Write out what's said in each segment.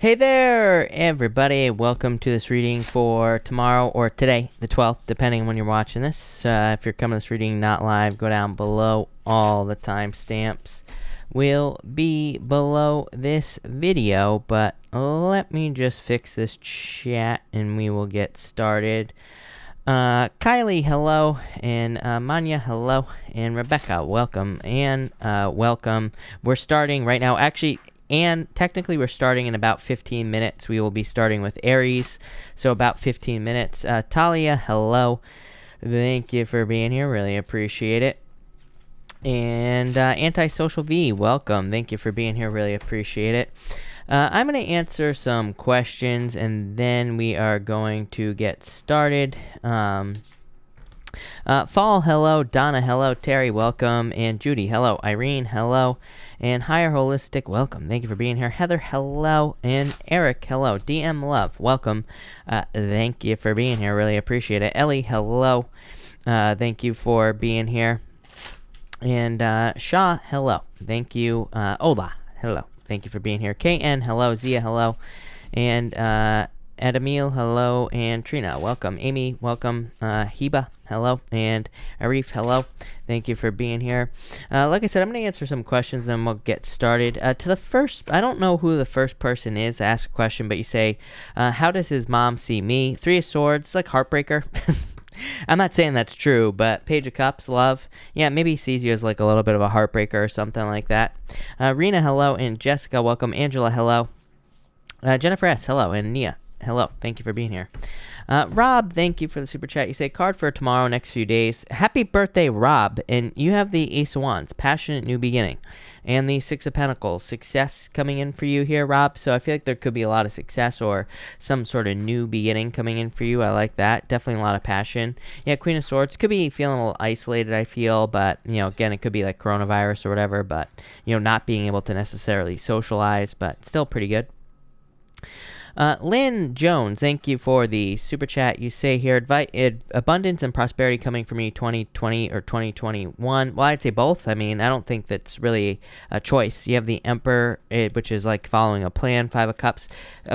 Hey there, everybody. Welcome to this reading for tomorrow or today, the 12th, depending on when you're watching this. If you're coming to this reading not live, go down below. All the timestamps will be below this video, but let me just fix this chat and we will get started. Kylie, hello, and Manya, hello, and Rebecca, welcome, and welcome. We're starting right now. Actually, and technically we're starting in about 15 minutes. We will be starting with Aries, so about 15 minutes. Talia, hello. Thank you for being here. Really appreciate it. And Antisocial V, welcome. Thank you for being here. Really appreciate it. I'm going to answer some questions, and then we are going to get started. Fall, hello. Donna, hello. Terry, welcome. And Judy, hello. Irene, hello. And Higher Holistic, welcome. Thank you for being here. Heather, hello. And Eric, hello. DM Love, welcome. Thank you for being here. Really appreciate it. Ellie, hello. Thank you for being here. And Shaw, hello. Thank you. Ola, hello. Thank you for being here. KN, hello. Zia, hello. And Adamil, hello. And Trina, welcome. Amy, welcome. Heba, hello. And Arif, hello. Thank you for being here. Like I said, I'm going to answer some questions and we'll get started. To the first, I don't know who the first person is to ask a question, but you say, how does his mom see me? Three of Swords, like Heartbreaker. I'm not saying that's true, but Page of Cups, love. Yeah, maybe he sees you as like a little bit of a heartbreaker or something like that. Rena, hello. And Jessica, welcome. Angela, hello. Jennifer S., hello. And Nia, hello. Thank you for being here. Rob, thank you for the super chat. You say card for tomorrow, next few days. Happy birthday, Rob. And you have the Ace of Wands, passionate new beginning. And the Six of Pentacles, success coming in for you here, Rob. So I feel like there could be a lot of success or some sort of new beginning coming in for you. I like that. Definitely a lot of passion. Yeah, Queen of Swords could be feeling a little isolated, I feel. But, you know, again, it could be like coronavirus or whatever. But, you know, not being able to necessarily socialize, but still pretty good. Lynn Jones, thank you for the super chat. You say here, abundance and prosperity coming from you 2020 or 2021. Well, I'd say both. I mean, I don't think that's really a choice. You have the Emperor, which is like following a plan, Five of Cups.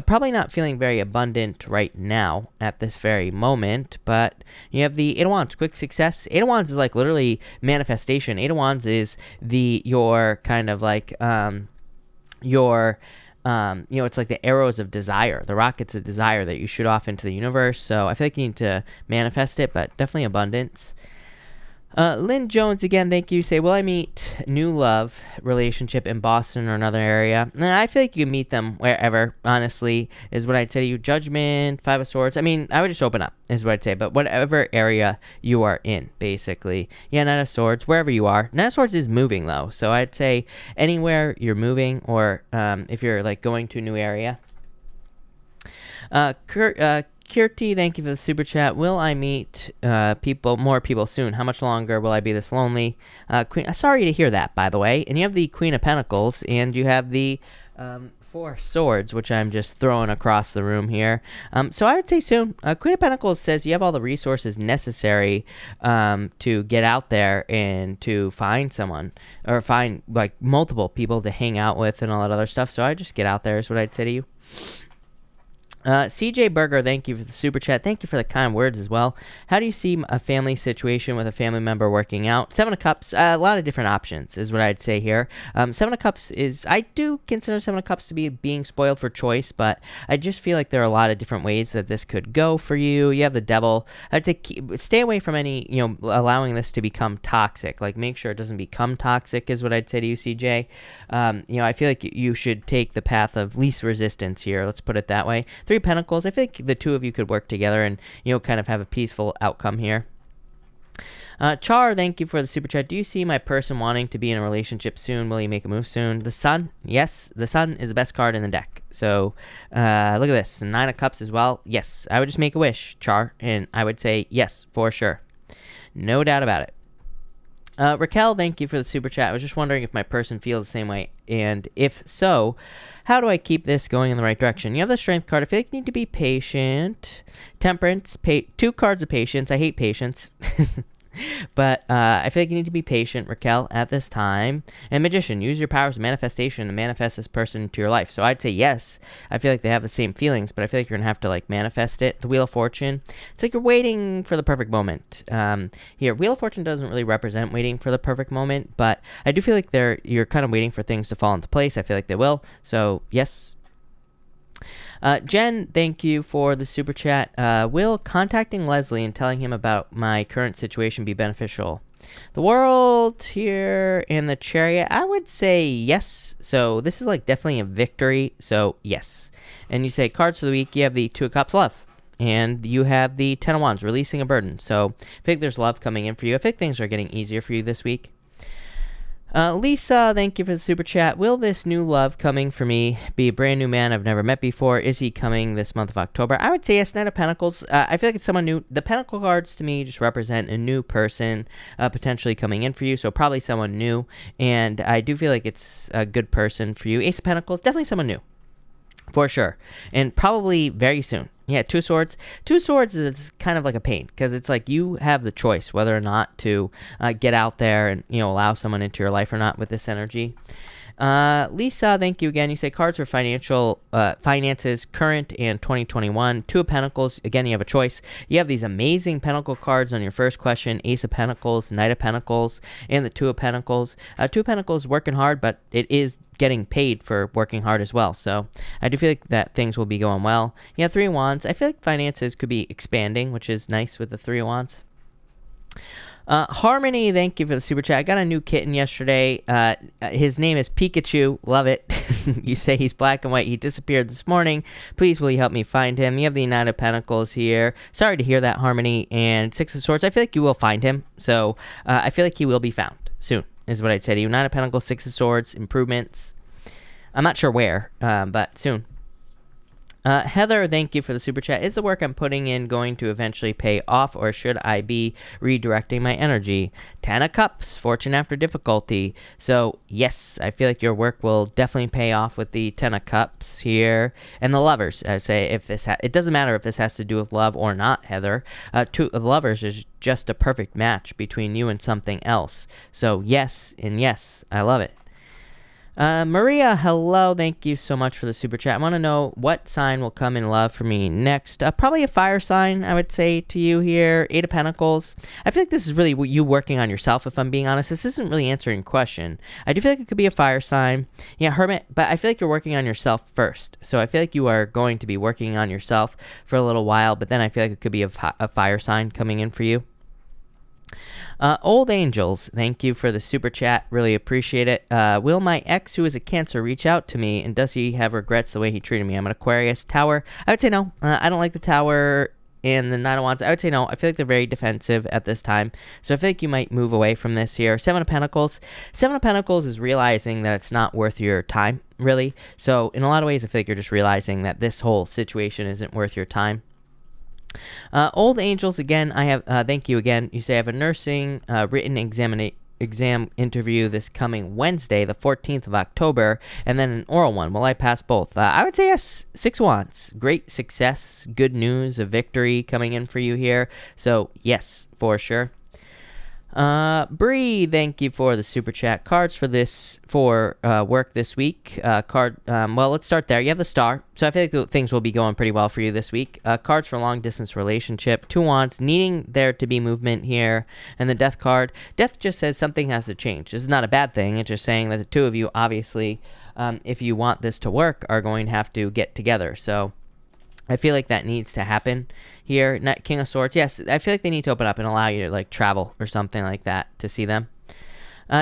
Probably not feeling very abundant right now at this very moment, but you have the Eight of Wands, quick success. Eight of Wands is like literally manifestation. Eight of Wands is your kind of like, you know, it's like the arrows of desire, the rockets of desire that you shoot off into the universe. So I feel like you need to manifest it, but definitely abundance. Lynn Jones, again, thank you. Say, will I meet new love relationship in Boston or another area? And I feel like you can meet them wherever, honestly, is what I'd say to you. Judgment, Five of Swords. I mean, I would just open up, is what I'd say. But whatever area you are in, basically. Yeah, Nine of Swords, wherever you are. Nine of Swords is moving, though. So I'd say anywhere you're moving or if you're, like, going to a new area. Kirti, thank you for the super chat. Will I meet more people soon? How much longer will I be this lonely? Queen, sorry to hear that, by the way. And you have the Queen of Pentacles, and you have the Four of Swords, which I'm just throwing across the room here. So I would say soon. Queen of Pentacles says you have all the resources necessary to get out there and to find someone or find like multiple people to hang out with and all that other stuff. So I just get out there is what I'd say to you. CJ Berger, thank you for the super chat. Thank you for the kind words as well. How do you see a family situation with a family member working out? Seven of Cups, a lot of different options is what I'd say here. Seven of Cups is, I do consider Seven of Cups to be being spoiled for choice, but I just feel like there are a lot of different ways that this could go for you. You have the Devil. I'd say stay away from any, you know, allowing this to become toxic. Like make sure it doesn't become toxic is what I'd say to you, CJ. You know, I feel like you should take the path of least resistance here. Let's put it that way. Three of Pentacles, I think the two of you could work together and, you know, kind of have a peaceful outcome here. Char, thank you for the super chat. Do you see my person wanting to be in a relationship soon? Will he make a move soon? The Sun, yes, the Sun is the best card in the deck. So look at this, Nine of Cups as well. Yes, I would just make a wish, Char, and I would say yes, for sure. No doubt about it. Raquel, thank you for the super chat. I was just wondering if my person feels the same way, and if so, how do I keep this going in the right direction? You have the Strength card. I feel like you need to be patient. Temperance, two cards of patience. I hate patience. But I feel like you need to be patient, Raquel, at this time. And Magician, use your powers of manifestation to manifest this person into your life. So I'd say yes. I feel like they have the same feelings, but I feel like you're going to have to like manifest it. The Wheel of Fortune, it's like you're waiting for the perfect moment. Here, Wheel of Fortune doesn't really represent waiting for the perfect moment, but I do feel like you're kind of waiting for things to fall into place. I feel like they will. So yes. Jen, thank you for the super chat. Will contacting Leslie and telling him about my current situation be beneficial? The World here in the Chariot, I would say yes. So this is like definitely a victory. So yes. And you say cards for the week. You have the Two of Cups, love. And you have the Ten of Wands, releasing a burden. So I think there's love coming in for you. I think things are getting easier for you this week. Lisa, thank you for the super chat. Will this new love coming for me be a brand new man I've never met before? Is he coming this month of October? I would say yes. Knight of Pentacles. I feel like it's someone new. The Pentacle cards to me just represent a new person potentially coming in for you. So probably someone new. And I do feel like it's a good person for you. Ace of Pentacles, definitely someone new. For sure. And probably very soon. Yeah, Two of Swords. Two of Swords is kind of like a pain because it's like you have the choice whether or not to get out there and, allow someone into your life or not with this energy. Lisa, thank you again. You say cards for finances, current and 2021. Two of Pentacles. Again, you have a choice. You have these amazing Pentacle cards on your first question. Ace of Pentacles, Knight of Pentacles, and the Two of Pentacles. Two of Pentacles working hard, but it is getting paid for working hard as well. So I do feel like that things will be going well. You have Three of Wands. I feel like finances could be expanding, which is nice with the Three of Wands. Harmony, thank you for the super chat. I got a new kitten yesterday. His name is Pikachu. Love it. You say he's black and white. He disappeared this morning. Please, will you help me find him? You have the Nine of Pentacles here. Sorry to hear that, Harmony. And Six of Swords. I feel like you will find him. So I feel like he will be found soon, is what I'd say to you. Nine of Pentacles, Six of Swords, improvements. I'm not sure where, but soon. Heather, thank you for the super chat. Is the work I'm putting in going to eventually pay off, or should I be redirecting my energy? Ten of Cups, fortune after difficulty. So yes, I feel like your work will definitely pay off with the Ten of Cups here. And the Lovers, I would say, if this it doesn't matter if this has to do with love or not, Heather. Two of Lovers is just a perfect match between you and something else. So yes and yes, I love it. Maria, hello. Thank you so much for the super chat. I want to know what sign will come in love for me next. Probably a fire sign, I would say to you here. Eight of Pentacles. I feel like this is really you working on yourself, if I'm being honest. This isn't really answering a question. I do feel like it could be a fire sign. Yeah, Hermit, but I feel like you're working on yourself first. So I feel like you are going to be working on yourself for a little while, but then I feel like it could be a fire sign coming in for you. Old Angels, thank you for the super chat. Really appreciate it. Will my ex, who is a Cancer, reach out to me, and does he have regrets the way he treated me? I'm an Aquarius. Tower, I would say no. I don't like the Tower and the Nine of Wands. I would say no. I feel like they're very defensive at this time. So I feel like you might move away from this here. Seven of Pentacles. Seven of Pentacles is realizing that it's not worth your time, really. So in a lot of ways, I feel like you're just realizing that this whole situation isn't worth your time. Old Angels, again, I have, thank you again. You say I have a nursing written exam interview this coming Wednesday, the 14th of October, and then an oral one. Will I pass both? I would say yes. Six Wands. Great success, good news, a victory coming in for you here. So yes, for sure. Bree, thank you for the super chat. Cards for work this week. Well, let's start there. You have the Star, so I feel like things will be going pretty well for you this week. Cards for long distance relationship. Two Wands, needing there to be movement here, and the Death card. Death just says something has to change. This is not a bad thing. It's just saying that the two of you, obviously, if you want this to work, are going to have to get together. So I feel like that needs to happen here. King of Swords. Yes, I feel like they need to open up and allow you to like travel or something like that to see them.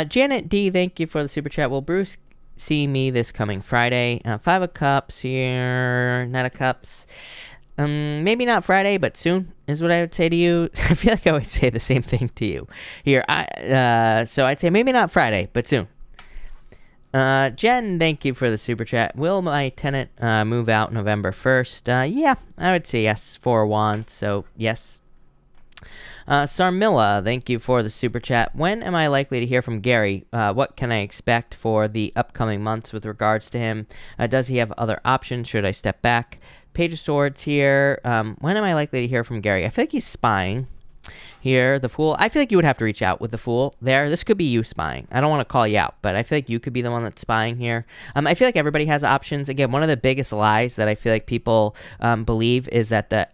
Janet D, thank you for the super chat. Will Bruce see me this coming Friday? Five of Cups here. Knight of Cups. Maybe not Friday, but soon is what I would say to you. I feel like I always say the same thing to you here. So I'd say maybe not Friday, but soon. Jen, thank you for the super chat. Will my tenant move out November 1st? Yeah, I would say yes. Four Wands, so yes. Sarmilla, thank you for the super chat. When am I likely to hear from Gary? What can I expect for the upcoming months with regards to him? Does he have other options? Should I step back? Page of Swords here. When am I likely to hear from Gary? I feel like he's spying. Here, the Fool. I feel like you would have to reach out with the Fool there. This could be you spying. I don't want to call you out, but I feel like you could be the one that's spying here. I feel like everybody has options. Again, one of the biggest lies that I feel like people believe is that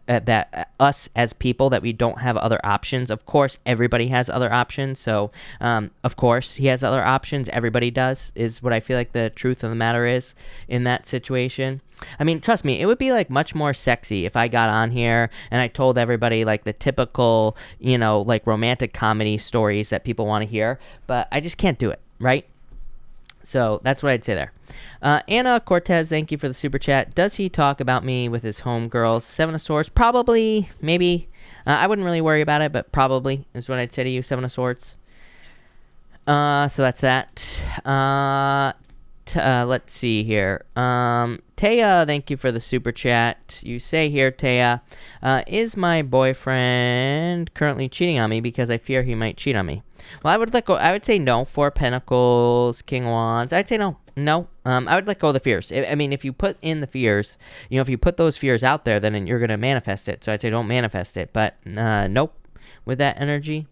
us as people, that we don't have other options. Of course, everybody has other options. So, of course, he has other options. Everybody does, is what I feel like the truth of the matter is in that situation. I mean, trust me, it would be like much more sexy if I got on here and I told everybody like the typical, like romantic comedy stories that people want to hear, but I just can't do it, right? So that's what I'd say there. Anna Cortez, thank you for the super chat. Does he talk about me with his homegirls? Seven of Swords, probably, maybe. I wouldn't really worry about it, but probably is what I'd say to you, Seven of Swords. So that's that. Let's see here. Taya, thank you for the super chat. You say here, Taya, is my boyfriend currently cheating on me because I fear he might cheat on me? Well, I would say no. Four Pentacles, King of Wands. I'd say no. I would let go of the fears. I mean, if you put in the fears, if you put those fears out there, then you're going to manifest it. So I'd say don't manifest it. But nope, with that energy.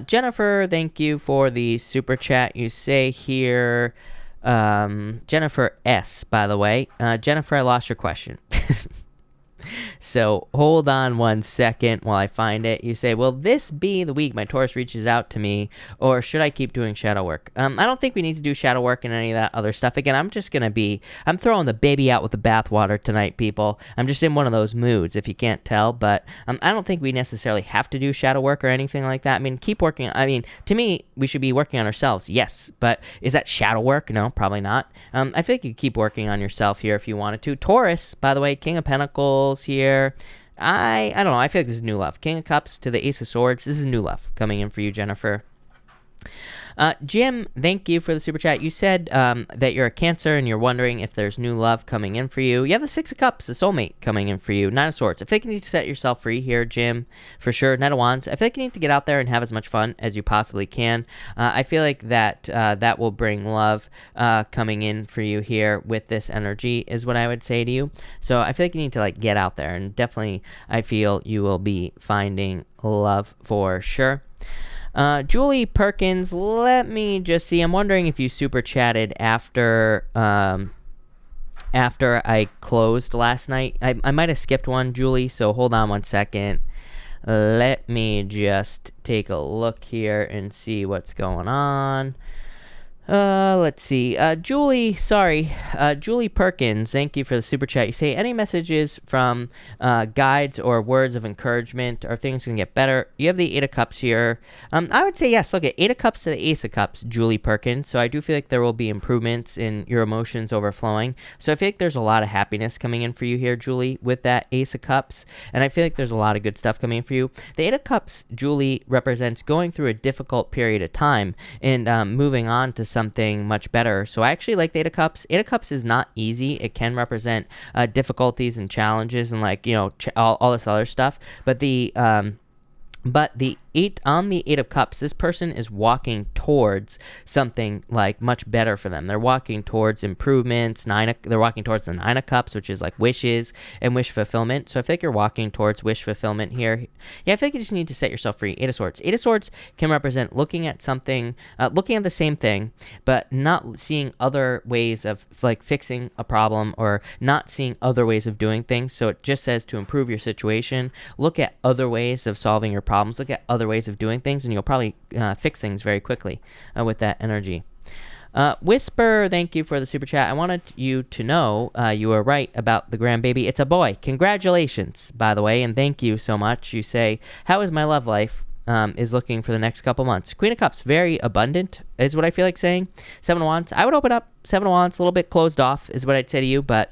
Jennifer, thank you for the super chat. You say here, Jennifer S, by the way. Jennifer, I lost your question. So hold on one second while I find it. You say, will this be the week my Taurus reaches out to me, or should I keep doing shadow work? I don't think we need to do shadow work and any of that other stuff. Again, I'm throwing the baby out with the bathwater tonight, people. I'm just in one of those moods, if you can't tell, but I don't think we necessarily have to do shadow work or anything like that. I mean, keep working. I mean, to me, we should be working on ourselves, yes, but is that shadow work? No, probably not. I think you keep working on yourself here if you wanted to. Taurus, by the way, King of Pentacles here. I don't know. I feel like this is new love. King of Cups to the Ace of Swords. This is new love coming in for you, Jennifer. Jim, thank you for the super chat. You said that you're a Cancer and you're wondering if there's new love coming in for you. You have the Six of Cups, the soulmate coming in for you. Nine of Swords. I feel like you need to set yourself free here, Jim, for sure. Knight of Wands. I feel like you need to get out there and have as much fun as you possibly can. I feel like that will bring love coming in for you here with this energy is what I would say to you. So I feel like you need to get out there, and definitely I feel you will be finding love for sure. Julie Perkins, let me just see. I'm wondering if you super chatted after I closed last night. I might have skipped one, Julie, so hold on one second. Let me just take a look here and see what's going on. Let's see. Julie Perkins, thank you for the super chat. You say, any messages from guides or words of encouragement? Are things going to get better? You have the Eight of Cups here. I would say yes. Look at Eight of Cups to the Ace of Cups, Julie Perkins. So I do feel like there will be improvements in your emotions overflowing. So I feel like there's a lot of happiness coming in for you here, Julie, with that Ace of Cups. And I feel like there's a lot of good stuff coming in for you. The Eight of Cups, Julie, represents going through a difficult period of time and moving on to something much better. So I actually like the Eight of Cups. Eight of Cups is not easy. It can represent difficulties and challenges and all this other stuff. But the Eight of Cups, this person is walking towards something much better for them. They're walking towards improvements. They're walking towards the Nine of Cups, which is wishes and wish fulfillment. So I think you're walking towards wish fulfillment here. Yeah, I think you just need to set yourself free. Eight of Swords. Eight of Swords can represent looking at something, looking at the same thing, but not seeing other ways of fixing a problem, or not seeing other ways of doing things. So it just says to improve your situation, look at other ways of solving your problems, look at other ways of doing things, and you'll probably fix things very quickly with that energy. Whisper, thank you for the super chat. I wanted you to know you were right about the grandbaby. It's a boy. Congratulations, by the way, and thank you so much. You say, how is my love life? Is looking for the next couple months. Queen of Cups, very abundant, is what I feel like saying. Seven of Wands, I would open up. Seven of Wands, a little bit closed off, is what I'd say to you, but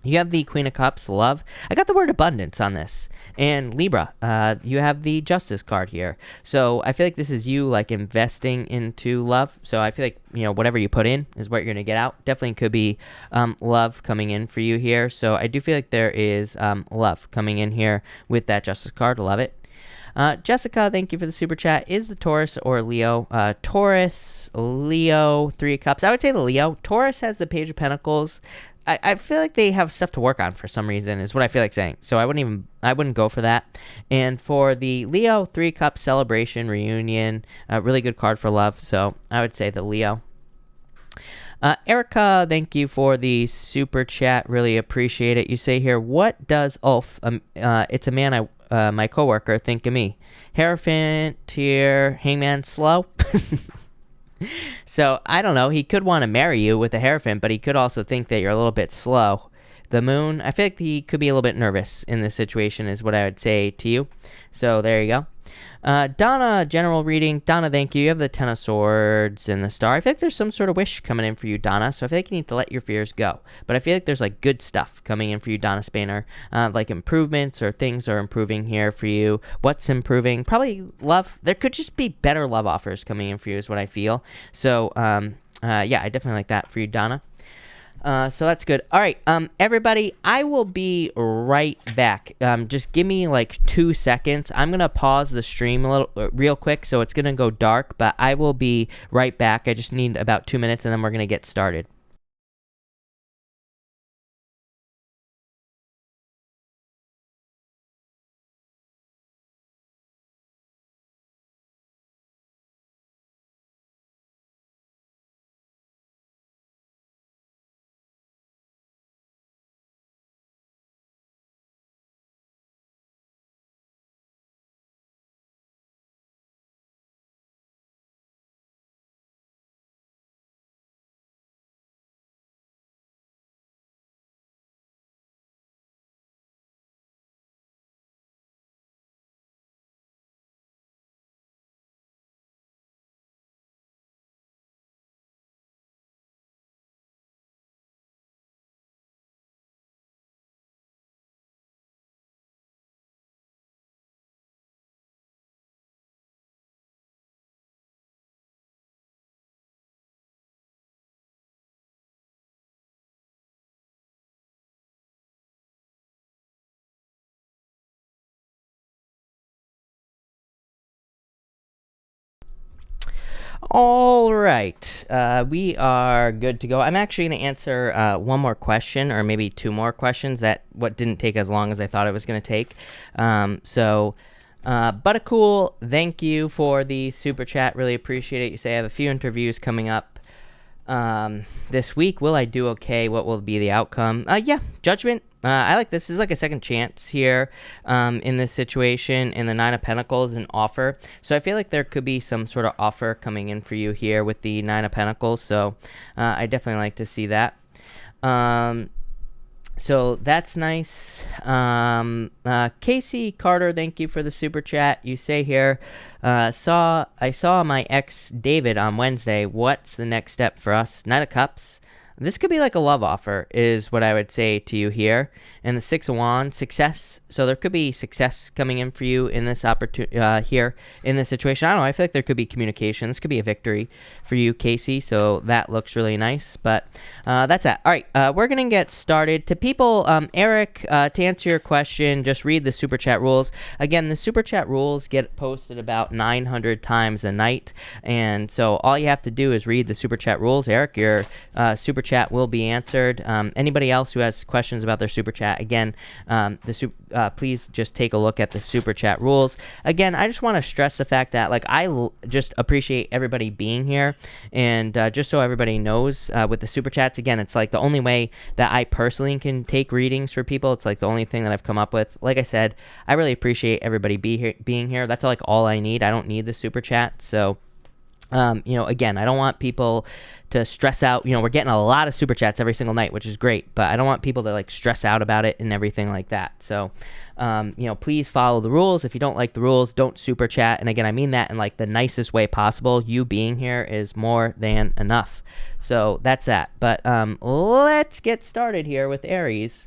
you have the Queen of Cups, love. I got the word abundance on this. And Libra, you have the Justice card here. So I feel like this is you investing into love. So I feel like, whatever you put in is what you're going to get out. Definitely could be love coming in for you here. So I do feel like there is love coming in here with that Justice card. Love it. Jessica, thank you for the super chat. Is the Taurus or Leo? Taurus, Leo, Three of Cups. I would say the Leo. Taurus has the Page of Pentacles. I feel like they have stuff to work on for some reason, is what I feel like saying. So I wouldn't go for that. And for the Leo 3 Cup celebration reunion, a really good card for love. So I would say the Leo. Erica, thank you for the super chat. Really appreciate it. You say here, what does Ulf, it's a man, my coworker, think of me? Hierophant, here, hangman, slow? So I don't know. He could want to marry you with a Hierophant, but he could also think that you're a little bit slow. The moon, I feel like he could be a little bit nervous in this situation, is what I would say to you. So there you go. Donna, general reading. Donna, thank you. You have the Ten of Swords and the Star. I feel like there's some sort of wish coming in for you, Donna. So I feel like you need to let your fears go. But I feel like there's like good stuff coming in for you, Donna Spainer. Like improvements or things are improving here for you. What's improving? Probably love. There could just be better love offers coming in for you is what I feel. So yeah, I definitely like that for you, Donna. So that's good. All right, everybody, I will be right back. Just give me like 2 seconds. I'm going to pause the stream real quick, so it's going to go dark, but I will be right back. I just need about 2 minutes, and then we're going to get started. All right, we are good to go. I'm actually going to answer one more question, or maybe 2 more questions. That what didn't take as long as I thought it was going to take. Buttercool, thank you for the super chat. Really appreciate it. You say I have a few interviews coming up this week. Will I do okay? What will be the outcome? Yeah, judgment. I like this. This is like a second chance here in this situation. And the Nine of Pentacles, an offer. So I feel like there could be some sort of offer coming in for you here with the Nine of Pentacles. So I definitely like to see that. So that's nice. Casey Carter, thank you for the super chat. You say here, I saw my ex David on Wednesday. What's the next step for us? Knight of Cups. This could be like a love offer is what I would say to you here. And the Six of Wands, success. So there could be success coming in for you in this opportunity here in this situation. I don't know. I feel like there could be communication. This could be a victory for you, Casey. So that looks really nice. But that's that. All right. We're going to get started. To people, Eric, to answer your question, just read the super chat rules. Again, the super chat rules get posted about 900 times a night. And so all you have to do is read the super chat rules. Eric, your super chat will be answered. Anybody else who has questions about their super chat, again, please just take a look at the super chat rules. Again, I just want to stress the fact that like I just appreciate everybody being here, and just so everybody knows, with the super chats, again, it's like the only way that I personally can take readings for people. It's like the only thing that I've come up with. Like I said, I really appreciate everybody being here. That's like all I need. I don't need the super chat. So again, I don't want people to stress out. We're getting a lot of super chats every single night, which is great, but I don't want people to like stress out about it and everything like that. So, please follow the rules. If you don't like the rules, don't super chat. And again, I mean that in like the nicest way possible. You being here is more than enough. So that's that. But let's get started here with Aries.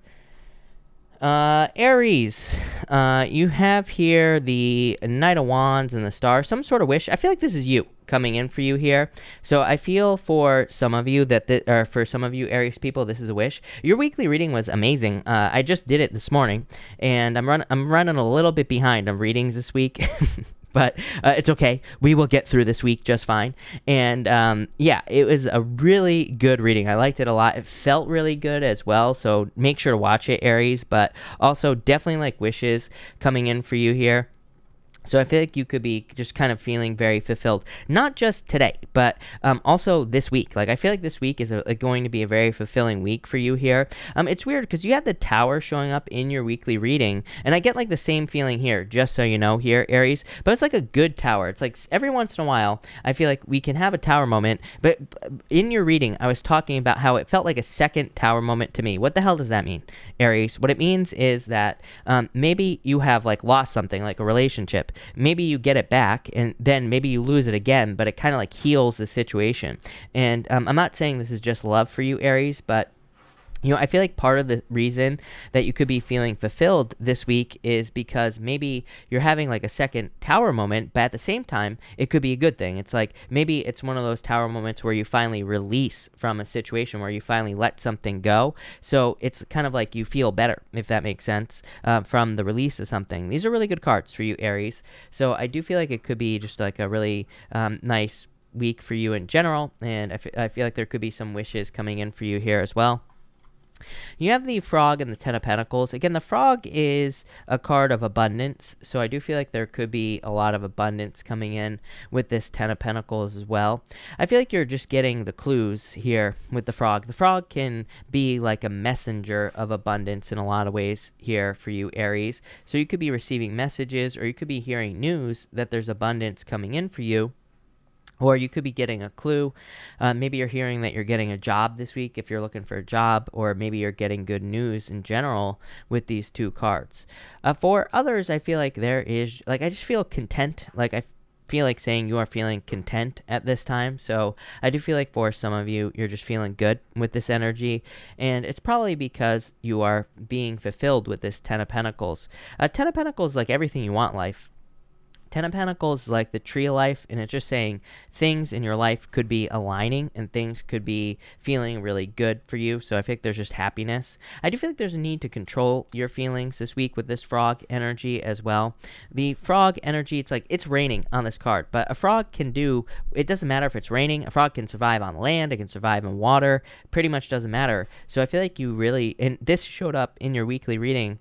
Aries, you have here the Knight of Wands and the Star, some sort of wish. I feel like this is you coming in for you here. So I feel for some of you or for some of you Aries people, this is a wish. Your weekly reading was amazing. I just did it this morning, and I'm running a little bit behind on readings this week. but it's okay. We will get through this week just fine. And yeah, it was a really good reading. I liked it a lot. It felt really good as well. So make sure to watch it, Aries. But also definitely like wishes coming in for you here. So I feel like you could be just kind of feeling very fulfilled, not just today, but also this week. Like I feel like this week is going to be a very fulfilling week for you here. It's weird because you had the Tower showing up in your weekly reading, and I get like the same feeling here, just so you know here, Aries, but it's like a good Tower. It's like every once in a while, I feel like we can have a Tower moment, but in your reading, I was talking about how it felt like a second Tower moment to me. What the hell does that mean, Aries? What it means is that maybe you have like lost something, like a relationship. Maybe you get it back and then maybe you lose it again, but it kind of like heals the situation. And I'm not saying this is just love for you, Aries, but you know, I feel like part of the reason that you could be feeling fulfilled this week is because maybe you're having like a second Tower moment, but at the same time, it could be a good thing. It's like maybe it's one of those Tower moments where you finally release from a situation, where you finally let something go. So it's kind of like you feel better, if that makes sense, from the release of something. These are really good cards for you, Aries. So I do feel like it could be just like a really nice week for you in general. And I feel like there could be some wishes coming in for you here as well. You have the Frog and the Ten of Pentacles. Again, the Frog is a card of abundance, so I do feel like there could be a lot of abundance coming in with this Ten of Pentacles as well. I feel like you're just getting the clues here with the Frog. The Frog can be like a messenger of abundance in a lot of ways here for you, Aries. So you could be receiving messages, or you could be hearing news that there's abundance coming in for you. Or you could be getting a clue. Maybe you're hearing that you're getting a job this week if you're looking for a job, or maybe you're getting good news in general with these two cards. For others, I feel like there is, like, I just feel content. Like, I feel like saying you are feeling content at this time. So I do feel like for some of you, you're just feeling good with this energy. And it's probably because you are being fulfilled with this Ten of Pentacles. Ten of Pentacles is like everything you want in life. Ten of Pentacles is like the tree of life, and it's just saying things in your life could be aligning and things could be feeling really good for you. So I think there's just happiness. I do feel like there's a need to control your feelings this week with this Frog energy as well. The Frog energy, it's like it's raining on this card, but a frog can do, it doesn't matter if it's raining. A frog can survive on land, it can survive in water, pretty much doesn't matter. So I feel like you really, and this showed up in your weekly reading,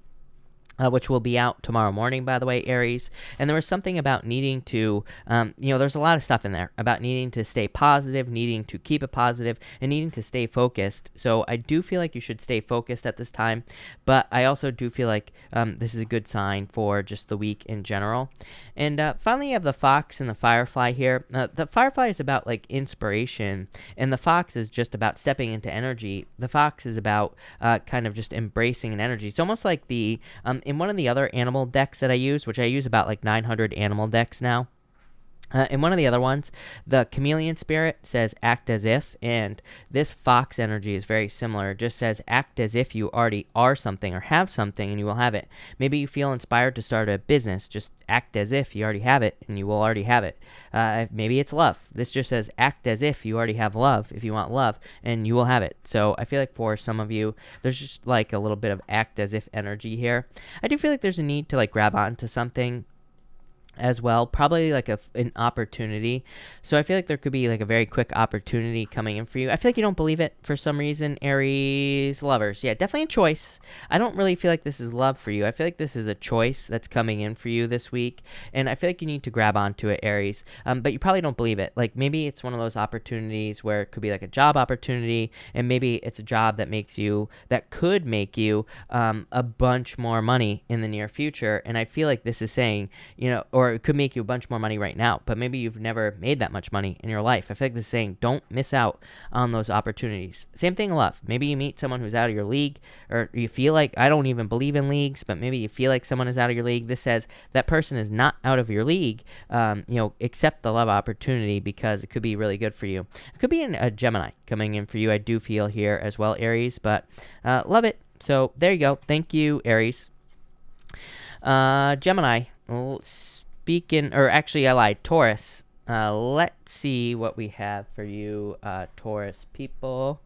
which will be out tomorrow morning, by the way, Aries. And there was something about needing to, there's a lot of stuff in there about needing to stay positive, needing to keep it positive, and needing to stay focused. So I do feel like you should stay focused at this time, but I also do feel like this is a good sign for just the week in general. And finally, you have the Fox and the Firefly here. The Firefly is about like inspiration, and the Fox is just about stepping into energy. The Fox is about kind of just embracing an energy. It's almost like the in one of the other animal decks that I use, which I use about like 900 animal decks now, in one of the other ones, the chameleon spirit says act as if, and this fox energy is very similar. It just says act as if you already are something or have something and you will have it. Maybe you feel inspired to start a business. Just act as if you already have it and you will already have it. Maybe it's love. This just says act as if you already have love, if you want love, and you will have it. So I feel like for some of you, there's just like a little bit of act as if energy here. I do feel like there's a need to like grab onto something as well, probably like an opportunity. So I feel like there could be like a very quick opportunity coming in for you. I feel like you don't believe it for some reason, Aries lovers. Yeah, definitely a choice. I don't really feel like this is love for you. I feel like this is a choice that's coming in for you this week, and I feel like you need to grab onto it, Aries. But you probably don't believe it. Like maybe it's one of those opportunities where it could be like a job opportunity, and maybe it's a job that could make you a bunch more money in the near future. And I feel like this is saying, or it could make you a bunch more money right now, but maybe you've never made that much money in your life. I feel like this is saying don't miss out on those opportunities. Same thing in love. Maybe you meet someone who's out of your league, or you feel like, I don't even believe in leagues, but maybe you feel like someone is out of your league. This says that person is not out of your league. Accept the love opportunity because it could be really good for you. It could be a Gemini coming in for you, I do feel here as well, Aries, but love it. So there you go. Thank you, Aries. Gemini. I lied. Taurus. Let's see what we have for you, Taurus people.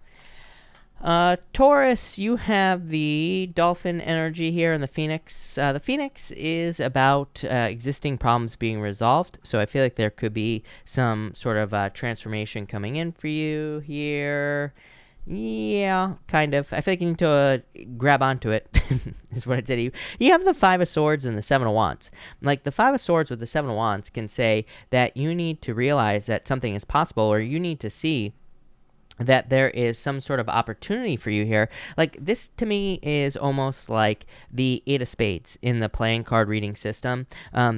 Taurus, you have the dolphin energy here in the Phoenix. The Phoenix is about existing problems being resolved, so I feel like there could be some sort of transformation coming in for you here. Yeah, kind of. I feel like you need to grab onto it, is what I'd say to you. You have the Five of Swords and the Seven of Wands. Like, the Five of Swords with the Seven of Wands can say that you need to realize that something is possible, or you need to see that there is some sort of opportunity for you here. Like, this to me is almost like the Eight of Spades in the playing card reading system,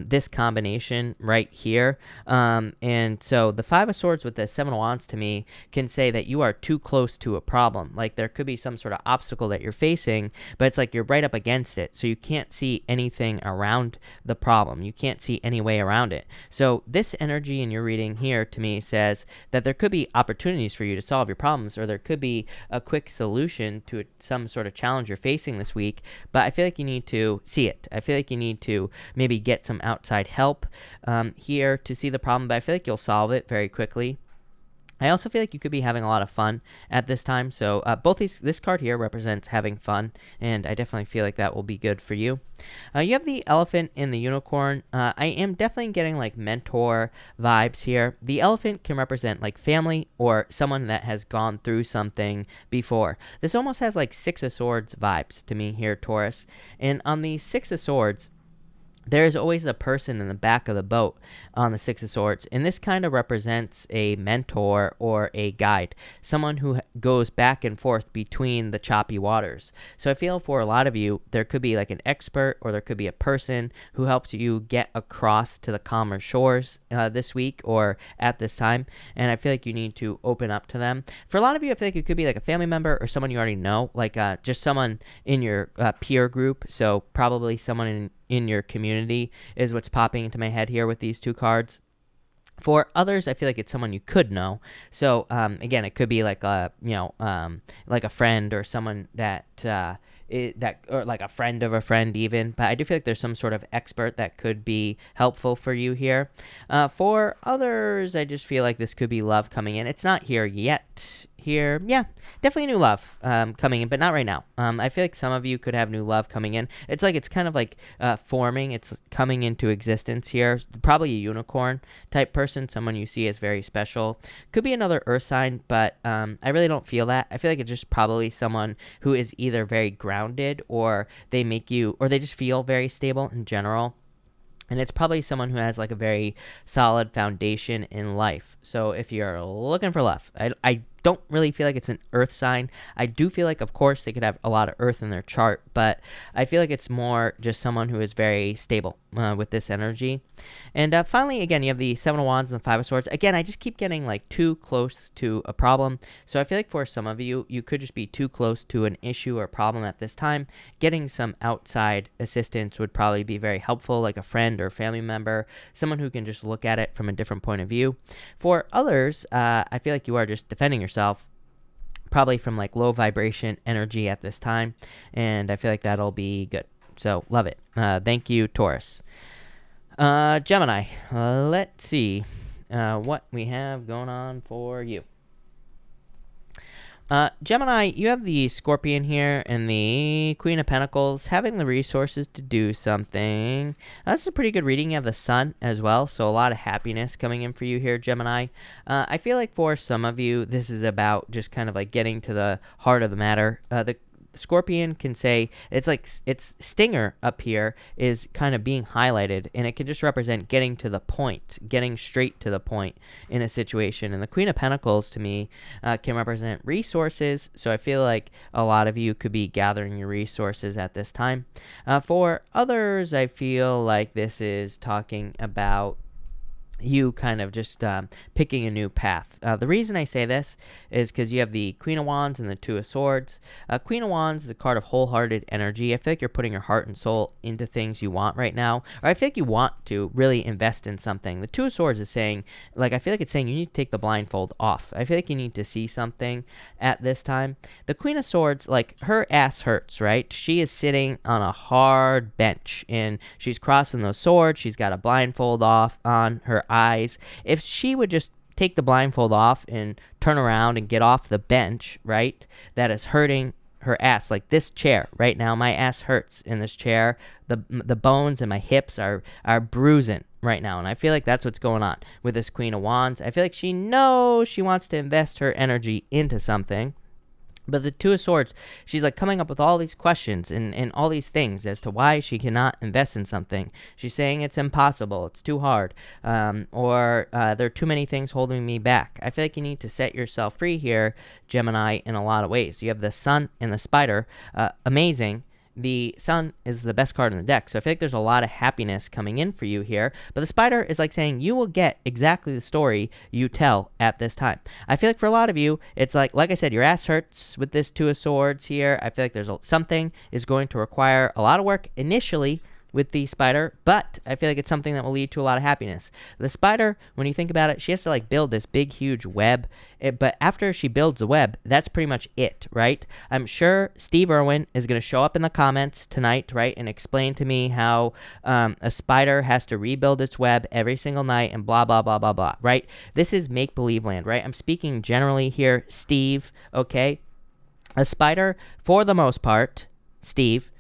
this combination right here. And so the Five of Swords with the Seven of Wands to me can say that you are too close to a problem. Like, there could be some sort of obstacle that you're facing, but it's like you're right up against it, so you can't see anything around the problem. You can't see any way around it. So this energy in your reading here to me says that there could be opportunities for you to solve your problems, or there could be a quick solution to some sort of challenge you're facing this week, but I feel like you need to see it. I feel like you need to maybe get some outside help here to see the problem, but I feel like you'll solve it very quickly. I also feel like you could be having a lot of fun at this time. So this card here represents having fun, and I definitely feel like that will be good for you. You have the elephant and the unicorn. I am definitely getting like mentor vibes here. The elephant can represent like family or someone that has gone through something before. This almost has like Six of Swords vibes to me here, Taurus. And on the Six of Swords, there is always a person in the back of the boat on the Six of Swords, and this kind of represents a mentor or a guide, someone who goes back and forth between the choppy waters. So I feel for a lot of you, there could be like an expert, or there could be a person who helps you get across to the calmer shores this week or at this time, and I feel like you need to open up to them. For a lot of you, I feel like it could be like a family member or someone you already know, like just someone in your peer group, so probably someone in your community is what's popping into my head here with these two cards. For others, I feel like it's someone you could know. So again, it could be like a like a friend or someone that or like a friend of a friend even. But I do feel like there's some sort of expert that could be helpful for you here. For others, I just feel like this could be love coming in. It's not here yet. Here, yeah, definitely new love coming in, but not right now. I feel like some of you could have new love coming in. It's like it's kind of like forming. It's coming into existence here. Probably a unicorn type person, someone you see as very special. Could be another earth sign, but I really don't feel that. I feel like it's just probably someone who is either very grounded, or they just feel very stable in general. And it's probably someone who has like a very solid foundation in life. So if you're looking for love, I don't really feel like it's an earth sign. I do feel like, of course, they could have a lot of earth in their chart, but I feel like it's more just someone who is very stable with this energy. And finally, again, you have the Seven of Wands and the Five of Swords. Again, I just keep getting like too close to a problem. So I feel like for some of you, you could just be too close to an issue or problem at this time. Getting some outside assistance would probably be very helpful, like a friend or family member, someone who can just look at it from a different point of view. For others, I feel like you are just defending yourself, probably from like low vibration energy at this time, and I feel like that'll be good. So love it. Thank you, Taurus. Gemini, let's see what we have going on for you. Gemini, you have the Scorpion here and the Queen of Pentacles, having the resources to do something. That's a pretty good reading. You have the Sun as well, so a lot of happiness coming in for you here, Gemini. I feel like for some of you, this is about just kind of like getting to the heart of the matter. The Scorpion can say it's like its stinger up here is kind of being highlighted, and it can just represent getting to the point, getting straight to the point in a situation. And the Queen of Pentacles to me can represent resources, so I feel like a lot of you could be gathering your resources at this time. For others, I feel like this is talking about you kind of just picking a new path. The reason I say this is because you have the Queen of Wands and the Two of Swords. Queen of Wands is a card of wholehearted energy. I feel like you're putting your heart and soul into things you want right now, or I feel like you want to really invest in something. The Two of Swords is saying, like, I feel like it's saying you need to take the blindfold off. I feel like you need to see something at this time. The Queen of Swords, like, her ass hurts, right? She is sitting on a hard bench, and she's crossing those swords. She's got a blindfold off on her eyes. If she would just take the blindfold off and turn around and get off the bench, right, that is hurting her ass. Like this chair right now, my ass hurts in this chair. The bones in my hips are bruising right now, and I feel like that's what's going on with this Queen of Wands. I feel like she knows she wants to invest her energy into something. But the Two of Swords, she's like coming up with all these questions and all these things as to why she cannot invest in something. She's saying it's impossible, it's too hard, or there are too many things holding me back. I feel like you need to set yourself free here, Gemini, in a lot of ways. You have the Sun and the Spider, amazing. The Sun is the best card in the deck, so I feel like there's a lot of happiness coming in for you here. But the Spider is like saying you will get exactly the story you tell at this time. I feel like for a lot of you, it's like I said, your ass hurts with this Two of Swords here. I feel like there's something is going to require a lot of work initially with the Spider, but I feel like it's something that will lead to a lot of happiness. The Spider, when you think about it, she has to like build this big, huge web, but after she builds the web, that's pretty much it, right? I'm sure Steve Irwin is going to show up in the comments tonight, right, and explain to me how a spider has to rebuild its web every single night and blah, blah, blah, blah, blah, right? This is make-believe land, right? I'm speaking generally here, Steve, okay? A spider, for the most part, Steve,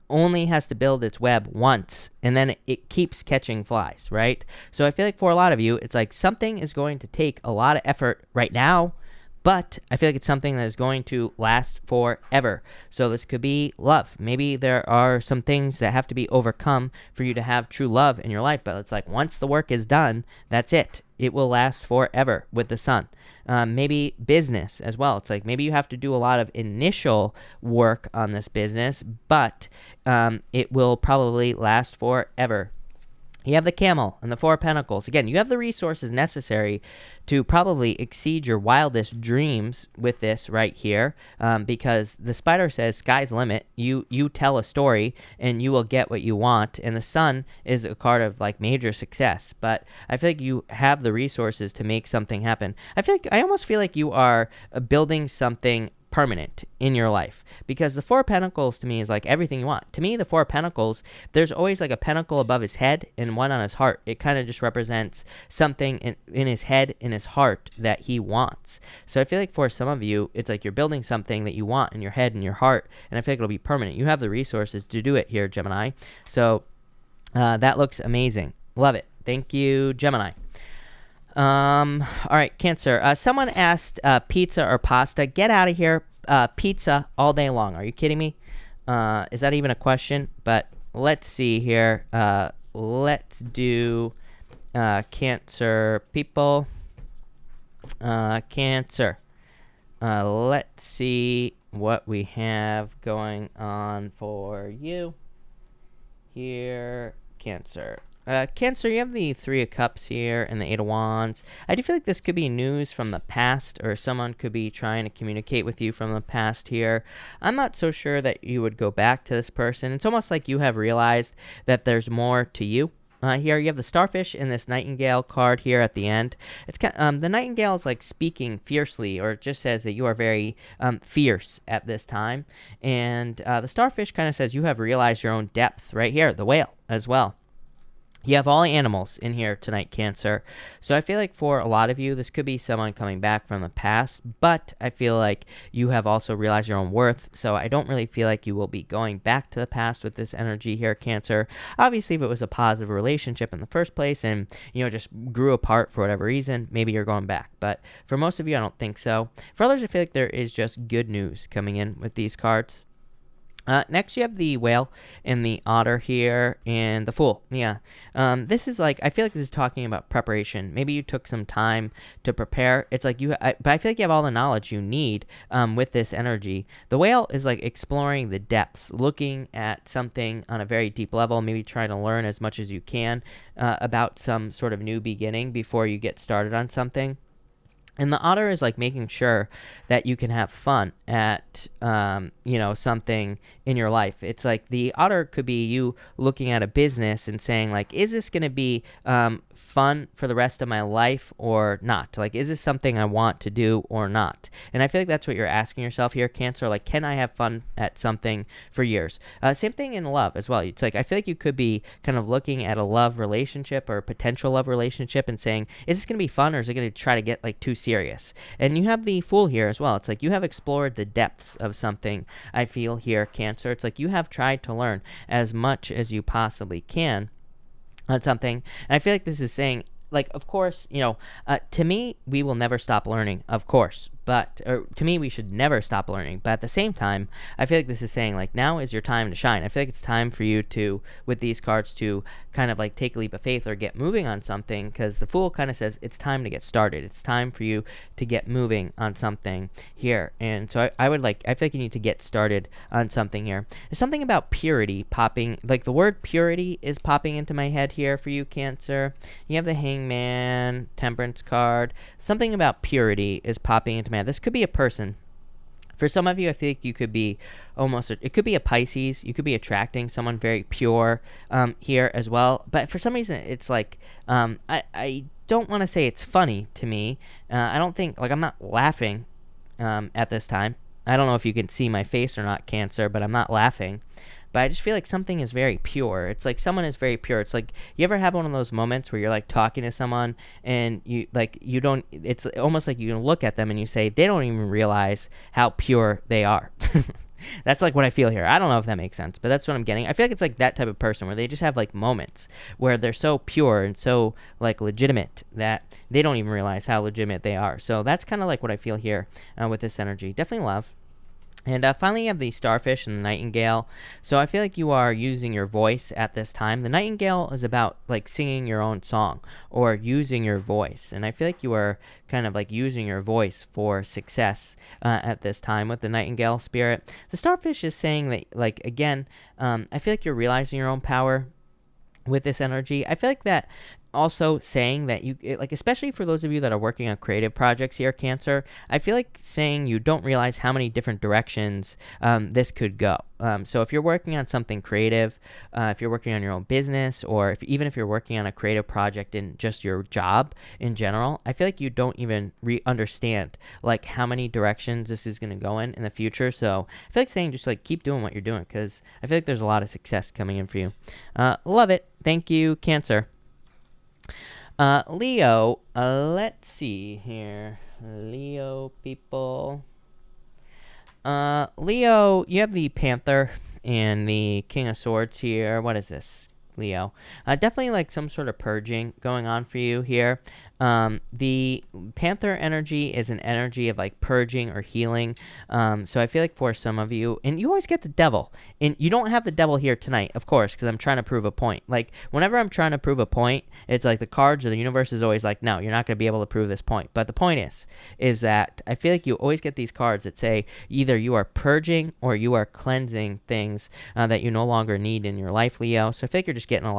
only has to build its web once, and then it keeps catching flies, right? So I feel like for a lot of you, it's like something is going to take a lot of effort right now, but I feel like it's something that is going to last forever. So this could be love. Maybe there are some things that have to be overcome for you to have true love in your life, but it's like once the work is done, that's it. It will last forever with the Sun. Maybe business as well. It's like maybe you have to do a lot of initial work on this business, but it will probably last forever. You have the Camel and the Four of Pentacles. Again, you have the resources necessary to probably exceed your wildest dreams with this right here, because the Spider says sky's the limit. You tell a story and you will get what you want, and the Sun is a card of like major success, but I feel like you have the resources to make something happen. I almost feel like you are building something permanent in your life, because the Four of Pentacles to me is like everything you want. To me, the Four of Pentacles, there's always like a pentacle above his head and one on his heart. It kind of just represents something in his head, in his heart that he wants. So I feel like for some of you, it's like you're building something that you want in your head and your heart, and I feel like it'll be permanent. You have the resources to do it here, Gemini. So that looks amazing. Love it. Thank you, Gemini. All right, Cancer. Someone asked pizza or pasta. Get out of here. Pizza all day long. Are you kidding me? Is that even a question? But let's see here. Let's do Cancer people. Cancer. Let's see what we have going on for you here, Cancer. Cancer, you have the Three of Cups here and the Eight of Wands. I do feel like this could be news from the past, or someone could be trying to communicate with you from the past here. I'm not so sure that you would go back to this person. It's almost like you have realized that there's more to you. Here you have the Starfish and this Nightingale card here at the end. It's the Nightingale is like speaking fiercely, or it just says that you are very fierce at this time. And the Starfish kind of says you have realized your own depth right here, the Whale as well. You have all the animals in here tonight, Cancer. So I feel like for a lot of you, this could be someone coming back from the past, but I feel like you have also realized your own worth. So I don't really feel like you will be going back to the past with this energy here, Cancer. Obviously, if it was a positive relationship in the first place and, just grew apart for whatever reason, maybe you're going back. But for most of you, I don't think so. For others, I feel like there is just good news coming in with these cards. Next, you have the Whale and the Otter here, and the Fool. Yeah. This is like, I feel like this is talking about preparation. Maybe you took some time to prepare. It's like but I feel like you have all the knowledge you need with this energy. The Whale is like exploring the depths, looking at something on a very deep level, maybe trying to learn as much as you can about some sort of new beginning before you get started on something. And the Otter is like making sure that you can have fun at, something in your life. It's like the Otter could be you looking at a business and saying like, is this going to be fun for the rest of my life or not? Like, is this something I want to do or not? And I feel like that's what you're asking yourself here, Cancer. Like, can I have fun at something for years? Same thing in love as well. It's like, I feel like you could be kind of looking at a love relationship or a potential love relationship and saying, is this going to be fun, or is it going to try to get like too serious? And you have the Fool here as well. It's like you have explored the depths of something, I feel here, Cancer. It's like you have tried to learn as much as you possibly can on something. And I feel like this is saying, like, of course, to me, we will never stop learning, of course. Or to me, we should never stop learning. But at the same time, I feel like this is saying, like, now is your time to shine. I feel like it's time for you to, with these cards, to kind of like take a leap of faith or get moving on something, because the Fool kind of says it's time to get started. It's time for you to get moving on something here. And so I feel like you need to get started on something here. There's something about purity popping, like the word purity is popping into my head here for you, Cancer. You have the Hangman, Temperance card. Something about purity is popping into my head. This could be a person. For some of you, I think you could be it could be a Pisces. You could be attracting someone very pure here as well. But for some reason, it's like, I don't want to say it's funny to me. I don't think, like, I'm not laughing at this time. I don't know if you can see my face or not, Cancer, but I'm not laughing. But I just feel like something is very pure. It's like someone is very pure. It's like, you ever have one of those moments where you're like talking to someone and it's almost like you can look at them and you say, they don't even realize how pure they are. That's like what I feel here. I don't know if that makes sense, but that's what I'm getting. I feel like it's like that type of person where they just have like moments where they're so pure and so like legitimate that they don't even realize how legitimate they are. So that's kind of like what I feel here with this energy. Definitely love. And finally, you have the Starfish and the Nightingale. So I feel like you are using your voice at this time. The Nightingale is about like singing your own song or using your voice. And I feel like you are kind of like using your voice for success at this time with the Nightingale spirit. The Starfish is saying that, like, again, I feel like you're realizing your own power with this energy. I feel like that also saying that especially for those of you that are working on creative projects here, Cancer, I feel like saying you don't realize how many different directions this could go. So if you're working on something creative, if you're working on your own business, or even if you're working on a creative project in just your job in general, I feel like you don't even understand like how many directions this is going to go in the future. So I feel like saying just like keep doing what you're doing, because I feel like there's a lot of success coming in for you. Love it. Thank you, Cancer. Leo, let's see here. Leo people. Leo, you have the Panther and the King of Swords here. What is this, Leo? Definitely like some sort of purging going on for you here. The Panther energy is an energy of like purging or healing. So I feel like for some of you, and you always get the Devil, and you don't have the Devil here tonight, of course, because I'm trying to prove a point. Like whenever I'm trying to prove a point, it's like the cards or the universe is always like, no, you're not going to be able to prove this point. But the point is that I feel like you always get these cards that say either you are purging or you are cleansing things that you no longer need in your life, Leo. So I feel like you're just getting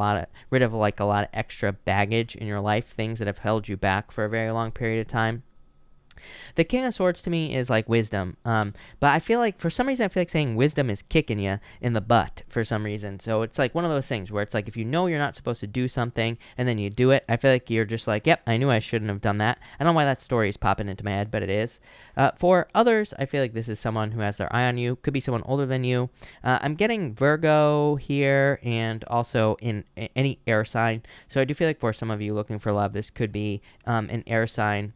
rid of a lot of extra baggage in your life, things that have held you back for a very long period of time. The King of Swords to me is like wisdom, but I feel like for some reason I feel like saying wisdom is kicking you in the butt for some reason. So it's like one of those things where it's like if you know you're not supposed to do something and then you do it, I feel like you're just like, yep, I knew I shouldn't have done that. I don't know why that story is popping into my head, but it is. For others, I feel like this is someone who has their eye on you. Could be someone older than you. I'm getting Virgo here and also in any air sign. So I do feel like for some of you looking for love, this could be an air sign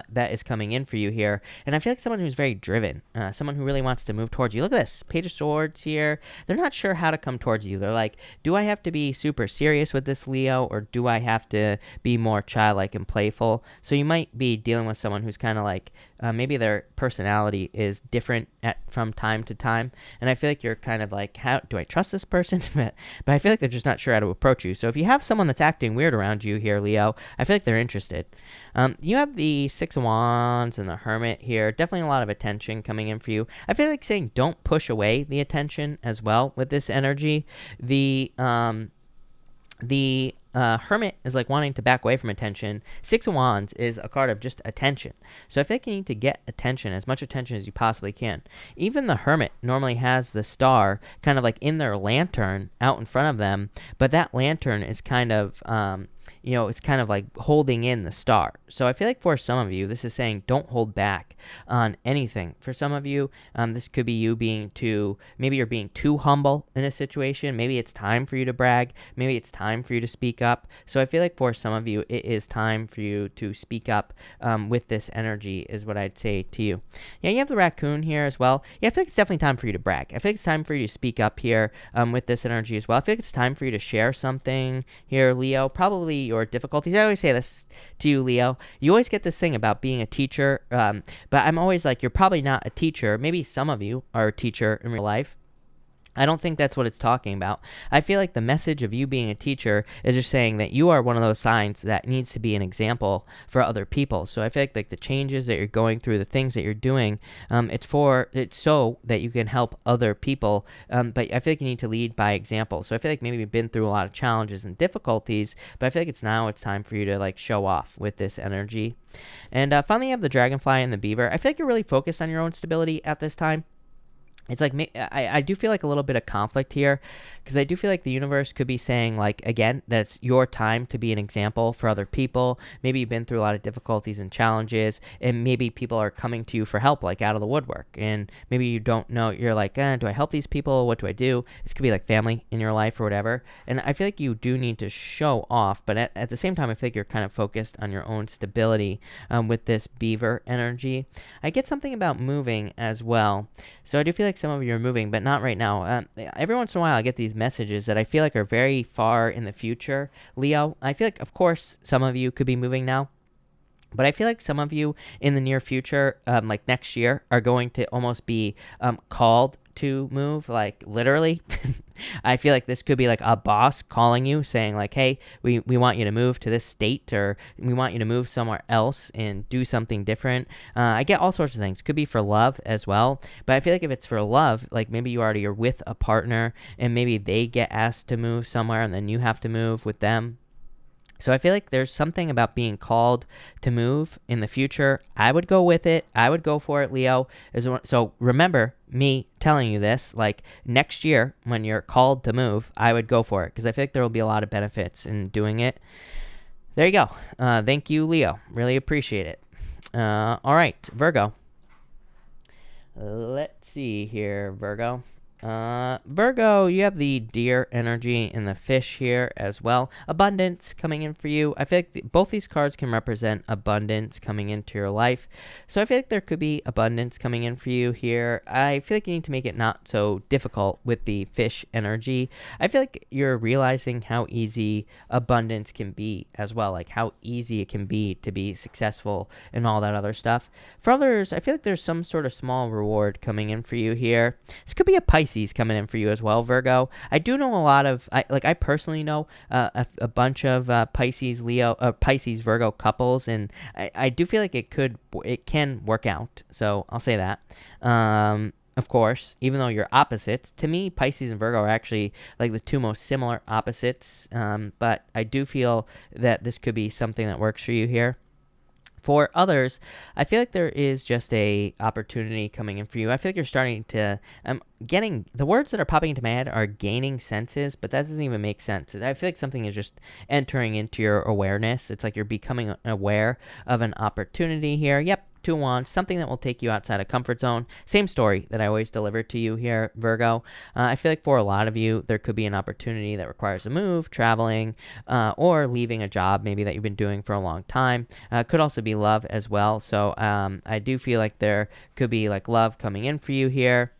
that is coming in for you here. And I feel like someone who's very driven, someone who really wants to move towards you. Look at this, Page of Swords here. They're not sure how to come towards you. They're like, do I have to be super serious with this, Leo, or do I have to be more childlike and playful? So you might be dealing with someone who's kind of like, maybe their personality is different from time to time. And I feel like you're kind of like, how do I trust this person? But I feel like they're just not sure how to approach you. So if you have someone that's acting weird around you here, Leo, I feel like they're interested. You have the Six of Wands and the Hermit here. Definitely a lot of attention coming in for you. I feel like saying don't push away the attention as well with this energy. The Hermit is like wanting to back away from attention. Six of Wands is a card of just attention. So I think you need to get attention, as much attention as you possibly can. Even the Hermit normally has the star kind of like in their lantern out in front of them, but that lantern is kind of it's kind of like holding in the star. So I feel like for some of you, this is saying don't hold back on anything. For some of you, this could be you maybe you're being too humble in a situation. Maybe it's time for you to brag. Maybe it's time for you to speak up. So I feel like for some of you, it is time for you to speak up with this energy is what I'd say to you. Yeah, you have the raccoon here as well. Yeah, I feel like it's definitely time for you to brag. I feel like it's time for you to speak up here with this energy as well. I feel like it's time for you to share something here, Leo. Probably your difficulties. I always say this to you, Leo. You always get this thing about being a teacher, but I'm always like, you're probably not a teacher. Maybe some of you are a teacher in real life. I don't think that's what it's talking about. I feel like the message of you being a teacher is just saying that you are one of those signs that needs to be an example for other people. So I feel like the changes that you're going through, the things that you're doing, it's so that you can help other people. But I feel like you need to lead by example. So I feel like maybe you've been through a lot of challenges and difficulties, but I feel like it's time for you to like show off with this energy. And finally, you have the dragonfly and the beaver. I feel like you're really focused on your own stability at this time. It's like, I do feel like a little bit of conflict here, because I do feel like the universe could be saying, like, again, that it's your time to be an example for other people. Maybe you've been through a lot of difficulties and challenges, and maybe people are coming to you for help, like out of the woodwork. And maybe you don't know, you're like, do I help these people? What do I do? This could be like family in your life or whatever. And I feel like you do need to show off, but at the same time, I feel like you're kind of focused on your own stability with this beaver energy. I get something about moving as well. So I do feel like some of you are moving, but not right now. Every once in a while, I get these messages that I feel like are very far in the future, Leo. I feel like, of course, some of you could be moving now. But I feel like some of you in the near future, like next year, are going to almost be called to move, like literally. I feel like this could be like a boss calling you saying like, hey, we want you to move to this state, or we want you to move somewhere else and do something different. I get all sorts of things. Could be for love as well. But I feel like if it's for love, like maybe you already are with a partner and maybe they get asked to move somewhere and then you have to move with them. So I feel like there's something about being called to move in the future. I would go with it. I would go for it, Leo. So remember me telling you this, like next year when you're called to move, I would go for it, because I feel like there will be a lot of benefits in doing it. There you go. Thank you, Leo. Really appreciate it. All right, Virgo. Let's see here, Virgo. Virgo, you have the deer energy and the fish here as well. Abundance coming in for you. I feel like both these cards can represent abundance coming into your life. So I feel like there could be abundance coming in for you here. I feel like you need to make it not so difficult with the fish energy. I feel like you're realizing how easy abundance can be as well, like how easy it can be to be successful and all that other stuff. For others, I feel like there's some sort of small reward coming in for you here. This could be a Pisces coming in for you as well, Virgo. I do know a lot of, I personally know a bunch of Pisces Virgo couples, and I do feel like it can work out. So I'll say that. Of course, even though you're opposites, to me, Pisces and Virgo are actually like the two most similar opposites. But I do feel that this could be something that works for you here. For others, I feel like there is just a opportunity coming in for you. I feel like you're starting to, getting, the words that are popping into my head are gaining senses, but that doesn't even make sense. I feel like something is just entering into your awareness. It's like you're becoming aware of an opportunity here. Yep. 2 wands, something that will take you outside of comfort zone. Same story that I always deliver to you here, Virgo. I feel like for a lot of you, there could be an opportunity that requires a move, traveling, or leaving a job maybe that you've been doing for a long time. Could also be love as well. So I do feel like there could be like love coming in for you here.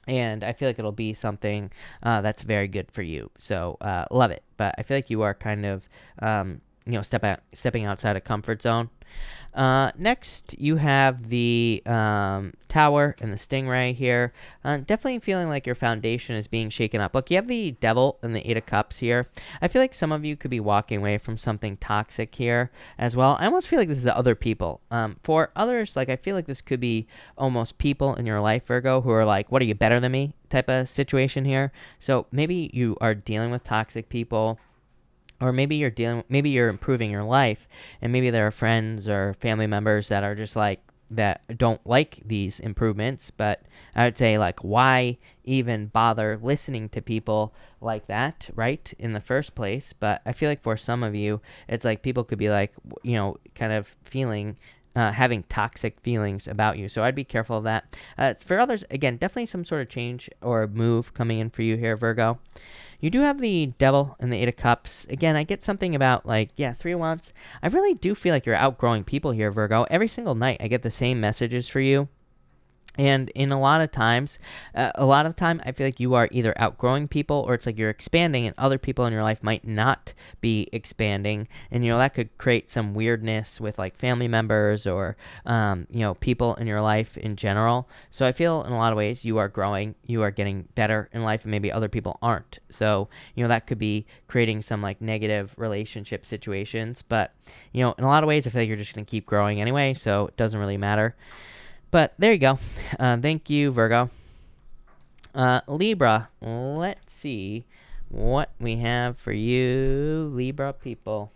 And I feel like it'll be something that's very good for you. So love it. But I feel like you are kind of, stepping outside of comfort zone. Next, you have the Tower and the Stingray here. Definitely feeling like your foundation is being shaken up. Look, you have the Devil and the 8 of Cups here. I feel like some of you could be walking away from something toxic here as well. I almost feel like this is other people. For others, like I feel like this could be almost people in your life, Virgo, who are like, what, are you better than me type of situation here. So maybe you are dealing with toxic people. Or maybe you're improving your life, and maybe there are friends or family members that are just like, that don't like these improvements, but I would say, like, why even bother listening to people like that, right, in the first place? But I feel like for some of you, it's like people could be like, kind of feeling having toxic feelings about you. So I'd be careful of that. For others, again, definitely some sort of change or move coming in for you here, Virgo. You do have the Devil and the Eight of Cups. Again, I get something about, like, Three of Wands. I really do feel like you're outgrowing people here, Virgo. Every single night, I get the same messages for you. And in a lot of time, I feel like you are either outgrowing people, or it's like you're expanding and other people in your life might not be expanding. And, that could create some weirdness with, like, family members or, people in your life in general. So I feel in a lot of ways you are growing, you are getting better in life, and maybe other people aren't. So, that could be creating some, like, negative relationship situations. But, in a lot of ways, I feel like you're just going to keep growing anyway, so it doesn't really matter. But there you go. Thank you, Virgo. Libra, let's see what we have for you, Libra people.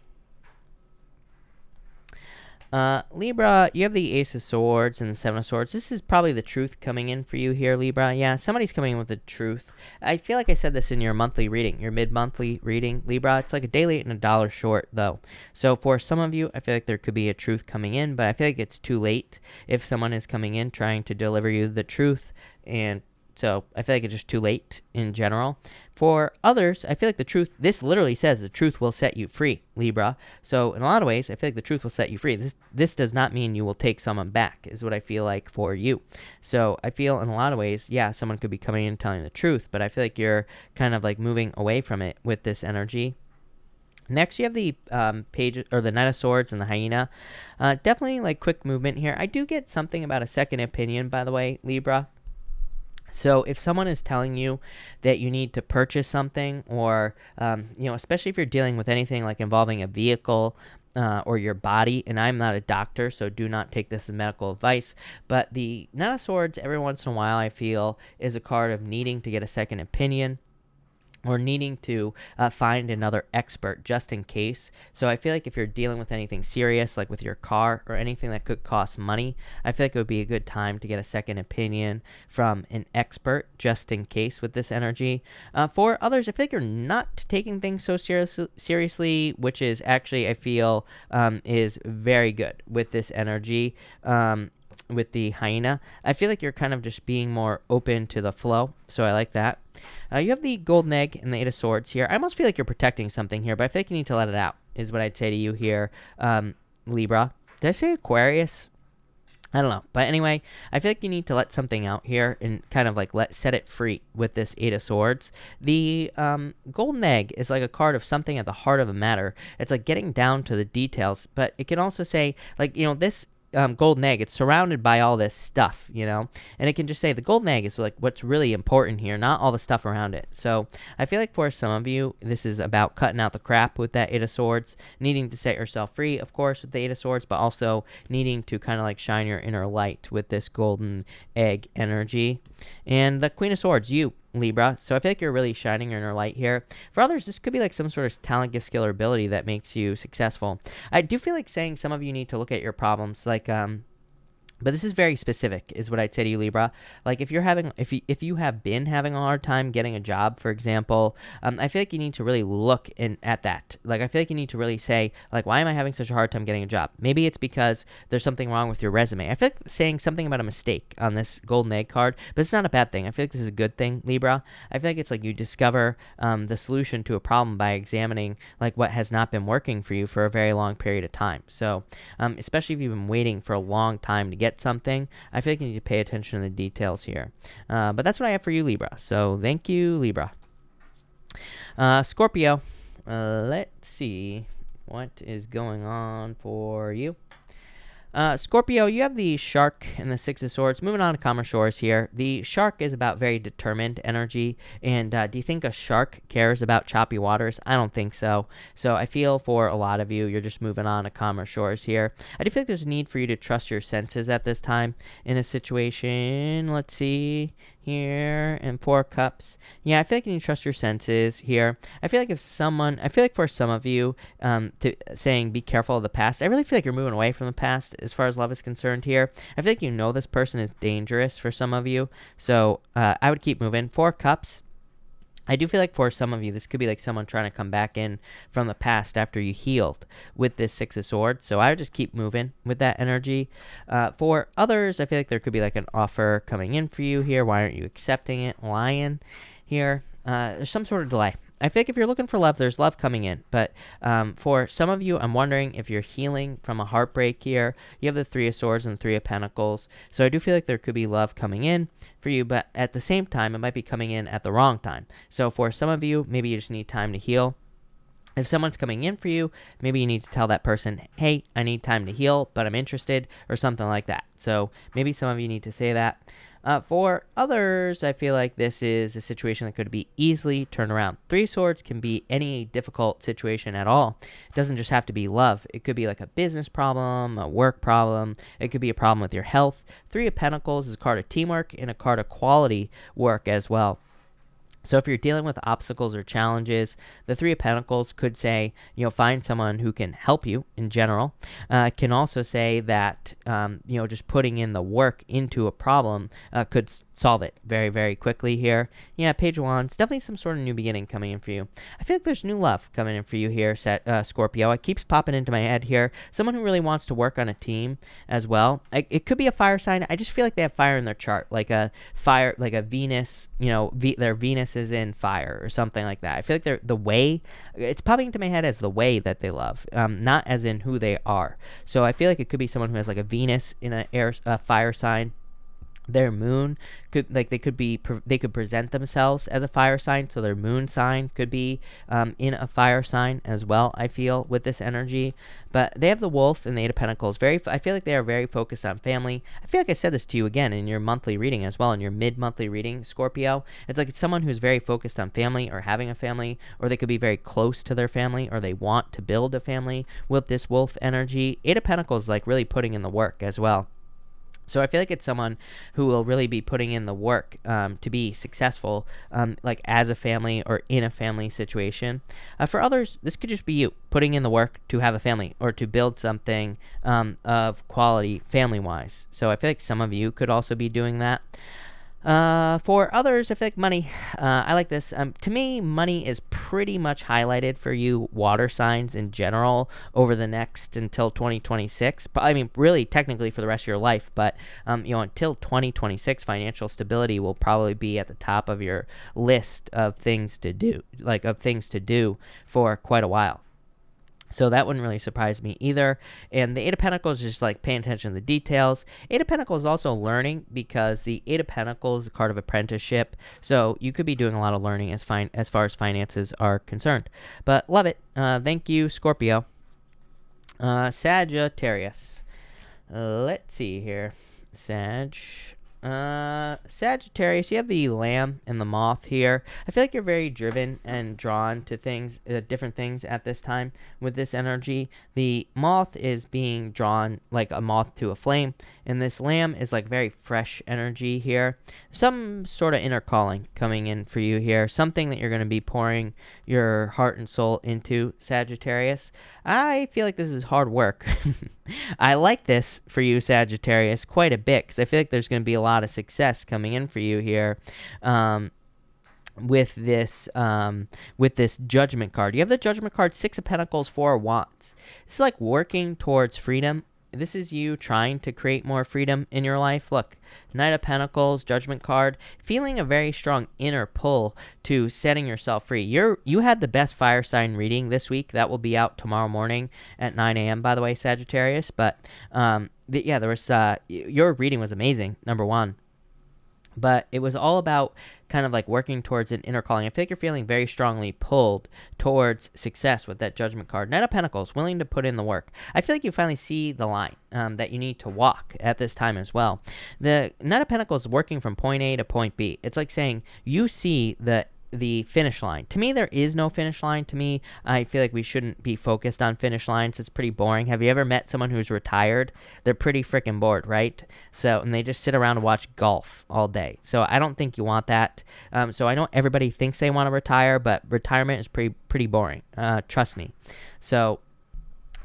Libra, you have the Ace of Swords and the Seven of Swords. This is probably the truth coming in for you here, Libra. Yeah, somebody's coming in with the truth. I feel like I said this in your monthly reading, your mid-monthly reading, Libra. It's like a day late and $1 short, though. So for some of you, I feel like there could be a truth coming in, but I feel like it's too late if someone is coming in trying to deliver you the truth. And so I feel like it's just too late in general. For others, I feel like the truth, this literally says the truth will set you free, Libra. So in a lot of ways, I feel like the truth will set you free. This does not mean you will take someone back, is what I feel like for you. So I feel in a lot of ways, someone could be coming in and telling the truth, but I feel like you're kind of like moving away from it with this energy. Next, you have the page or the Knight of Swords and the Hyena. Definitely like quick movement here. I do get something about a second opinion, by the way, Libra. So if someone is telling you that you need to purchase something, or, especially if you're dealing with anything like involving a vehicle or your body, and I'm not a doctor, so do not take this as medical advice, but the Knight of Swords, every once in a while, I feel, is a card of needing to get a second opinion, or needing to find another expert just in case. So I feel like if you're dealing with anything serious, like with your car or anything that could cost money, I feel like it would be a good time to get a second opinion from an expert just in case with this energy. For others, I feel like you're not taking things so seriously, which is actually, I feel, is very good with this energy. With the Hyena, I feel like you're kind of just being more open to the flow, so I like that. You have the Golden Egg and the Eight of Swords here. I almost feel like you're protecting something here, but I feel like you need to let it out, is what I'd say to you here, Libra. Did I say Aquarius? I don't know. But anyway, I feel like you need to let something out here and kind of like set it free with this Eight of Swords. The Golden Egg is like a card of something at the heart of the matter. It's like getting down to the details, but it can also say, like, this golden egg, it's surrounded by all this stuff, and it can just say the golden egg is like what's really important here, not all the stuff around it. So I feel like for some of you, this is about cutting out the crap with that Eight of Swords, needing to set yourself free, of course, with the Eight of Swords, but also needing to kind of like shine your inner light with this golden egg energy. And the Queen of Swords, you, Libra. So I feel like you're really shining your inner light here. For others, this could be like some sort of talent, gift, skill, or ability that makes you successful. I do feel like saying some of you need to look at your problems, like but this is very specific, is what I'd say to you, Libra. Like if you have been having a hard time getting a job, for example, I feel like you need to really look at that. Like I feel like you need to really say, like, why am I having such a hard time getting a job? Maybe it's because there's something wrong with your resume. I feel like saying something about a mistake on this Golden Egg card, but it's not a bad thing. I feel like this is a good thing, Libra. I feel like it's like you discover the solution to a problem by examining like what has not been working for you for a very long period of time. So especially if you've been waiting for a long time to get something, I feel like you need to pay attention to the details here. But that's what I have for you, Libra. So thank you, Libra. Scorpio, let's see what is going on for you. Scorpio, you have the Shark and the Six of Swords. Moving on to calmer shores here. The Shark is about very determined energy. And do you think a shark cares about choppy waters? I don't think so. So I feel for a lot of you, you're just moving on to calmer shores here. I do feel like there's a need for you to trust your senses at this time in a situation. Let's see here, and 4 cups. Yeah, I feel like you need to trust your senses here. I feel like for some of you, saying be careful of the past, I really feel like you're moving away from the past as far as love is concerned here. I feel like you know this person is dangerous for some of you, so I would keep moving. 4 cups. I do feel like for some of you, this could be like someone trying to come back in from the past after you healed with this 6 of Swords. So I would just keep moving with that energy. For others, I feel like there could be like an offer coming in for you here. Why aren't you accepting it? Lion here. There's some sort of delay. I feel like if you're looking for love, there's love coming in. But for some of you, I'm wondering if you're healing from a heartbreak here. You have the 3 of Swords and 3 of Pentacles. So I do feel like there could be love coming in for you. But at the same time, it might be coming in at the wrong time. So for some of you, maybe you just need time to heal. If someone's coming in for you, maybe you need to tell that person, hey, I need time to heal, but I'm interested, or something like that. So maybe some of you need to say that. For others, I feel like this is a situation that could be easily turned around. 3 of Swords can be any difficult situation at all. It doesn't just have to be love. It could be like a business problem, a work problem. It could be a problem with your health. 3 of Pentacles is a card of teamwork and a card of quality work as well. So if you're dealing with obstacles or challenges, the 3 of Pentacles could say, find someone who can help you in general. Can also say that, just putting in the work into a problem could solve it very, very quickly here. Yeah, Page of Wands, definitely some sort of new beginning coming in for you. I feel like there's new love coming in for you here, Scorpio. It keeps popping into my head here. Someone who really wants to work on a team as well. It could be a fire sign. I just feel like they have fire in their chart, like a fire, like a Venus, their Venus is in fire or something like that. I feel like it's popping into my head as the way that they love, not as in who they are. So I feel like it could be someone who has like a Venus in a fire sign. Their moon could they could present themselves as a fire sign, so their moon sign could be in a fire sign as well. I feel with this energy, but they have the Wolf and the 8 of Pentacles. I feel like they are very focused on family. I feel like I said this to you again in your monthly reading as well, in your mid-monthly reading, Scorpio. It's like it's someone who's very focused on family or having a family, or they could be very close to their family, or they want to build a family with this Wolf energy. 8 of Pentacles, like really putting in the work as well. So I feel like it's someone who will really be putting in the work to be successful, like as a family or in a family situation. For others, this could just be you putting in the work to have a family or to build something of quality family-wise. So I feel like some of you could also be doing that. For others, I feel like money. I like this. To me, money is pretty much highlighted for you water signs in general over the next until 2026. I mean, really, technically for the rest of your life, but until 2026, financial stability will probably be at the top of your list of things to do, for quite a while. So that wouldn't really surprise me either. And the 8 of Pentacles is just like paying attention to the details. 8 of Pentacles is also learning, because the 8 of Pentacles is a card of apprenticeship. So you could be doing a lot of learning as far as finances are concerned. But love it. Thank you, Scorpio. Sagittarius. Let's see here. Sagittarius, you have the Lamb and the Moth here. I feel like you're very driven and drawn to things, different things at this time with this energy. The Moth is being drawn like a moth to a flame, and this Lamb is like very fresh energy here. Some sort of inner calling coming in for you here. Something that you're going to be pouring your heart and soul into, Sagittarius. I feel like this is hard work. I like this for you, Sagittarius, quite a bit, because I feel like there's going to be a lot of success coming in for you here with this Judgment card. You have the Judgment card, 6 of Pentacles, 4 of Wands. It's like working towards freedom. This is you trying to create more freedom in your life. Look, Knight of Pentacles, Judgment card, feeling a very strong inner pull to setting yourself free. You had the best fire sign reading this week. That will be out tomorrow morning at 9 a.m., by the way, Sagittarius. But there was your reading was amazing, number one. But it was all about kind of like working towards an inner calling. I feel like you're feeling very strongly pulled towards success with that Judgment card. Knight of Pentacles, willing to put in the work. I feel like you finally see the line that you need to walk at this time as well. The Knight of Pentacles is working from point A to point B. It's like saying you see the the finish line. To me, there is no finish line. To me, I feel like we shouldn't be focused on finish lines. It's pretty boring. Have you ever met someone who's retired? They're pretty freaking bored, right? So, and they just sit around and watch golf all day. So I don't think you want that. So I know everybody thinks they want to retire, but retirement is pretty boring. Trust me. So,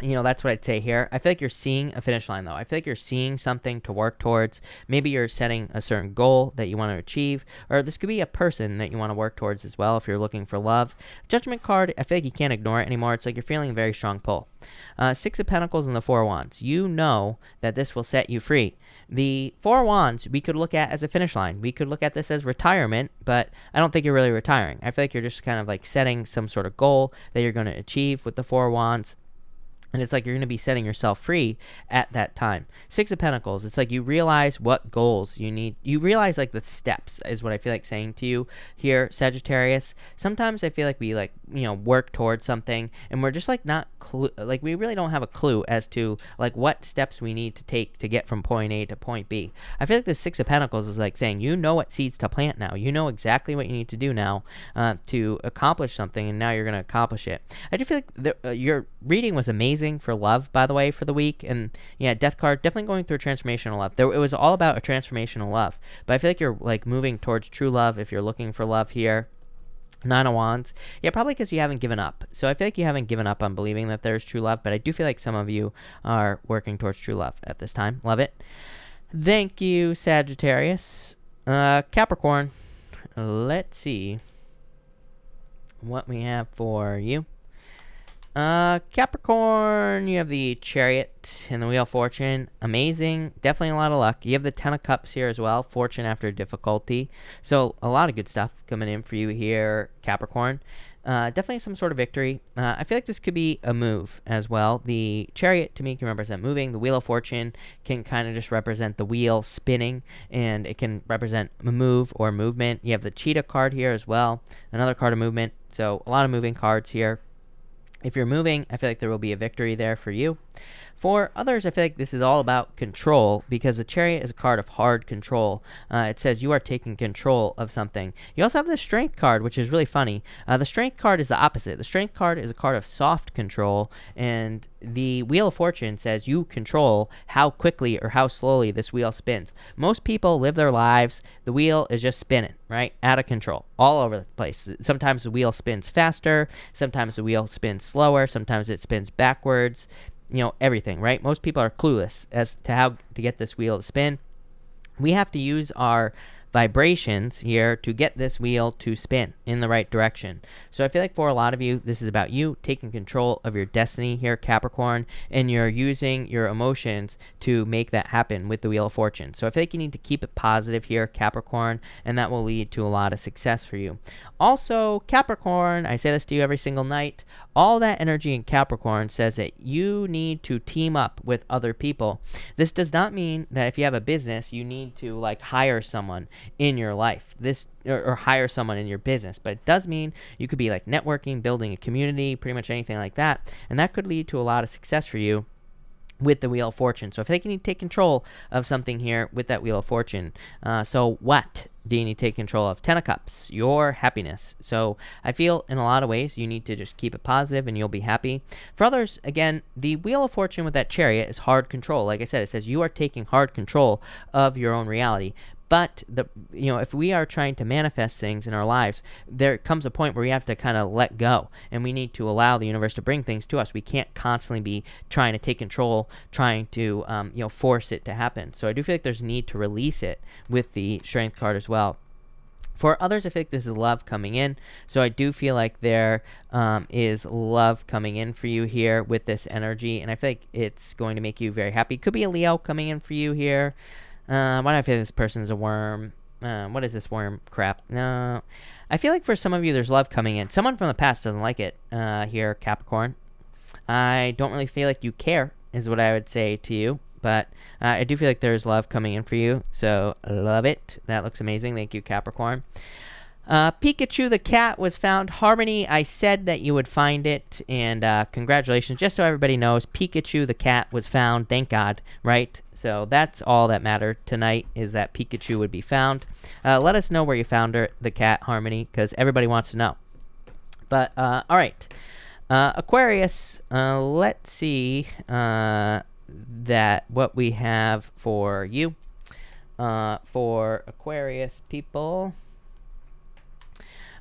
that's what I'd say here. I feel like you're seeing a finish line, though. I feel like you're seeing something to work towards. Maybe you're setting a certain goal that you want to achieve, or this could be a person that you want to work towards as well if you're looking for love. Judgment card, I feel like you can't ignore it anymore. It's like you're feeling a very strong pull. Six of Pentacles and the Four of Wands. You know that this will set you free. The Four of Wands we could look at as a finish line. We could look at this as retirement, but I don't think you're really retiring. I feel like you're just kind of like setting some sort of goal that you're going to achieve with the Four of Wands. And it's like you're going to be setting yourself free at that time. Six of Pentacles, it's like you realize what goals you need. You realize like the steps is what I feel like saying to you here, Sagittarius. Sometimes I feel like we work towards something and we're just like not like we really don't have a clue as to like what steps we need to take to get from point A to point B. I feel like the Six of Pentacles is like saying you know what seeds to plant now. You know exactly what you need to do now to accomplish something, and now you're going to accomplish it. I do feel like your reading was amazing for love, by the way, for the week. And yeah, Death card, definitely going through transformational love. It was all about a transformational love. But I feel like you're like moving towards true love if you're looking for love here. Nine of Wands. Yeah, probably because you haven't given up. So I feel like you haven't given up on believing that there's true love, but I do feel like some of you are working towards true love at this time. Love it. Thank you, Sagittarius. Capricorn. Let's see what we have for you. Capricorn, you have the Chariot and the Wheel of Fortune. Amazing. Definitely a lot of luck. You have the Ten of Cups here as well. Fortune after difficulty. So a lot of good stuff coming in for you here, Capricorn. Definitely some sort of victory. I feel like this could be a move as well. The Chariot to me can represent moving. The Wheel of Fortune can kind of just represent the wheel spinning, and it can represent a move or movement. You have the Cheetah card here as well. Another card of movement. So a lot of moving cards here. If you're moving, I feel like there will be a victory there for you. For others, I feel like this is all about control, because the Chariot is a card of hard control. It says you are taking control of something. You also have the Strength card, which is really funny. The Strength card is the opposite. The Strength card is a card of soft control, and the Wheel of Fortune says you control how quickly or how slowly this wheel spins. Most people live their lives, the wheel is just spinning, right? Out of control, all over the place. Sometimes the wheel spins faster, sometimes the wheel spins slower, sometimes it spins backwards. Everything, right? Most people are clueless as to how to get this wheel to spin. We have to use our vibrations here to get this wheel to spin in the right direction. So I feel like for a lot of you, this is about you taking control of your destiny here, Capricorn, and you're using your emotions to make that happen with the Wheel of Fortune. So I feel like you need to keep it positive here, Capricorn, and that will lead to a lot of success for you. Also, Capricorn, I say this to you every single night, all that energy in Capricorn says that you need to team up with other people. This does not mean that if you have a business, you need to like hire someone in your life, or hire someone in your business, but it does mean you could be like networking, building a community, pretty much anything like that, and that could lead to a lot of success for you with the Wheel of Fortune. So I feel like you need to take control of something here with that Wheel of Fortune. So what do you need to take control of? Ten of Cups, your happiness. So I feel in a lot of ways you need to just keep it positive and you'll be happy. For others, again, the Wheel of Fortune with that Chariot is hard control. Like I said, it says you are taking hard control of your own reality. But if we are trying to manifest things in our lives, there comes a point where we have to kind of let go, and we need to allow the universe to bring things to us. We can't constantly be trying to take control, trying to force it to happen. So I do feel like there's a need to release it with the Strength card as well. For others, I feel like this is love coming in. So I do feel like there is love coming in for you here with this energy, and I feel like it's going to make you very happy. Could be a Leo coming in for you here. Why do I feel this person is a worm? What is this worm crap? No. I feel like for some of you, there's love coming in. Someone from the past doesn't like it here, Capricorn. I don't really feel like you care, is what I would say to you. But I do feel like there's love coming in for you. So love it. That looks amazing. Thank you, Capricorn. Pikachu the cat was found. Harmony, I said that you would find it, and congratulations. Just so everybody knows, Pikachu the cat was found. Thank God, right? So that's all that mattered tonight, is that Pikachu would be found. Let us know where you found her, the cat, Harmony, because everybody wants to know. But, all right. Aquarius, let's see that what we have for you. For Aquarius people.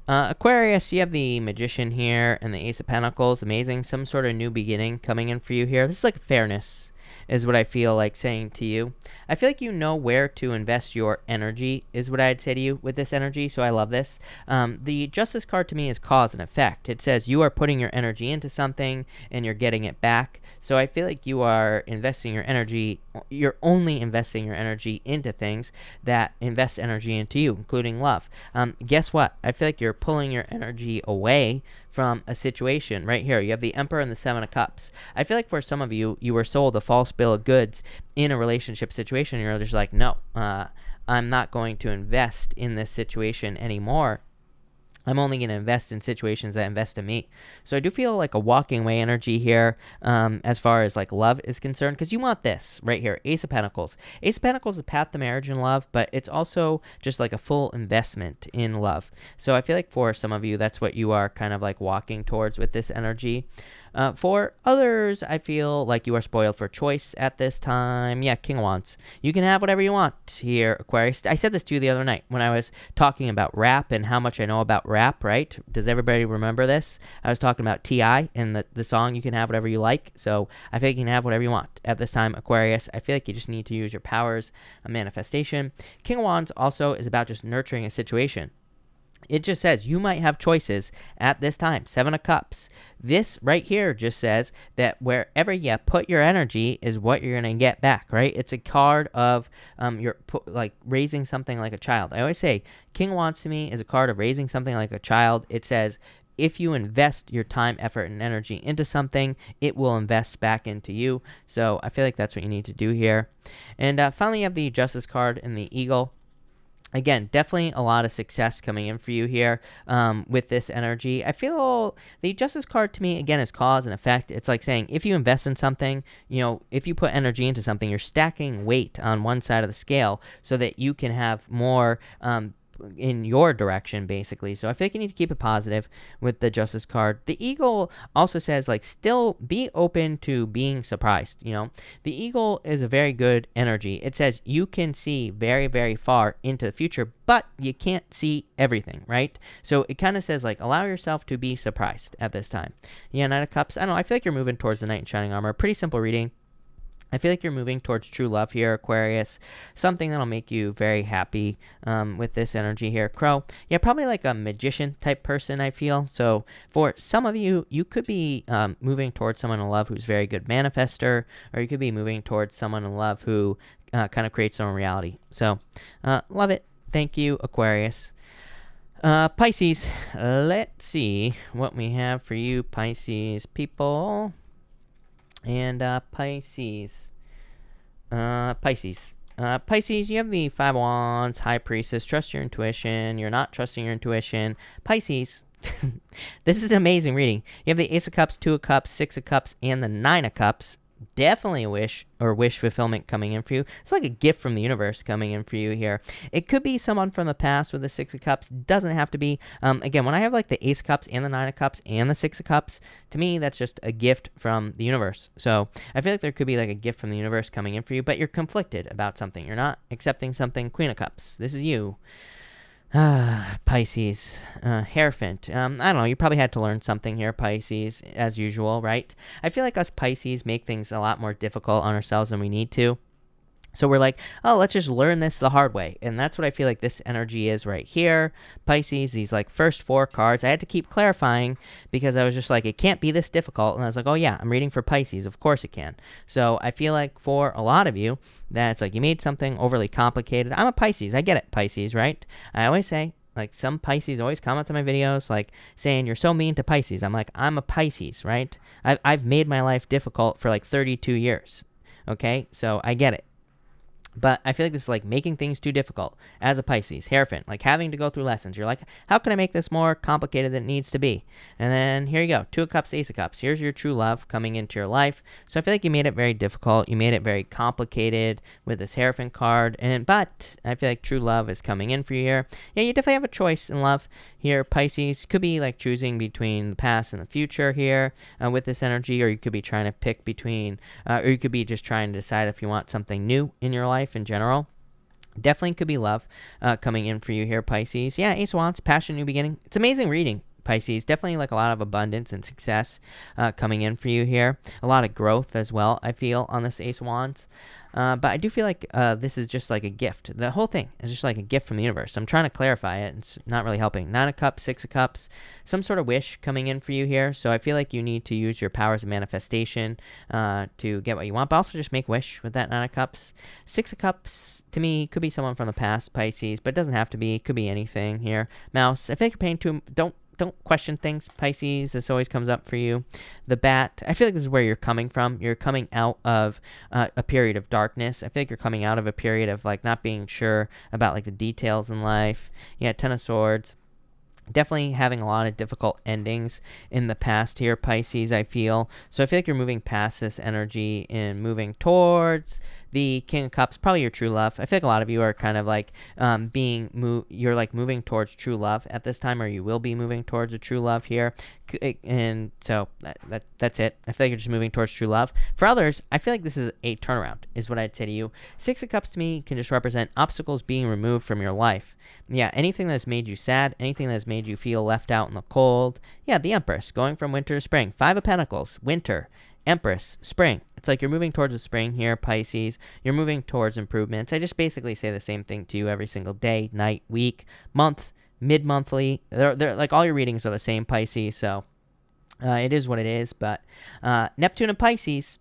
Aquarius, you have the Magician here and the Ace of Pentacles. Amazing. Some sort of new beginning coming in for you here. This is like fairness, is what I feel like saying to you. I feel like you know where to invest your energy, is what I'd say to you with this energy, so I love this. The Justice card to me is cause and effect. It says you are putting your energy into something and you're getting it back. So I feel like you are investing your energy, you're only investing your energy into things that invest energy into you, including love. Guess what? I feel like you're pulling your energy away from a situation. Right here, you have the Emperor and the Seven of Cups. I feel like for some of you, you were sold a false bill of goods in a relationship situation. You're just like, no, I'm not going to invest in this situation anymore. I'm only going to invest in situations that invest in me. So I do feel like a walking away energy here as far as like love is concerned, because you want this right here, Ace of Pentacles. Ace of Pentacles is a path to marriage and love, but it's also just like a full investment in love. So I feel like for some of you, that's what you are kind of like walking towards with this energy. For others, I feel like you are spoiled for choice at this time. Yeah, King of Wands. You can have whatever you want here, Aquarius. I said this to you the other night when I was talking about rap and how much I know about rap, right? Does everybody remember this? I was talking about T.I. and the song You Can Have Whatever You Like. So I feel like you can have whatever you want at this time, Aquarius. I feel like you just need to use your powers of manifestation. King of Wands also is about just nurturing a situation. It just says you might have choices at this time. Seven of Cups. This right here just says that wherever you put your energy is what you're going to get back, right? It's a card of like raising something like a child. I always say King of Wands to me is a card of raising something like a child. It says if you invest your time, effort, and energy into something, it will invest back into you. So I feel like that's what you need to do here. And finally, you have the Justice card and the Eagle. Again, definitely a lot of success coming in for you here with this energy. I feel the Justice card to me, again, is cause and effect. It's like saying if you invest in something, if you put energy into something, you're stacking weight on one side of the scale so that you can have more in your direction, basically. So I feel like you need to keep it positive with the Justice card. The Eagle also says, like, still be open to being surprised. The Eagle is a very good energy. It says you can see very, very far into the future, but you can't see everything, right? So it kind of says, like, allow yourself to be surprised at this time. Yeah, Knight of Cups. I don't know. I feel like you're moving towards the Knight in Shining Armor. Pretty simple reading. I feel like you're moving towards true love here, Aquarius. Something that'll make you very happy with this energy here. Crow, yeah, probably like a magician type person, I feel. So for some of you, you could be moving towards someone in love who's very good manifester, or you could be moving towards someone in love who kind of creates their own reality. So love it. Thank you, Aquarius. Pisces, let's see what we have for you, Pisces people. And Pisces, you have the Five of Wands, High Priestess. Trust your intuition. You're not trusting your intuition. Pisces, this is an amazing reading. You have the Ace of Cups, Two of Cups, Six of Cups, and the Nine of Cups. Definitely a wish fulfillment coming in for you. It's like a gift from the universe coming in for you here. It could be someone from the past with the Six of Cups. Doesn't have to be. Again, when I have like the Ace of Cups and the Nine of Cups and the Six of Cups, to me, that's just a gift from the universe. So I feel like there could be like a gift from the universe coming in for you, but you're conflicted about something. You're not accepting something. Queen of Cups. This is you. Pisces, Hierophant. I don't know, you probably had to learn something here, Pisces, as usual, right? I feel like us Pisces make things a lot more difficult on ourselves than we need to. So we're like, oh, let's just learn this the hard way. And that's what I feel like this energy is right here. Pisces, these like first four cards, I had to keep clarifying because I was just like, it can't be this difficult. And I was like, oh yeah, I'm reading for Pisces. Of course it can. So I feel like for a lot of you, that's like you made something overly complicated. I'm a Pisces. I get it, Pisces, right? I always say, like, some Pisces always comment on my videos, like, saying, you're so mean to Pisces. I'm like, I'm a Pisces, right? I've made my life difficult for like 32 years. Okay? So I get it. But I feel like this is like making things too difficult as a Pisces, Hierophant, like having to go through lessons. You're like, how can I make this more complicated than it needs to be? And then here you go, Two of Cups, Ace of Cups. Here's your true love coming into your life. So I feel like you made it very difficult. You made it very complicated with this Hierophant card. But I feel like true love is coming in for you here. Yeah, you definitely have a choice in love here, Pisces. Could be like choosing between the past and the future here with this energy, or you could be trying to pick between, or you could be just trying to decide if you want something new in your life in general. Definitely could be love coming in for you here, Pisces. Yeah, Ace of Wands, passion, new beginning. It's amazing reading, Pisces. Definitely like a lot of abundance and success coming in for you here. A lot of growth as well, I feel, on this Ace of Wands. But I do feel like this is just like a gift. The whole thing is just like a gift from the universe. I'm trying to clarify it. It's not really helping. Nine of Cups, Six of Cups, some sort of wish coming in for you here. So I feel like you need to use your powers of manifestation to get what you want, but also just make wish with that Nine of Cups. Six of Cups, to me, could be someone from the past, Pisces, but it doesn't have to be. It could be anything here. Mouse, I feel like you're paying too... Don't question things, Pisces. This always comes up for you. The Bat, I feel like this is where you're coming from. You're coming out of a period of darkness. I feel like you're coming out of a period of like not being sure about like the details in life. Yeah, Ten of Swords. Definitely having a lot of difficult endings in the past here, Pisces, I feel. So I feel like you're moving past this energy and moving towards the King of Cups, probably your true love. I feel like a lot of you are kind of like you're like moving towards true love at this time, or you will be moving towards a true love here. And so that's it. I feel like you're just moving towards true love. For others, I feel like this is a turnaround, is what I'd say to you. Six of Cups to me can just represent obstacles being removed from your life. Yeah, anything that's made you sad, anything that's made you feel left out in the cold. Yeah, the Empress, going from winter to spring. Five of Pentacles, winter, Empress, spring. It's like you're moving towards the spring here, Pisces. You're moving towards improvements. I just basically say the same thing to you every single day, night, week, month, mid-monthly. They're like all your readings are the same, Pisces, so it is what it is. But Neptune and Pisces,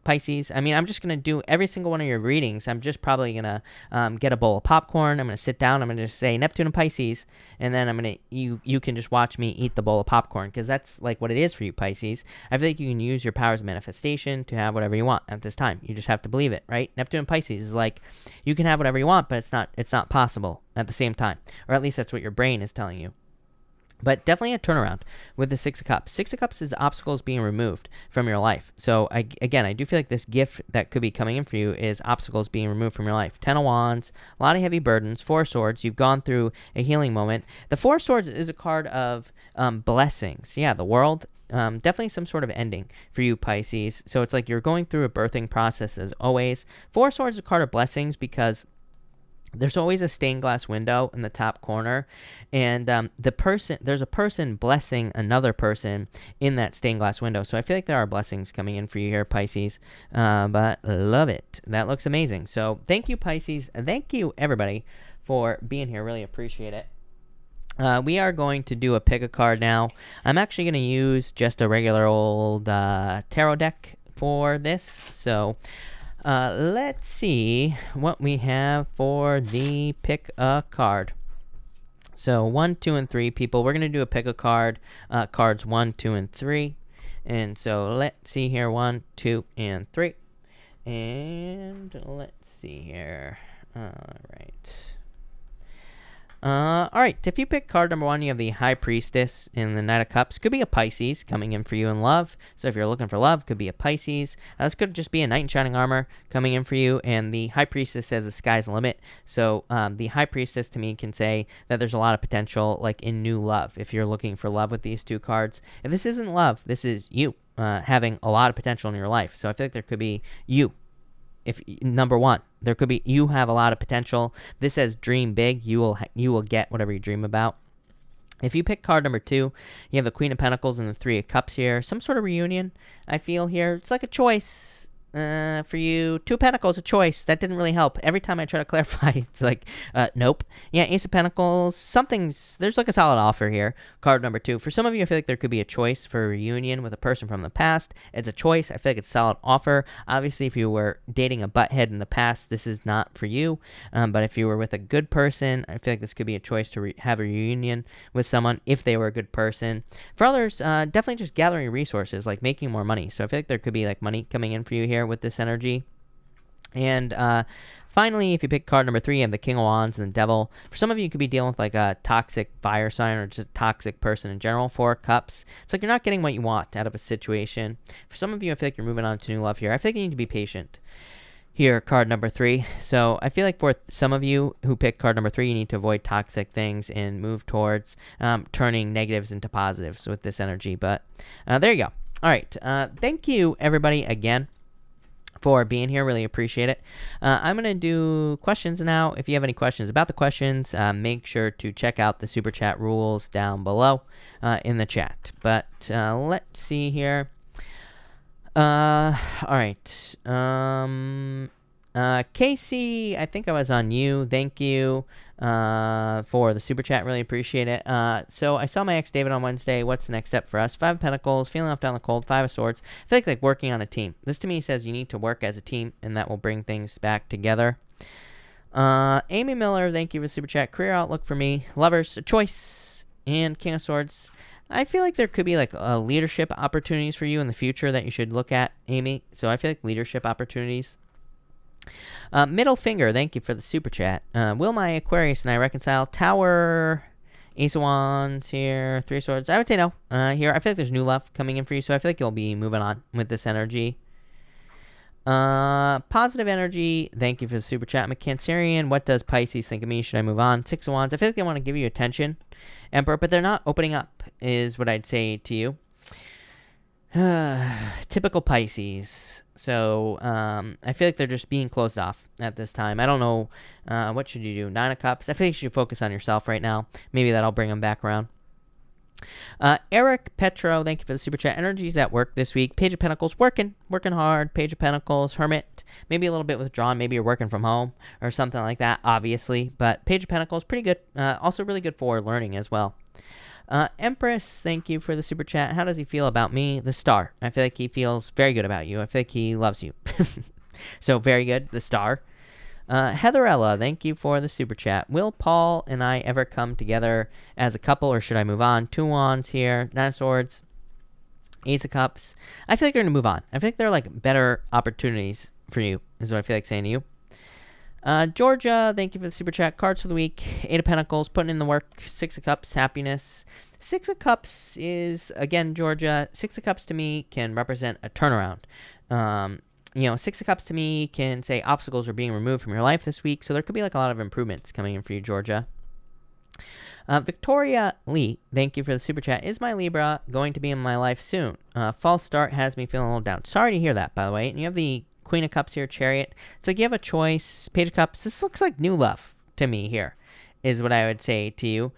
I mean, I'm just going to do every single one of your readings. I'm just probably going to get a bowl of popcorn. I'm going to sit down. I'm going to just say Neptune and Pisces, and then I'm going to, you can just watch me eat the bowl of popcorn, because that's like what it is for you, Pisces. I feel like you can use your powers of manifestation to have whatever you want at this time. You just have to believe it, right? Neptune and Pisces is like, you can have whatever you want, but it's not possible at the same time, or at least that's what your brain is telling you. But definitely a turnaround with the Six of Cups. Six of Cups is obstacles being removed from your life. So, I do feel like this gift that could be coming in for you is obstacles being removed from your life. Ten of Wands, a lot of heavy burdens. Four of Swords, you've gone through a healing moment. The Four of Swords is a card of blessings. Yeah, the world. Definitely some sort of ending for you, Pisces. So it's like you're going through a birthing process as always. Four of Swords is a card of blessings because there's always a stained glass window in the top corner, and there's a person blessing another person in that stained glass window. So I feel like there are blessings coming in for you here, Pisces, but love it. That looks amazing. So thank you, Pisces. Thank you, everybody, for being here. Really appreciate it. We are going to do a pick a card now. I'm actually going to use just a regular old tarot deck for this. So let's see what we have for the pick a card. So 1, 2, and 3 people. We're going to do a pick a card, cards 1, 2, and 3. And so let's see here, 1, 2, and 3. And let's see here. All right, if you pick card number 1, you have the High Priestess in the Knight of Cups. Could be a Pisces coming in for you in love. So if you're looking for love, could be a Pisces. This could just be a Knight in Shining Armor coming in for you. And the High Priestess says the sky's the limit. So the High Priestess to me can say that there's a lot of potential like in new love. If you're looking for love with these two cards. If this isn't love, this is you having a lot of potential in your life. So I feel like there could be you. If number 1, there could be you have a lot of potential. This says dream big. You will get whatever you dream about. If you pick card number 2, you have the Queen of Pentacles and the Three of Cups here. Some sort of reunion, I feel here. It's like a choice for you. Two of Pentacles, a choice. That didn't really help. Every time I try to clarify, it's like, nope. Yeah, Ace of Pentacles, there's like a solid offer here. Card number 2. For some of you, I feel like there could be a choice for a reunion with a person from the past. It's a choice. I feel like it's a solid offer. Obviously, if you were dating a butthead in the past, this is not for you. But if you were with a good person, I feel like this could be a choice to have a reunion with someone if they were a good person. For others, definitely just gathering resources, like making more money. So I feel like there could be like money coming in for you here with this energy. And Finally, if you pick card number 3, you have the King of Wands and the Devil. For some of you, you could be dealing with like a toxic fire sign or just a toxic person in general. 4 Cups. It's like you're not getting what you want out of a situation. For some of you, I feel like you're moving on to new love here. I feel like you need to be patient. Here, card number 3. So I feel like for some of you who pick card number 3, you need to avoid toxic things and move towards turning negatives into positives with this energy. But there you go. All right. Thank you, everybody, again, for being here. Really appreciate it. I'm going to do questions now. If you have any questions about the questions, make sure to check out the super chat rules down below in the chat. But let's see here. All right. Casey, I think I was on you. Thank you for the super chat. Really appreciate it. So I saw my ex David on Wednesday. What's the next step for us? 5 of Pentacles, feeling left out in the cold. 5 of Swords. I feel like working on a team. This to me says you need to work as a team, and that will bring things back together. Amy Miller, thank you for the super chat. Career outlook for me. Lovers, a choice, and King of Swords. I feel like there could be like leadership opportunities for you in the future that you should look at, Amy. So I feel like leadership opportunities. Middle finger, thank you for the super chat. Will my Aquarius and I reconcile? Tower, Ace of Wands here, 3 Swords. I would say no. Here, I feel like there's new love coming in for you, so I feel like you'll be moving on with this energy. Positive energy, thank you for the super chat. I'm a Cancerian. What does Pisces think of me? Should I move on? 6 of Wands. I feel like they want to give you attention, Emperor, but they're not opening up, is what I'd say to you. Typical Pisces. So I feel like they're just being closed off at this time. I don't know. What should you do? 9 of Cups. I feel like you should focus on yourself right now. Maybe that'll bring them back around. Eric Petro, thank you for the super chat. Energies at work this week. Page of Pentacles, working hard. Page of Pentacles, Hermit, maybe a little bit withdrawn. Maybe you're working from home or something like that, obviously. But Page of Pentacles, pretty good. Also really good for learning as well. Empress, thank you for the super chat. How does he feel about me? The Star. I feel like he feels very good about you. I feel like he loves you. So very good. The Star. Heatherella, thank you for the super chat. Will Paul and I ever come together as a couple, or should I move on? 2 Wands here. 9 of Swords. Ace of Cups. I feel like you're going to move on. I feel like there are like better opportunities for you, is what I feel like saying to you. Georgia, thank you for the super chat. Cards for the week. 8 of Pentacles, putting in the work. 6 of Cups, happiness. 6 of Cups is, again, Georgia, 6 of Cups to me can represent a turnaround. 6 of Cups to me can say obstacles are being removed from your life this week. So there could be like a lot of improvements coming in for you, Georgia. Victoria Lee, thank you for the super chat. Is my Libra going to be in my life soon? False start has me feeling a little down. Sorry to hear that, by the way. And you have the Queen of Cups here, Chariot. It's like you have a choice. Page of Cups. This looks like new love to me here, is what I would say to you.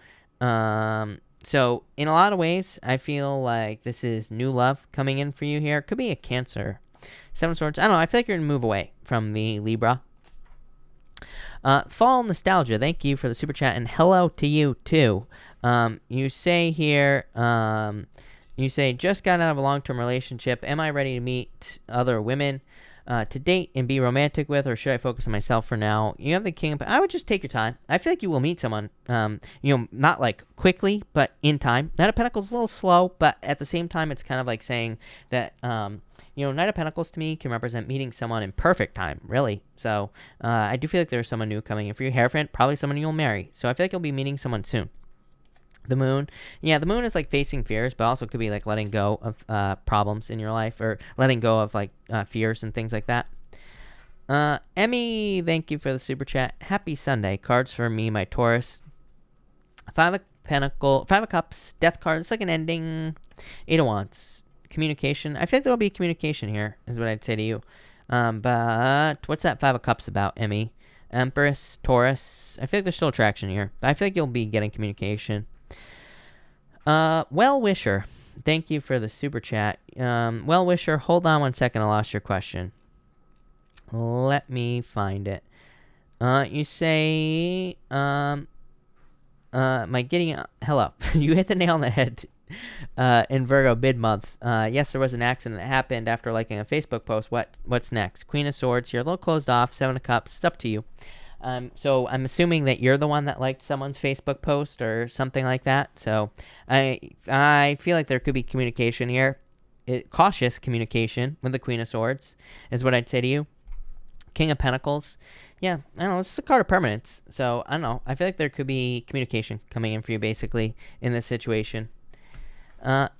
So in a lot of ways, I feel like this is new love coming in for you here. Could be a Cancer. 7 of Swords. I don't know. I feel like you're going to move away from the Libra. Fall Nostalgia. Thank you for the super chat. And hello to you, too. You say here, just got out of a long-term relationship. Am I ready to meet other women to date and be romantic with, or should I focus on myself for now? You have the King of... I would just take your time. I feel like you will meet someone, not like quickly, but in time. Knight of Pentacles is a little slow, but at the same time, it's kind of like saying that, Knight of Pentacles to me can represent meeting someone in perfect time, really. So I do feel like there's someone new coming in for you. Hierophant, probably someone you'll marry. So I feel like you'll be meeting someone soon. The Moon. Yeah, the Moon is like facing fears, but also could be like letting go of problems in your life, or letting go of like fears and things like that. Emmy, thank you for the super chat. Happy Sunday. Cards for me, my Taurus. 5 of Cups, Death card. It's like an ending. 8 of Wands. Communication. I feel like there will be communication here, is what I'd say to you. But what's that 5 of Cups about, Emmy? Empress, Taurus. I feel like there's still attraction here, but I feel like you'll be getting communication. Well-wisher, thank you for the super chat. Well-wisher, hold on one second, I lost your question. Let me find it. You say, my hello. You hit the nail on the head in Virgo mid-month. Yes, there was an accident that happened after liking a Facebook post. What's next? Queen of Swords, you're a little closed off. 7 of Cups, it's up to you. So I'm assuming that you're the one that liked someone's Facebook post or something like that. So I feel like there could be communication here. Cautious communication with the Queen of Swords is what I'd say to you. King of Pentacles. Yeah, I don't know. This is a card of permanence. So, I don't know. I feel like there could be communication coming in for you, basically, in this situation.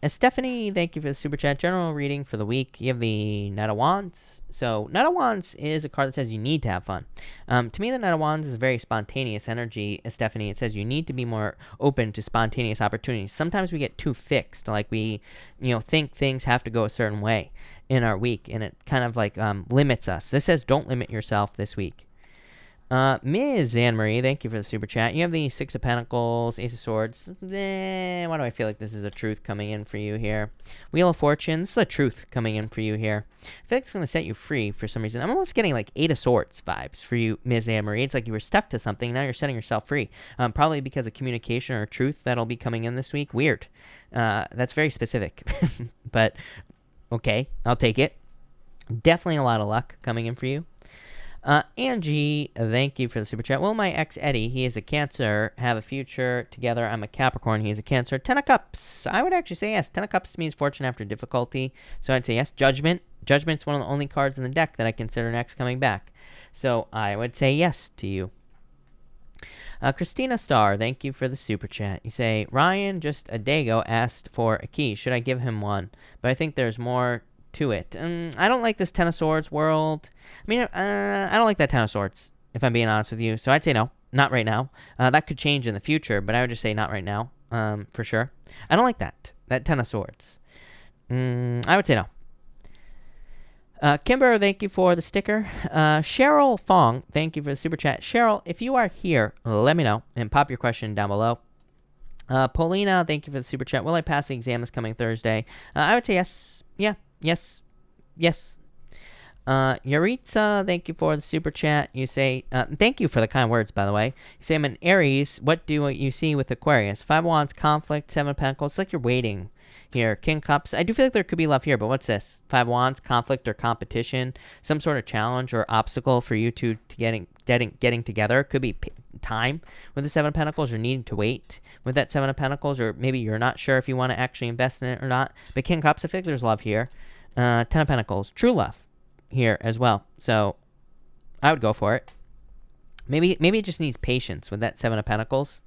Stephanie, thank you for the super chat. General reading for the week. You have the Knight of Wands. So, Knight of Wands is a card that says you need to have fun. To me, the Knight of Wands is a very spontaneous energy. Stephanie, it says you need to be more open to spontaneous opportunities. Sometimes we get too fixed, like we, think things have to go a certain way in our week, and it kind of like limits us. This says don't limit yourself this week. Ms. Anne-Marie, thank you for the super chat. You have the Six of Pentacles, Ace of Swords. Why do I feel like this is a truth coming in for you here? Wheel of Fortune, this is a truth coming in for you here. I feel like it's going to set you free for some reason. I'm almost getting like Eight of Swords vibes for you, Ms. Anne-Marie. It's like you were stuck to something, now you're setting yourself free. Probably because of communication or truth that'll be coming in this week. Weird. That's very specific. But, okay, I'll take it. Definitely a lot of luck coming in for you. Angie, thank you for the super chat. Will my ex Eddie, he is a Cancer, have a future together? I'm a Capricorn, he is a Cancer. 10 of Cups, I would actually say yes. 10 of Cups to me is fortune after difficulty, so I'd say yes. Judgment, Judgment's one of the only cards in the deck that I consider next coming back, so I would say yes to you. Christina Starr, thank you for the super chat. You say, Ryan just a day ago asked for a key. Should I give him one? But I think there's more to it. I don't like this Ten of Swords world. I mean, I don't like that Ten of Swords, if I'm being honest with you. So I'd say no, not right now. That could change in the future, but I would just say not right now, for sure. I don't like that Ten of Swords. I would say no. Kimber, thank you for the sticker. Cheryl Fong, thank you for the super chat. Cheryl, if you are here, let me know and pop your question down below. Paulina, thank you for the super chat. Will I pass the exam this coming Thursday? I would say yes. Yeah. Yes. Yaritza, thank you for the super chat. You say, thank you for the kind words, by the way. You say, I'm an Aries. What do you see with Aquarius? 5 of Wands, conflict, 7 of Pentacles. It's like you're waiting here. King Cups. I do feel like there could be love here, but what's this? 5 of Wands, conflict or competition. Some sort of challenge or obstacle for you two to getting together. Could be time with the 7 of Pentacles, or needing to wait with that 7 of Pentacles, or maybe you're not sure if you want to actually invest in it or not. But King Cups, I feel like there's love here. 10 of Pentacles, true love here as well. So I would go for it. Maybe it just needs patience with that 7 of Pentacles.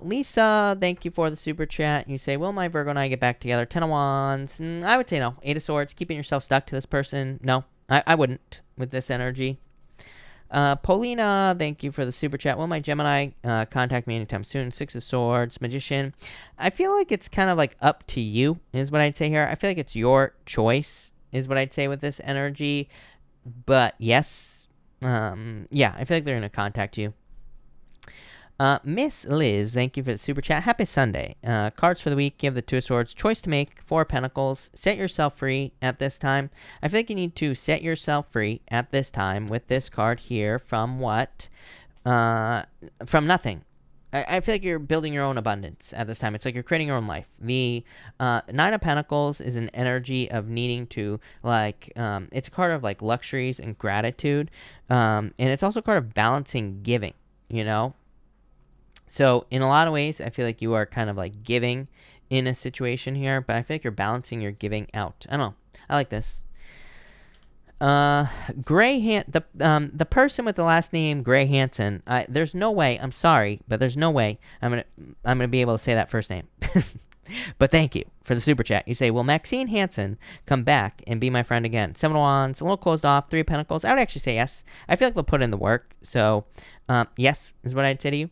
Lisa, thank you for the super chat. You say, will my Virgo and I get back together? 10 of Wands. I would say no. 8 of Swords, keeping yourself stuck to this person. No, I wouldn't with this energy. Paulina, thank you for the super chat. Will my Gemini contact me anytime soon? 6 of Swords, Magician. I feel like it's kind of like up to you is what I'd say here. I feel like it's your choice is what I'd say with this energy. But yes, yeah, I feel like they're going to contact you. Miss Liz, thank you for the super chat. Happy Sunday. Cards for the week. You have the 2 of Swords. Choice to make. 4 of Pentacles. Set yourself free at this time. I feel like you need to set yourself free at this time with this card here from what? From nothing. I feel like you're building your own abundance at this time. It's like you're creating your own life. The 9 of Pentacles is an energy of needing to, like, it's a card of, like, luxuries and gratitude. And it's also a card of balancing giving, you know? So in a lot of ways, I feel like you are kind of like giving in a situation here, but I feel like you're balancing your giving out. I don't know. I like this. The person with the last name Gray Hansen. There's no way. I'm sorry, but there's no way I'm gonna be able to say that first name. But thank you for the super chat. You say, will Maxine Hansen come back and be my friend again? 7 of Wands, a little closed off. 3 of Pentacles. I would actually say yes. I feel like they'll put in the work. So yes is what I'd say to you.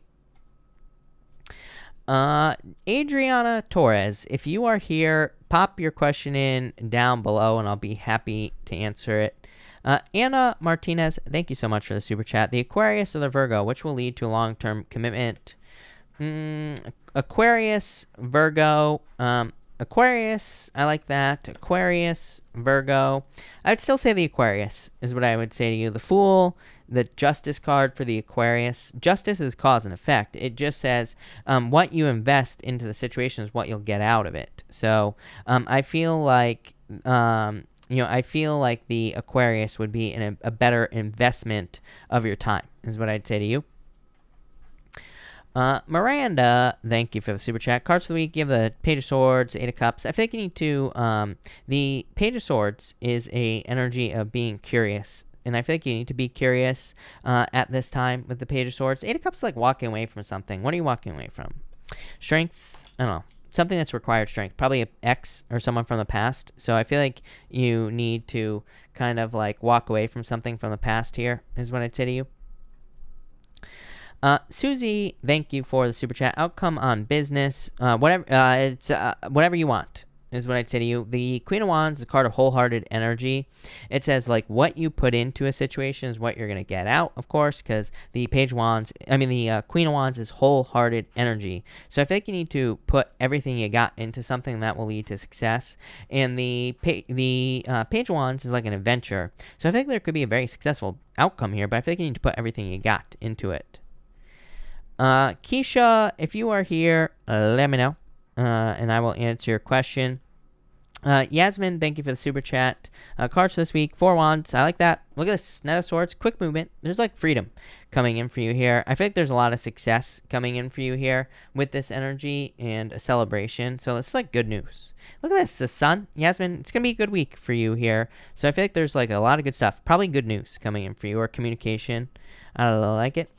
Adriana Torres, if you are here, pop your question in down below and I'll be happy to answer it. Anna Martinez, thank you so much for the super chat. The Aquarius or the Virgo, which will lead to a long-term commitment? Aquarius, Virgo, Aquarius, I like that. Aquarius, Virgo. I would still say the Aquarius is what I would say to you. The Fool, the Justice card for the Aquarius. Justice is cause and effect. It just says what you invest into the situation is what you'll get out of it. So I feel like, I feel like the Aquarius would be a better investment of your time is what I'd say to you. Miranda, thank you for the super chat. Cards for the week, you have the Page of Swords, 8 of Cups. I feel like you need to, the Page of Swords is a energy of being curious. and I feel like you need to be curious at this time with the Page of Swords. Eight of Cups is like walking away from something. What are you walking away from? Strength? I don't know. Something that's required strength. Probably an ex or someone from the past. So I feel like you need to kind of like walk away from something from the past here, is what I'd say to you. Susie, thank you for the super chat. Outcome on business. Whatever you want, is what I'd say to you. The Queen of Wands is a card of wholehearted energy. It says like what you put into a situation is what you're going to get out, of course, because the Queen of Wands is wholehearted energy. So I feel like you need to put everything you got into something that will lead to success. And the Page of Wands is like an adventure. So I think there could be a very successful outcome here, but I feel like you need to put everything you got into it. Keisha, if you are here, let me know. And I will answer your question. Yasmin, thank you for the super chat. Cards for this week, 4 Wands. I like that. Look at this, Knight of Swords, quick movement. There's like freedom coming in for you here. I feel like there's a lot of success coming in for you here with this energy and a celebration. So it's like good news. Look at this, the Sun, Yasmin. It's going to be a good week for you here. So I feel like there's like a lot of good stuff. Probably good news coming in for you, or communication. I like it.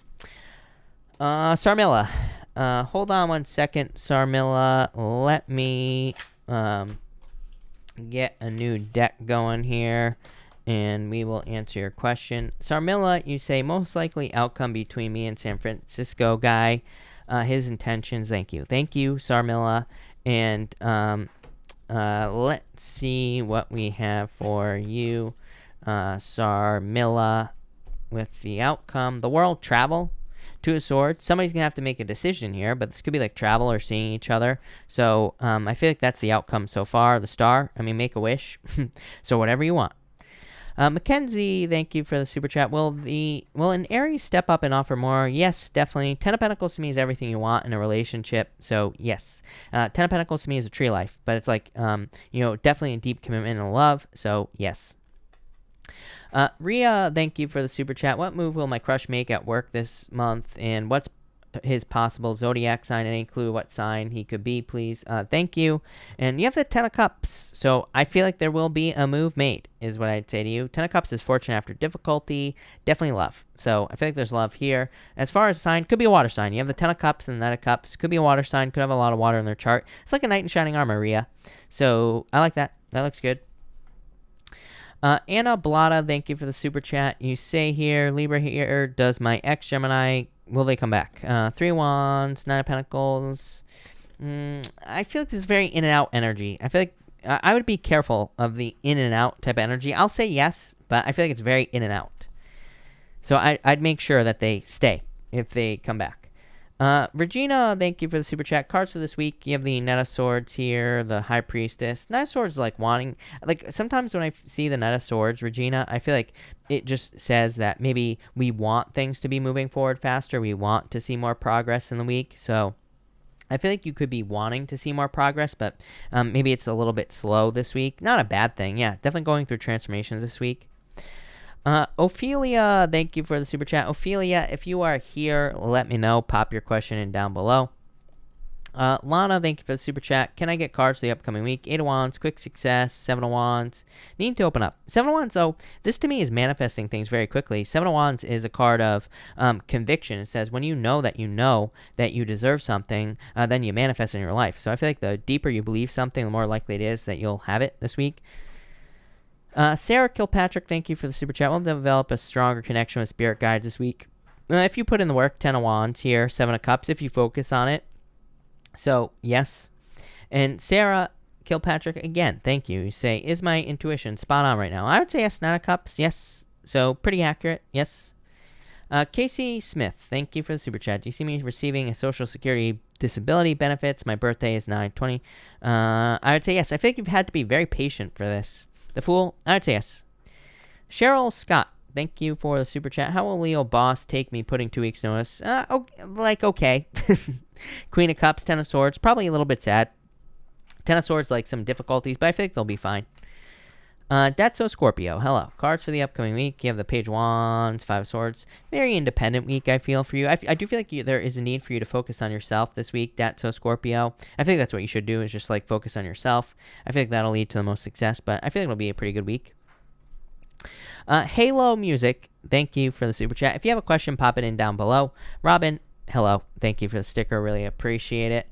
Sarmilla. Hold on one second, Sarmilla. Let me get a new deck going here, and we will answer your question. Sarmilla, you say most likely outcome between me and San Francisco guy. His intentions. Thank you, Sarmilla. And let's see what we have for you, Sarmilla, with the outcome. The world, travel. 2 of Swords. Somebody's going to have to make a decision here, but this could be like travel or seeing each other. So I feel like that's the outcome so far. The Star, make a wish. So whatever you want. Mackenzie, thank you for the super chat. Will an Aries step up and offer more? Yes, definitely. 10 of Pentacles to me is everything you want in a relationship. So yes. 10 of Pentacles to me is a tree life, but it's like, definitely a deep commitment and love. So yes. Ria, thank you for the super chat. What move will my crush make at work this month, and what's his possible zodiac sign? Any clue what sign he could be, please? Thank you. And you have the 10 of Cups, so I feel like there will be a move made, is what I'd say to you. 10 of Cups is fortune after difficulty, definitely love. So I feel like there's love here. As far as sign, could be a water sign. You have the 10 of Cups and the Knight of Cups. Could be a water sign, could have a lot of water in their chart. It's like a knight in shining armor, Ria. So I like that. That looks good. Anna Blada, thank you for the super chat. You say here, Libra here, does my ex Gemini, will they come back? 3 Wands, 9 of Pentacles. I feel like this is very in and out energy. I feel like I would be careful of the in and out type of energy. I'll say yes, but I feel like it's very in and out. So I'd make sure that they stay if they come back. Regina, thank you for the super chat. Cards for this week. You have the Knight of Swords here, the High Priestess. Knight of Swords is like wanting, like sometimes when I see the Knight of Swords, Regina, I feel like it just says that maybe we want things to be moving forward faster. We want to see more progress in the week. So I feel like you could be wanting to see more progress, but maybe it's a little bit slow this week. Not a bad thing. Yeah, definitely going through transformations this week. Ophelia, thank you for the super chat. Ophelia, if you are here, let me know. Pop your question in down below. Lana, thank you for the super chat. Can I get cards for the upcoming week? 8 of Wands, quick success, 7 of Wands. Need to open up. 7 of Wands, though, this to me is manifesting things very quickly. 7 of Wands is a card of conviction. It says when you know that you deserve something, then you manifest in your life. So I feel like the deeper you believe something, the more likely it is that you'll have it this week. Sarah Kilpatrick, thank you for the super chat. We'll develop a stronger connection with spirit guides this week. If you put in the work, 10 of Wands here, 7 of Cups, if you focus on it. So, yes. And Sarah Kilpatrick, again, thank you. You say, is my intuition spot on right now? I would say yes, 9 of Cups, yes. So, pretty accurate, yes. Casey Smith, thank you for the super chat. Do you see me receiving a Social Security disability benefits? My birthday is 9/20. I would say yes. I think you've had to be very patient for this. The Fool, I would say yes. Cheryl Scott, thank you for the super chat. How will Leo boss take me putting 2 weeks notice? Okay. Queen of Cups, 10 of Swords, probably a little bit sad. 10 of Swords, like some difficulties, but I think they'll be fine. That's so Scorpio, hello. Cards for the upcoming week. You have the Page of Wands, 5 of Swords. Very independent week, I feel, for you. I do feel like there is a need for you to focus on yourself this week. That's so Scorpio. I think that's what you should do, is just like focus on yourself. I feel like that'll lead to the most success, but I feel like it'll be a pretty good week. Halo Music, thank you for the super chat. If you have a question, pop it in down below. Robin, hello. Thank you for the sticker. Really appreciate it.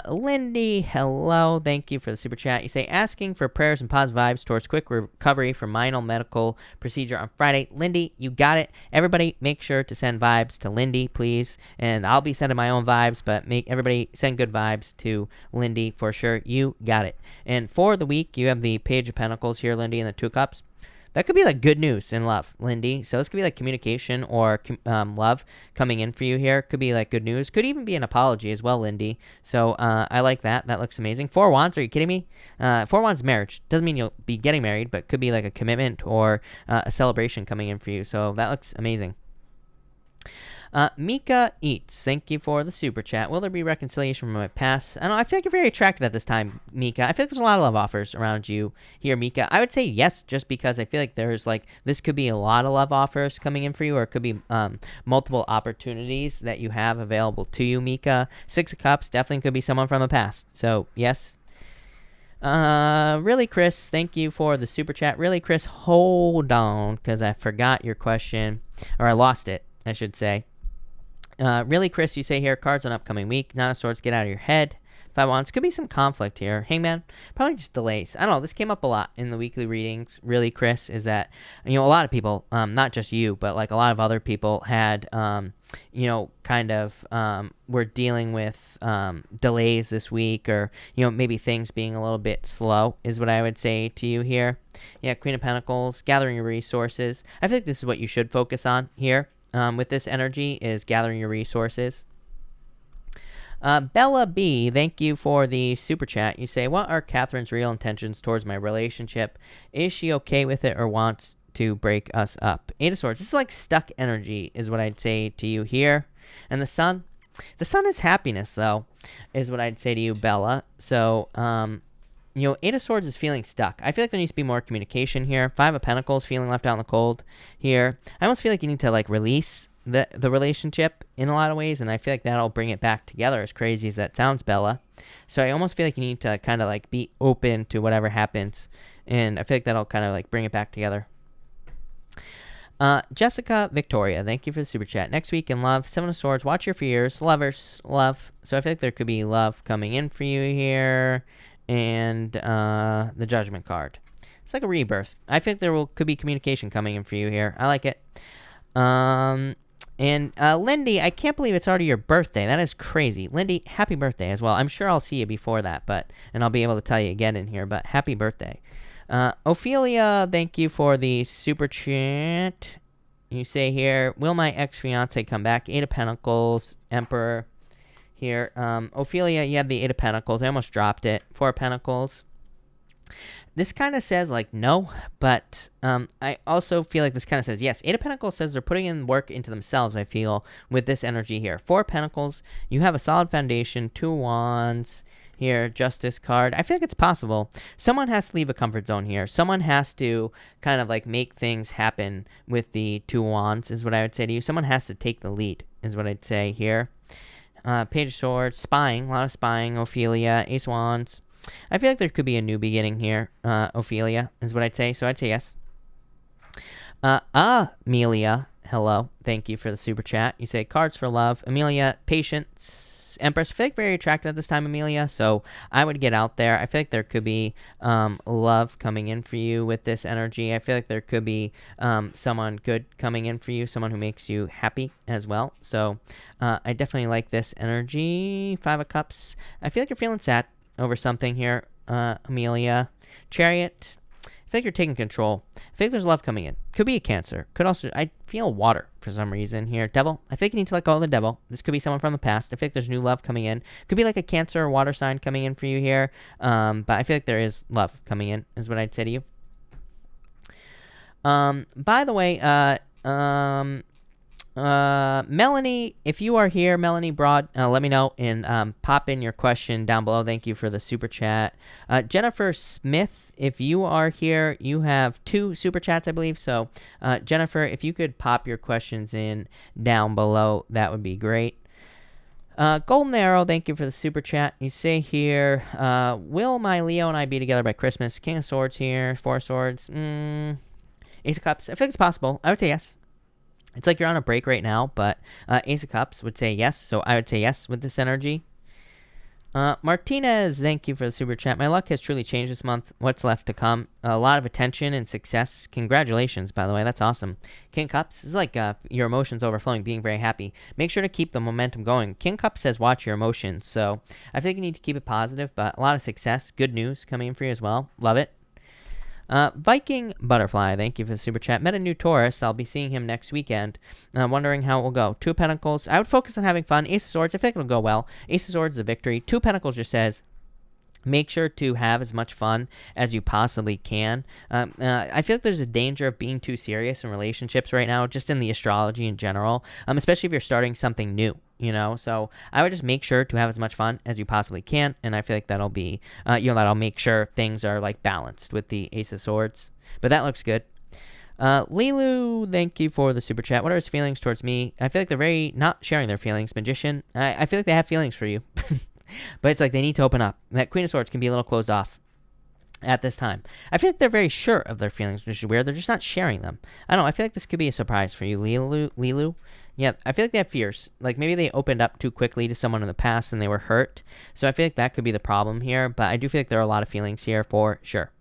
Lindy, hello. Thank you for the super chat. You say, asking for prayers and positive vibes towards quick recovery from minor medical procedure on Friday. Lindy, you got it. Everybody, make sure to send vibes to Lindy, please. And I'll be sending my own vibes, but make everybody send good vibes to Lindy for sure. You got it. And for the week, you have the Page of Pentacles here, Lindy, and the Two Cups. That could be like good news in love, Lindy. So this could be like communication or love coming in for you here. Could be like good news. Could even be an apology as well, Lindy. So I like that. That looks amazing. 4 Wands, are you kidding me? 4 Wands marriage. Doesn't mean you'll be getting married, but could be like a commitment or a celebration coming in for you. So that looks amazing. Mika Eats, thank you for the super chat. Will there be reconciliation from my past? I don't know, I feel like you're very attractive at this time, Mika. I feel like there's a lot of love offers around you here, Mika. I would say yes, just because I feel like there's like, this could be a lot of love offers coming in for you, or it could be multiple opportunities that you have available to you, Mika. 6 of Cups, definitely could be someone from the past. So, yes. Really, Chris, thank you for the super chat. Really, Chris, hold on, because I forgot your question, or I lost it, I should say. Really, Chris, you say here, cards on upcoming week. Nine of Swords, get out of your head. 5 Wands, could be some conflict here. Hangman, probably just delays. I don't know, this came up a lot in the weekly readings. Really, Chris, is that, a lot of people, not just you, but like a lot of other people had, kind of were dealing with delays this week, or, maybe things being a little bit slow is what I would say to you here. Yeah, Queen of Pentacles, gathering your resources. I think this is what you should focus on here. With this energy is gathering your resources. Bella B, thank you for the super chat. You say, what are Catherine's real intentions towards my relationship? Is she okay with it or wants to break us up? 8 of Swords. This is like stuck energy is what I'd say to you here. And the Sun is happiness, though, is what I'd say to you, Bella. So, 8 of Swords is feeling stuck. I feel like there needs to be more communication here. 5 of Pentacles, feeling left out in the cold here. I almost feel like you need to like release the relationship in a lot of ways, and I feel like that'll bring it back together, as crazy as that sounds, Bella. So I almost feel like you need to kind of like be open to whatever happens, and I feel like that'll kind of like bring it back together. Jessica Victoria, thank you for the super chat. Next week in love, 7 of Swords, watch your fears, lovers, love. So I feel like there could be love coming in for you here. And the Judgment card. It's like a rebirth. I think could be communication coming in for you here. I like it. And Lindy, I can't believe it's already your birthday. That is crazy. Lindy, happy birthday as well. I'm sure I'll see you before that, and I'll be able to tell you again in here, but happy birthday. Ophelia, thank you for the super chat. You say here, will my ex-fiance come back? 8 of Pentacles, Emperor. Here, Ophelia, you have the 8 of Pentacles. I almost dropped it. 4 of Pentacles. This kind of says, like, no, but I also feel like this kind of says yes. 8 of Pentacles says they're putting in work into themselves, I feel, with this energy here. 4 of Pentacles, you have a solid foundation. 2 Wands here, Justice card. I feel like it's possible. Someone has to leave a comfort zone here. Someone has to kind of, like, make things happen with the 2 Wands, is what I would say to you. Someone has to take the lead, is what I'd say here. Page of Swords, spying, a lot of spying, Ophelia, Ace Wands. I feel like there could be a new beginning here, Ophelia, is what I'd say, so I'd say yes. Amelia, hello, thank you for the super chat. You say, cards for love. Amelia, patience. Empress, I feel like very attractive at this time, Amelia, so I would get out there. I feel like there could be love coming in for you with this energy. I feel like there could be someone good coming in for you, someone who makes you happy as well. So I definitely like this energy. 5 of Cups. I feel like you're feeling sad over something here, Amelia. Chariot. I think you're taking control. I think there's love coming in. Could be a Cancer. Could also, I feel water for some reason here. Devil. I think you need to let go of the Devil. This could be someone from the past. I think there's new love coming in. Could be like a Cancer or water sign coming in for you here. But I feel like there is love coming in, is what I'd say to you. By the way, Melanie, if you are here, Melanie Broad, let me know and pop in your question down below. Thank you for the super chat. Jennifer Smith, if you are here, you have 2 super chats, I believe. So, Jennifer, if you could pop your questions in down below, that would be great. Golden Arrow, thank you for the super chat. You say here, will my Leo and I be together by Christmas? King of Swords here, 4 Swords. Ace of Cups, I think it's possible. I would say yes. It's like you're on a break right now, but Ace of Cups would say yes, so I would say yes with this energy. Martinez, thank you for the super chat. My luck has truly changed this month. What's left to come? A lot of attention and success. Congratulations, by the way. That's awesome. King Cups is like your emotions overflowing, being very happy. Make sure to keep the momentum going. King Cups says watch your emotions, so I think you need to keep it positive, but a lot of success. Good news coming in for you as well. Love it. Viking Butterfly, thank you for the super chat. Met a new Taurus. I'll be seeing him next weekend. Wondering how it will go. Two of Pentacles. I would focus on having fun. Ace of Swords. I think it'll go well. Ace of Swords is a victory. Two of Pentacles just says, make sure to have as much fun as you possibly can. I feel like there's a danger of being too serious in relationships right now, just in the astrology in general, especially if you're starting something new. So I would just make sure to have as much fun as you possibly can, and I feel like that'll be, that'll make sure things are like balanced with the Ace of Swords. But that looks good. Lilu, thank you for the super chat. What are his feelings towards me? I feel like they're very not sharing their feelings. Magician, I feel like they have feelings for you, but it's like they need to open up. That Queen of Swords can be a little closed off at this time. I feel like they're very sure of their feelings, which is weird. They're just not sharing them. I don't know. I feel like this could be a surprise for you, Lilu. Yeah, I feel like they have fears. Like maybe they opened up too quickly to someone in the past and they were hurt. So I feel like that could be the problem here. But I do feel like there are a lot of feelings here for sure.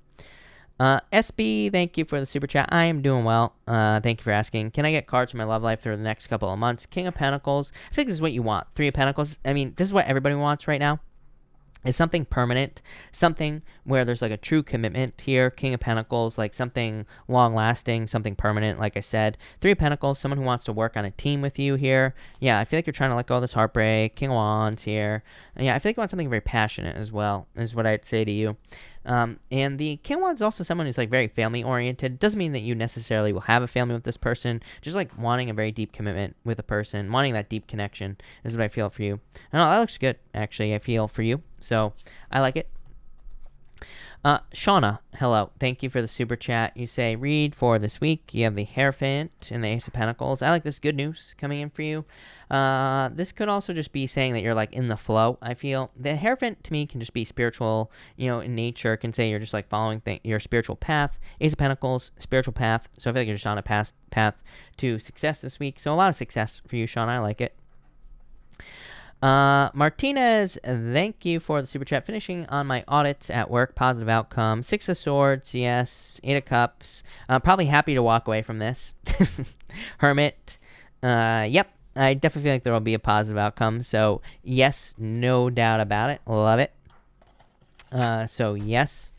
SB, thank you for the super chat. I am doing well. Thank you for asking. Can I get cards for my love life through the next couple of months? King of Pentacles. I think this is what you want. Three of Pentacles. I mean, this is what everybody wants right now. Is something permanent, something where there's like a true commitment here. King of Pentacles, like something long-lasting, something permanent, like I said. Three of Pentacles, someone who wants to work on a team with you here. Yeah, I feel like you're trying to let go of this heartbreak. King of Wands here. Yeah, I feel like you want something very passionate as well, is what I'd say to you. And the King of Wands is also someone who's like very family-oriented. Doesn't mean that you necessarily will have a family with this person. Just like wanting a very deep commitment with a person, wanting that deep connection is what I feel for you. I know that looks good, actually. I feel for you. So I like it. Shauna, hello. Thank you for the super chat. You say, read for this week. You have the Hierophant and the Ace of Pentacles. I like this good news coming in for you. This could also just be saying that you're like in the flow, I feel. The Hierophant to me can just be spiritual, in nature. It can say you're just like following your spiritual path. Ace of Pentacles, spiritual path. So I feel like you're just on a path to success this week. So a lot of success for you, Shauna. I like it. Martinez, thank you for the super chat. Finishing on my audits at work, positive outcome. Six of Swords, yes. Eight of Cups. Probably happy to walk away from this. Hermit, yep. I definitely feel like there will be a positive outcome. So yes, no doubt about it. Love it. So yes.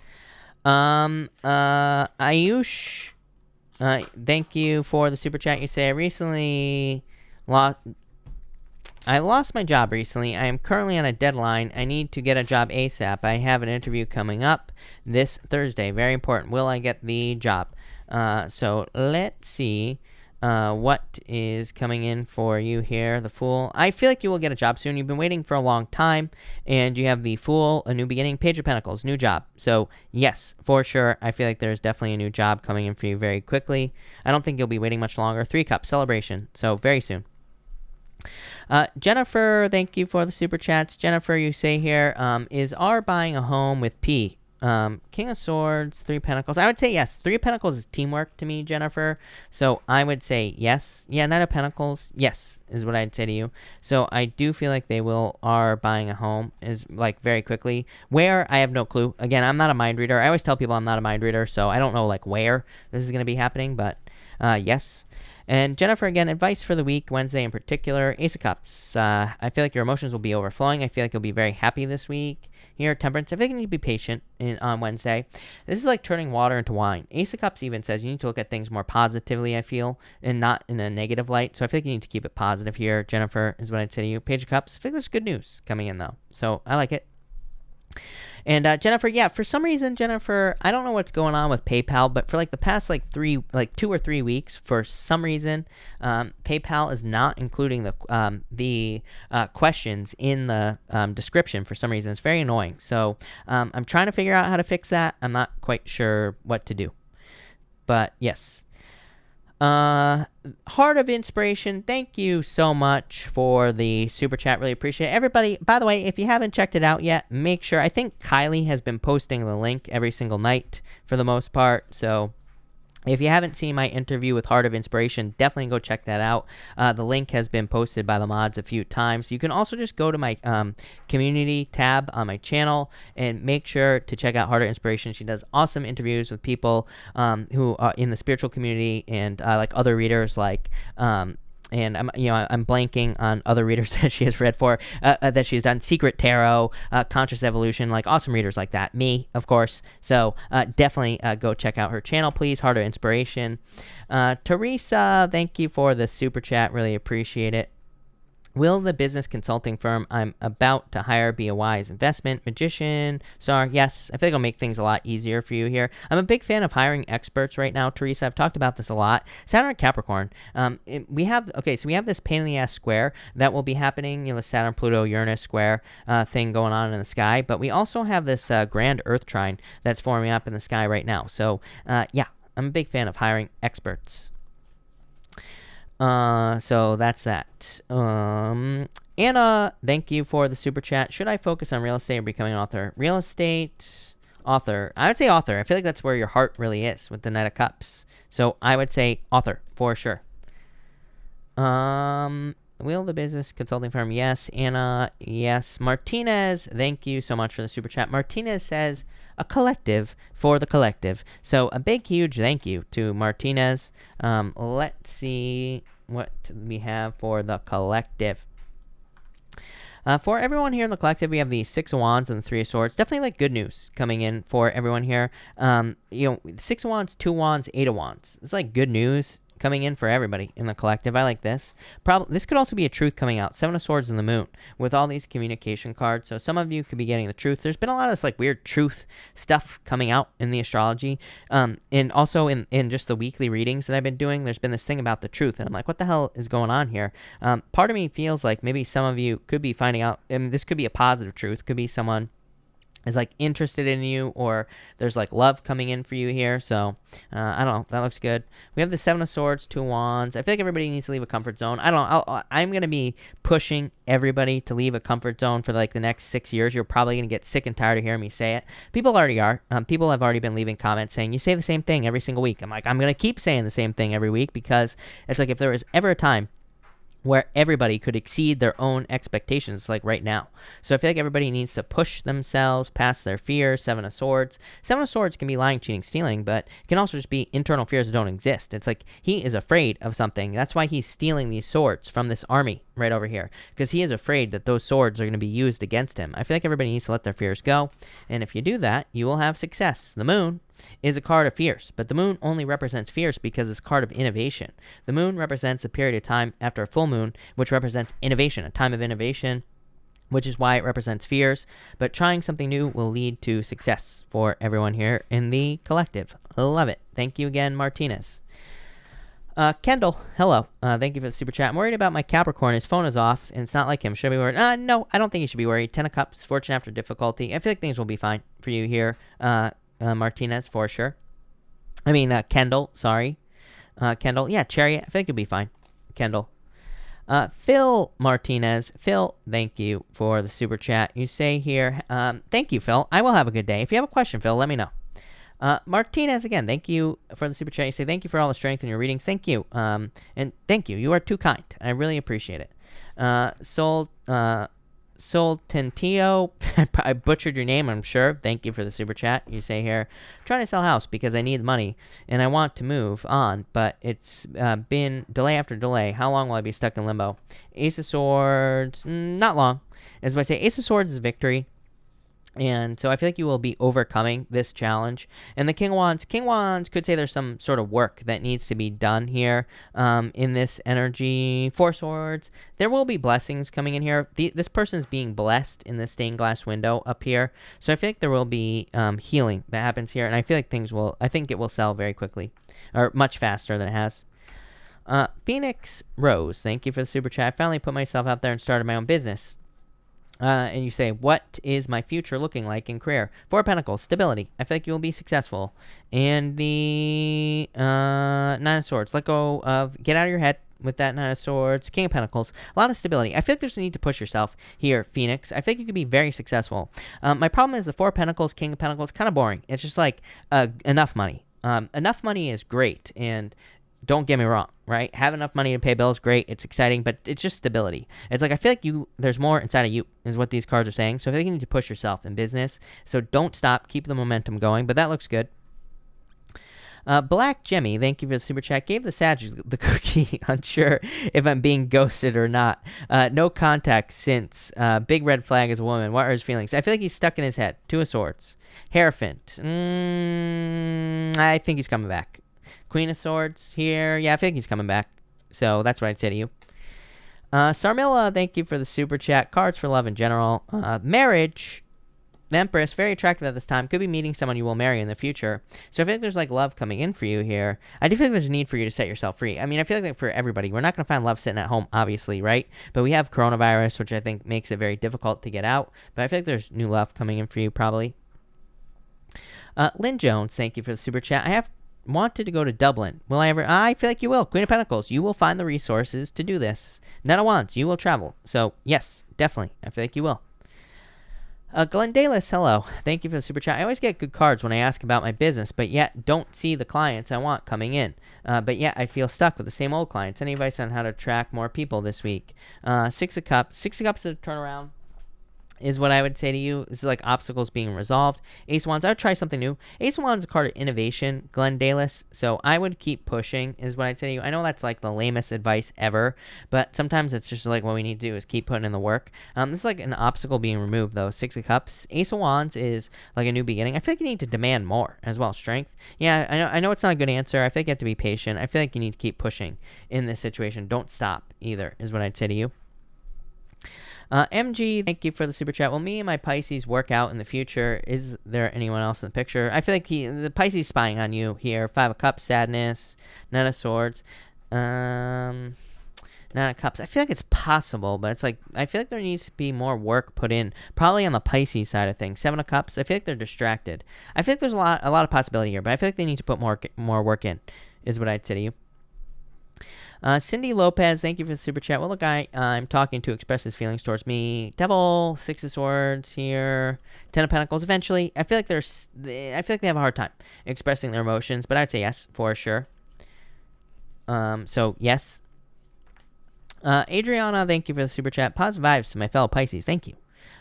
Ayush, thank you for the super chat. You say I lost my job recently. I am currently on a deadline. I need to get a job ASAP. I have an interview coming up this Thursday. Very important. Will I get the job? So let's see what is coming in for you here. The Fool. I feel like you will get a job soon. You've been waiting for a long time. And you have the Fool, a new beginning. Page of Pentacles, new job. So yes, for sure. I feel like there's definitely a new job coming in for you very quickly. I don't think you'll be waiting much longer. Three Cups, celebration. So very soon. Jennifer, thank you for the super chats. Jennifer, you say here, is R buying a home with P? King of Swords, Three of Pentacles. I would say yes. Three of Pentacles is teamwork to me, Jennifer. So I would say yes. Yeah, Knight of Pentacles, yes, is what I'd say to you. So I do feel like they are buying a home is like very quickly. Where, I have no clue. Again, I'm not a mind reader. I always tell people I'm not a mind reader, so I don't know like where this is going to be happening, but yes. And Jennifer, again, advice for the week, Wednesday in particular, Ace of Cups. I feel like your emotions will be overflowing. I feel like you'll be very happy this week. Here, Temperance, I think you need to be patient on Wednesday. This is like turning water into wine. Ace of Cups even says you need to look at things more positively, I feel, and not in a negative light. So I feel like you need to keep it positive here, Jennifer, is what I'd say to you. Page of Cups, I think there's good news coming in, though. So I like it. And Jennifer, yeah, for some reason, Jennifer, I don't know what's going on with PayPal, but for like the past 2 or 3 weeks, for some reason, PayPal is not including the questions in the description for some reason. It's very annoying. So I'm trying to figure out how to fix that. I'm not quite sure what to do. But yes. Heart of Inspiration, thank you so much for the super chat. Really appreciate it. Everybody, by the way, if you haven't checked it out yet, make sure. I think Kylie has been posting the link every single night for the most part. So If you haven't seen my interview with Heart of Inspiration, definitely go check that out. The link has been posted by the mods a few times. You can also just go to my community tab on my channel and make sure to check out Heart of Inspiration. She does awesome interviews with people who are in the spiritual community and like other readers like and I'm blanking on other readers that she has read for, that she's done Secret Tarot, Conscious Evolution, like awesome readers like that. Me, of course. So definitely go check out her channel, please. Heart of Inspiration. Teresa, thank you for the super chat. Really appreciate it. Will the business consulting firm I'm about to hire be a wise investment? Magician, Star, yes. I feel like it'll make things a lot easier for you here. I'm a big fan of hiring experts right now, Teresa. I've talked about this a lot. Saturn and Capricorn. We have this pain in the ass square that will be happening, the Saturn, Pluto, Uranus square thing going on in the sky. But we also have this grand Earth trine that's forming up in the sky right now. So yeah, I'm a big fan of hiring experts. So that's that. Anna, thank you for the super chat. Should I focus on real estate or becoming an author? Real estate, author. I would say author. I feel like that's where your heart really is with the Knight of Cups. So I would say author for sure. Will the business consulting firm? Yes. Anna, yes. Martinez, thank you so much for the super chat. Martinez says, a collective for the collective. So a big, huge thank you to Martinez. Let's see what we have for the collective. For everyone here in the collective, we have the Six of Wands and the Three of Swords. Definitely like good news coming in for everyone here. Six of Wands, Two Wands, Eight of Wands. It's like good news coming in for everybody in the collective. I like this. This could also be a truth coming out. Seven of Swords and the Moon with all these communication cards. So some of you could be getting the truth. There's been a lot of this like weird truth stuff coming out in the astrology. And also in just the weekly readings that I've been doing, there's been this thing about the truth. And I'm like, what the hell is going on here? Part of me feels like maybe some of you could be finding out, and this could be a positive truth. Could be someone is like interested in you, or there's like love coming in for you here. So I don't know, that looks good. We have the Seven of Swords, Two Wands. I feel like everybody needs to leave a comfort zone. I don't know, I'm gonna be pushing everybody to leave a comfort zone for like the next 6 years. You're probably gonna get sick and tired of hearing me say it. People already are. People have already been leaving comments saying you say the same thing every single week. I'm like, I'm gonna keep saying the same thing every week, because it's like if there was ever a time where everybody could exceed their own expectations, like right now. So I feel like everybody needs to push themselves past their fears. Seven of Swords. Seven of Swords can be lying, cheating, stealing, but it can also just be internal fears that don't exist. It's like he is afraid of something. That's why he's stealing these swords from this army right over here, because he is afraid that those swords are going to be used against him. I feel like everybody needs to let their fears go, and if you do that, you will have success. The Moon is a card of fears, but the Moon only represents fears because it's a card of innovation. The Moon represents a period of time after a full moon, which represents innovation, a time of innovation, which is why it represents fears. But trying something new will lead to success for everyone here in the collective. Love it. Thank you again, Martinez. Kendall, hello. Thank you for the super chat. I'm worried about my Capricorn. His phone is off, and it's not like him. Should I be worried? No, I don't think you should be worried. Ten of Cups, fortune after difficulty. I feel like things will be fine for you here, Martinez, for sure. I mean, Kendall, sorry. Kendall, yeah, Chariot. I think you'll be fine, Kendall. Phil Martinez. Phil, thank you for the super chat. You say here, thank you, Phil. I will have a good day. If you have a question, Phil, let me know. Martinez, again, thank you for the super chat. You say, thank you for all the strength in your readings. Thank you. And thank you. You are too kind. I really appreciate it. Soltentio, I butchered your name, I'm sure. Thank you for the super chat. You say here, I'm trying to sell a house because I need money and I want to move on, but it's been delay after delay. How long will I be stuck in limbo? Ace of Swords, not long. As I say, Ace of Swords is victory. And so I feel like you will be overcoming this challenge. And the King of Wands could say there's some sort of work that needs to be done here in this energy. Four Swords, there will be blessings coming in here. This person is being blessed in the stained glass window up here. So I feel like there will be healing that happens here. And I feel like I think it will sell very quickly, or much faster than it has. Phoenix Rose, thank you for the super chat. I finally put myself out there and started my own business. And you say, what is my future looking like in career? Four of Pentacles, stability. I feel like you will be successful. And the Nine of Swords, let go of, get out of your head with that Nine of Swords. King of Pentacles, a lot of stability. I feel like there's a need to push yourself here, Phoenix. I feel like you could be very successful. My problem is the Four of Pentacles, King of Pentacles, kind of boring. It's just like enough money. Enough money is great, and don't get me wrong, right? Have enough money to pay bills, great. It's exciting, but it's just stability. It's like I feel like there's more inside of you, is what these cards are saying. So I feel like you need to push yourself in business. So don't stop, keep the momentum going. But that looks good. Black Jemmy, thank you for the super chat. Gave the Sag the cookie. Unsure if I'm being ghosted or not. No contact since. Big red flag as a woman. What are his feelings? I feel like he's stuck in his head. Two of Swords. Hierophant. I think he's coming back. Queen of Swords here. Yeah, I think he's coming back. So that's what I'd say to you. Sarmilla, thank you for the super chat. Cards for love in general. Marriage. The Empress, very attractive at this time. Could be meeting someone you will marry in the future. So I feel like there's like love coming in for you here. I do feel like there's a need for you to set yourself free. I mean, I feel like for everybody, we're not going to find love sitting at home, obviously, right? But we have coronavirus, which I think makes it very difficult to get out. But I feel like there's new love coming in for you, probably. Lynn Jones, thank you for the super chat. I have wanted to go to Dublin. Will I ever? I feel like you will. Queen of Pentacles, you will find the resources to do this. Knight of Wands, you will travel. So yes, definitely. I feel like you will. Glendalis, hello. Thank you for the super chat. I always get good cards when I ask about my business, but yet don't see the clients I want coming in. But yet I feel stuck with the same old clients. Any advice on how to attract more people this week? Six of Cups. Six of Cups is a turnaround, is what I would say to you. This is like obstacles being resolved. Ace of Wands, I would try something new. Ace of Wands is a card of innovation, Glendalis. So I would keep pushing, is what I'd say to you. I know that's like the lamest advice ever, but sometimes it's just like what we need to do is keep putting in the work. This is like an obstacle being removed, though. Six of Cups. Ace of Wands is like a new beginning. I feel like you need to demand more as well. Strength. Yeah, I know it's not a good answer. I feel like you have to be patient. I feel like you need to keep pushing in this situation. Don't stop either, is what I'd say to you. MG, thank you for the super chat. Will me and my Pisces work out in the future? Is there anyone else in the picture? I feel like the Pisces spying on you here. Five of Cups, sadness, Knight of Swords, Knight of Cups. I feel like it's possible, but it's like I feel like there needs to be more work put in, probably on the Pisces side of things. Seven of Cups. I feel like they're distracted. I feel like there's a lot of possibility here, but I feel like they need to put more work in, is what I'd say to you. Cindy Lopez, thank you for the super chat. Well, the guy I'm talking to express his feelings towards me. Devil, Six of Swords here, Ten of Pentacles. Eventually, I feel like they have a hard time expressing their emotions, but I'd say yes for sure. So yes. Adriana, thank you for the super chat. Positive vibes to my fellow Pisces. Thank you.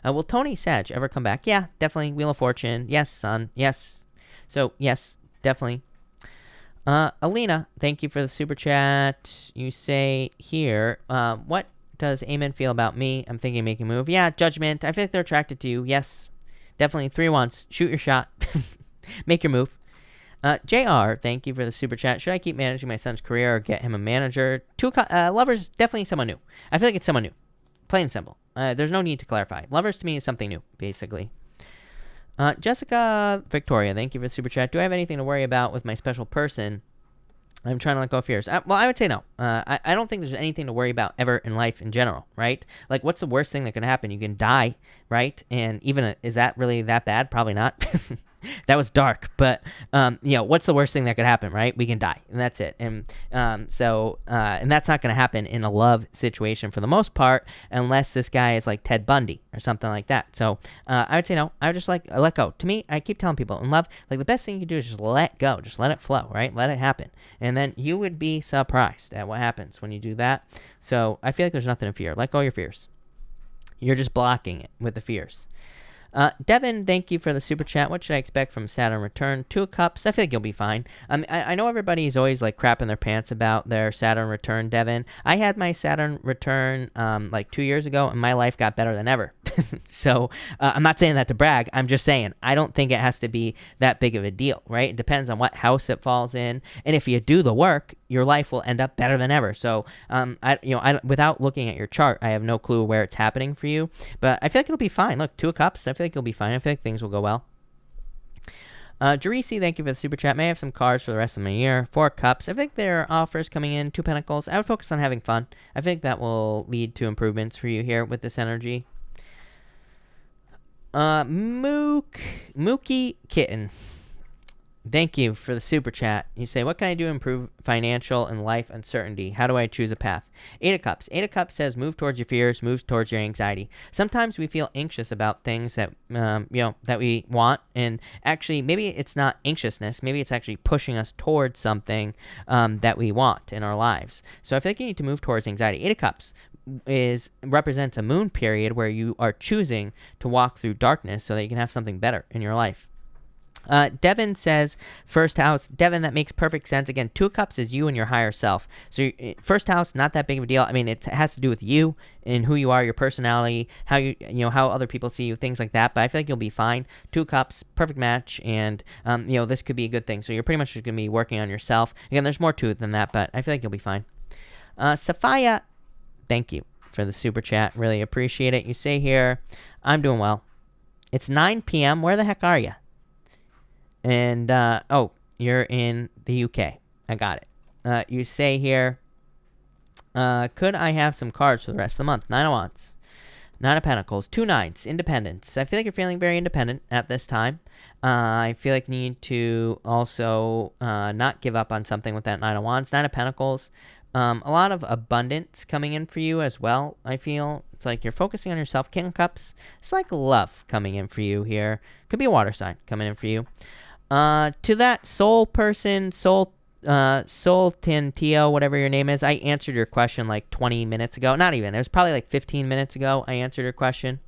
Will Tony Sag ever come back? Yeah, definitely. Wheel of Fortune. Yes, son. Yes. So yes, definitely. Alina, thank you for the super chat. You say here, what does Amen feel about me? I'm thinking making a move. Yeah, Judgment. I feel like they're attracted to you. Yes, definitely. 3 Wands. Shoot your shot. Make your move. JR, thank you for the super chat. Should I keep managing my son's career or get him a manager? Lovers, definitely someone new. I feel like it's someone new. Plain and simple. There's no need to clarify. Lovers to me is something new, basically. Jessica Victoria, thank you for the super chat. Do I have anything to worry about with my special person? I'm trying to let go of fears. Well, I would say no. I don't think there's anything to worry about ever in life in general, right? Like, what's the worst thing that can happen? You can die, right? And even, is that really that bad? Probably not. That was dark, but what's the worst thing that could happen, right? We can die, and that's it. And and that's not going to happen in a love situation for the most part, unless this guy is like Ted Bundy or something like that. So I would say no. I would just like let go. To me, I keep telling people in love, like the best thing you can do is just let go, just let it flow, right? Let it happen, and then you would be surprised at what happens when you do that. So I feel like there's nothing to fear. Let go of your fears. You're just blocking it with the fears. Devin, thank you for the super chat. What should I expect from Saturn return? 2 of Cups. I feel like you'll be fine. I know everybody's always like crapping their pants about their Saturn return, Devin. I had my Saturn return like 2 years ago, and my life got better than ever. So I'm not saying that to brag. I'm just saying I don't think it has to be that big of a deal, right? It depends on what house it falls in, and if you do the work, your life will end up better than ever. So without looking at your chart, I have no clue where it's happening for you, but I feel like it'll be fine. Look, 2 of Cups. I feel like you'll be fine. I feel like things will go well. Jerisi, thank you for the super chat. May I have some cards for the rest of my year? 4 Cups. I think there are offers coming in. 2 Pentacles. I would focus on having fun. I think that will lead to improvements for you here with this energy. Mookie Kitten. thank you for the super chat. You say, what can I do to improve financial and life uncertainty? How do I choose a path? Eight of Cups. Eight of Cups says, move towards your fears, move towards your anxiety. Sometimes we feel anxious about things that, that we want. And actually, maybe it's not anxiousness. Maybe it's actually pushing us towards something that we want in our lives. So I feel like you need to move towards anxiety. Eight of Cups represents a moon period where you are choosing to walk through darkness so that you can have something better in your life. Devin says, first house. Devin, that makes perfect sense. Again, Two of Cups is you and your higher self. So first house, not that big of a deal. I mean, it has to do with you and who you are, your personality, how how other people see you, things like that. But I feel like you'll be fine. Two of Cups, perfect match, and this could be a good thing. So you're pretty much just going to be working on yourself. Again, there's more to it than that, but I feel like you'll be fine. Sophia, thank you for the super chat. Really appreciate it. You say here, I'm doing well. It's 9 p.m. Where the heck are you? And, you're in the UK. I got it. You say here, could I have some cards for the rest of the month? Nine of Wands, Nine of Pentacles, two nines, independence. I feel like you're feeling very independent at this time. I feel like you need to also not give up on something with that Nine of Wands. Nine of Pentacles, a lot of abundance coming in for you as well, I feel. It's like you're focusing on yourself. King of Cups, it's like love coming in for you here. Could be a water sign coming in for you. To that soul person, Soul Tintio, whatever your name is, I answered your question like 20 minutes ago. Not even. It was probably like 15 minutes ago I answered your question.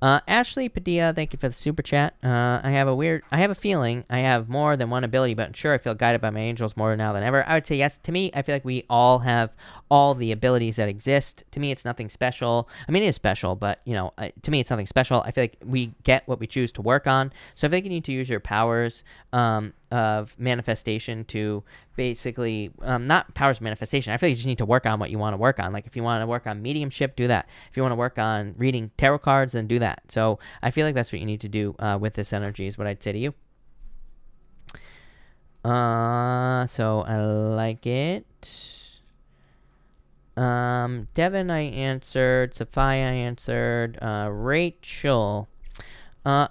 Ashley Padilla, thank you for the super chat. I have a feeling I have more than one ability, but sure, I feel guided by my angels more now than ever. I would say yes. To me, I feel like we all have all the abilities that exist. To me, it's nothing special. I mean, it is special, but, to me, it's nothing special. I feel like we get what we choose to work on. So I think you need to use your powers of manifestation to basically, not powers of manifestation. I feel like you just need to work on what you want to work on. Like if you want to work on mediumship, do that. If you want to work on reading tarot cards, then do that. So I feel like that's what you need to do with this energy is what I'd say to you. So I like it. Devin, I answered. Sophia, I answered. Rachel.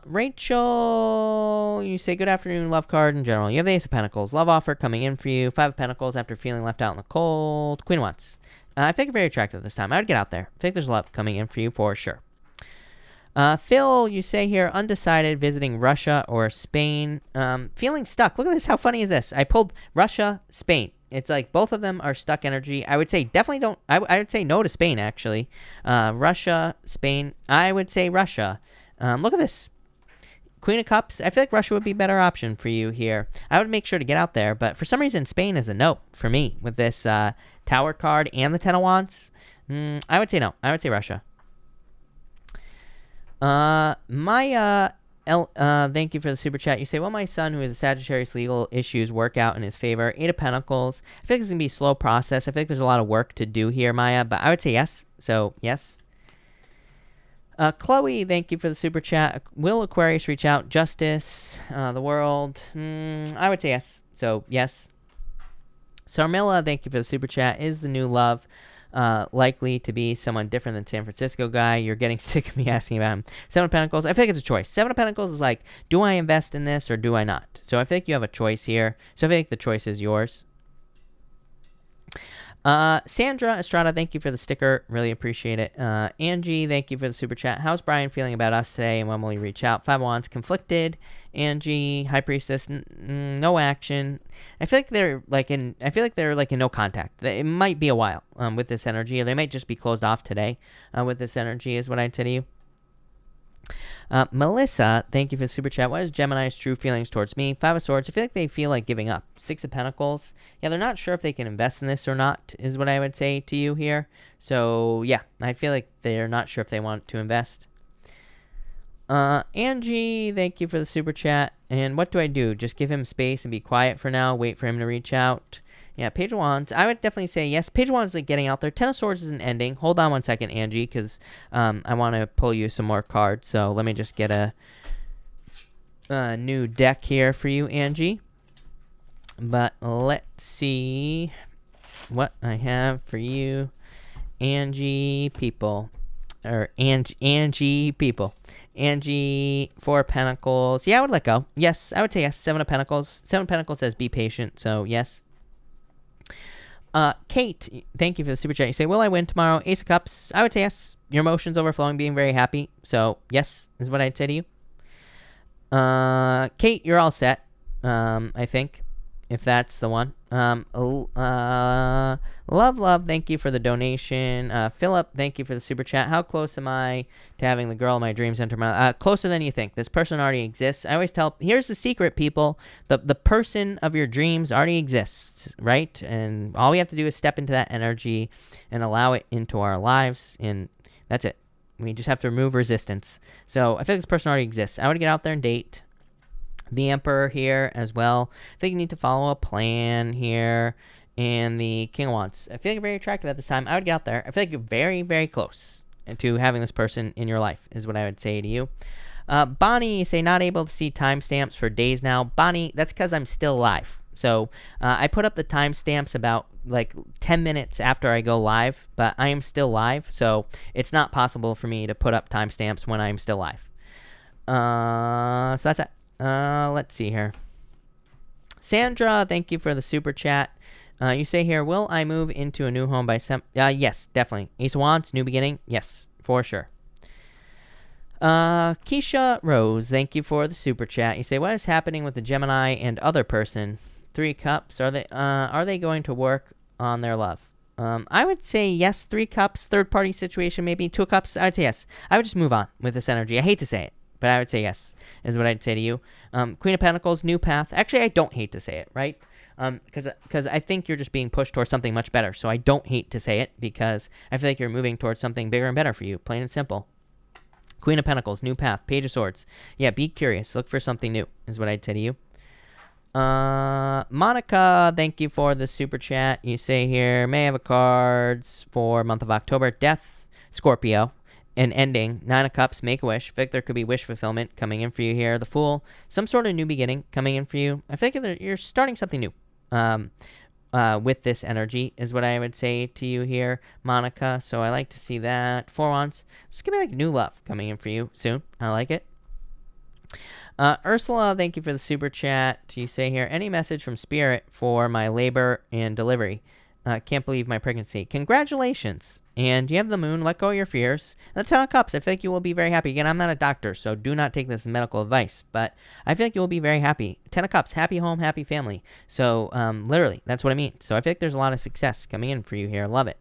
Rachel, you say, good afternoon, love card in general. You have the Ace of Pentacles. Love offer coming in for you. Five of Pentacles after feeling left out in the cold. Queen of Wands. I think you're very attractive this time. I would get out there. I think there's love coming in for you for sure. Phil, you say here, undecided, visiting Russia or Spain. Feeling stuck. Look at this. How funny is this? I pulled Russia, Spain. It's like both of them are stuck energy. I would say definitely don't. I would say no to Spain, actually. Russia, Spain. I would say Russia. Look at this. Queen of Cups. I feel like Russia would be a better option for you here. I would make sure to get out there, but for some reason, Spain is a no for me with this Tower card and the Ten of Wands. I would say no. I would say Russia. Maya, thank you for the super chat. You say, well, my son, who is a Sagittarius, legal issues work out in his favor. Eight of Pentacles. I feel like it's going to be a slow process. I feel like there's a lot of work to do here, Maya, but I would say yes. So, yes. Chloe, thank you for the super chat. Will Aquarius reach out? Justice, the world. I would say yes. So, yes. Sarmilla, thank you for the super chat. Is the new love likely to be someone different than San Francisco guy? You're getting sick of me asking about him. Seven of Pentacles. I feel like it's a choice. Seven of Pentacles is like, do I invest in this or do I not? So I feel like you have a choice here. So I feel like the choice is yours. Sandra Estrada, thank you for the sticker. Really appreciate it. Angie, thank you for the super chat. How's Brian feeling about us today, and when will he reach out? Five of Wands, conflicted. Angie, High Priestess, no action. I feel like they're like in no contact. It might be a while with this energy, or they might just be closed off today with this energy, is what I'd say to you. Melissa, thank you for the super chat. What is Gemini's true feelings towards me? Five of Swords. I feel like they feel like giving up. Six of Pentacles. Yeah, they're not sure if they can invest in this or not, is what I would say to you here. So, yeah, I feel like they're not sure if they want to invest. Angie, thank you for the super chat. And what do I do? Just give him space and be quiet for now? Wait for him to reach out? Yeah, Page of Wands. I would definitely say yes. Page of Wands is like getting out there. Ten of Swords isn't ending. Hold on one second, Angie, because I want to pull you some more cards. So let me just get a new deck here for you, Angie. But let's see what I have for you, Angie people. or Angie people. Angie, 4 of Pentacles. Yeah, I would let go. Yes, I would say yes. 7 of Pentacles. 7 of Pentacles says be patient, so yes. Kate, thank you for the super chat. You say, will I win tomorrow? Ace of Cups. I would say yes. Your emotions overflowing, being very happy. So yes, is what I'd say to you. Kate, you're all set. I think, if that's the one. Love, thank you for the donation. Philip, thank you for the super chat. How close am I to having the girl of my dreams enter my closer than you think. This person already exists. I always tell, here's the secret, people. The person of your dreams already exists, right? And all we have to do is step into that energy and allow it into our lives, and that's it. We just have to remove resistance. So I feel like this person already exists. I would get out there and date. The Emperor here as well. I think you need to follow a plan here. And the King of Wands. I feel like you're very attractive at this time. I would get out there. I feel like you're very, very close to having this person in your life, is what I would say to you. Bonnie, you say not able to see timestamps for days now. Bonnie, that's because I'm still live. So I put up the timestamps about like 10 minutes after I go live, but I am still live. So it's not possible for me to put up timestamps when I'm still live. So that's it. Let's see here. Sandra, thank you for the super chat. You say here, will I move into a new home by yes, definitely. Ace of Wands, new beginning. Yes, for sure. Keisha Rose, thank you for the super chat. You say, what is happening with the Gemini and other person? 3 Cups. Are they going to work on their love? I would say yes. 3 Cups, third party situation, maybe 2 Cups. I would say yes. I would just move on with this energy. I hate to say it, but I would say yes, is what I'd say to you. Queen of Pentacles, new path. Actually, I don't hate to say it, right? Because I think you're just being pushed towards something much better. So I don't hate to say it, because I feel like you're moving towards something bigger and better for you, plain and simple. Queen of Pentacles, new path. Page of Swords. Yeah, be curious. Look for something new, is what I'd say to you. Monica, thank you for the super chat. You say here, may I have a cards for month of October? Death, Scorpio. An ending, 9 of Cups, make a wish. I feel like there could be wish fulfillment coming in for you here. The Fool, some sort of new beginning coming in for you. I feel like you're starting something new with this energy, is what I would say to you here, Monica. So I like to see that. 4 Wands, just give me like new love coming in for you soon. I like it. Ursula, thank you for the super chat. You say here, any message from Spirit for my labor and delivery? Can't believe my pregnancy. Congratulations. And you have the Moon. Let go of your fears. And the 10 of Cups. I feel like you will be very happy. Again, I'm not a doctor, so do not take this as medical advice. But I feel like you will be very happy. 10 of Cups. Happy home, happy family. So literally, that's what I mean. So I feel like there's a lot of success coming in for you here. Love it.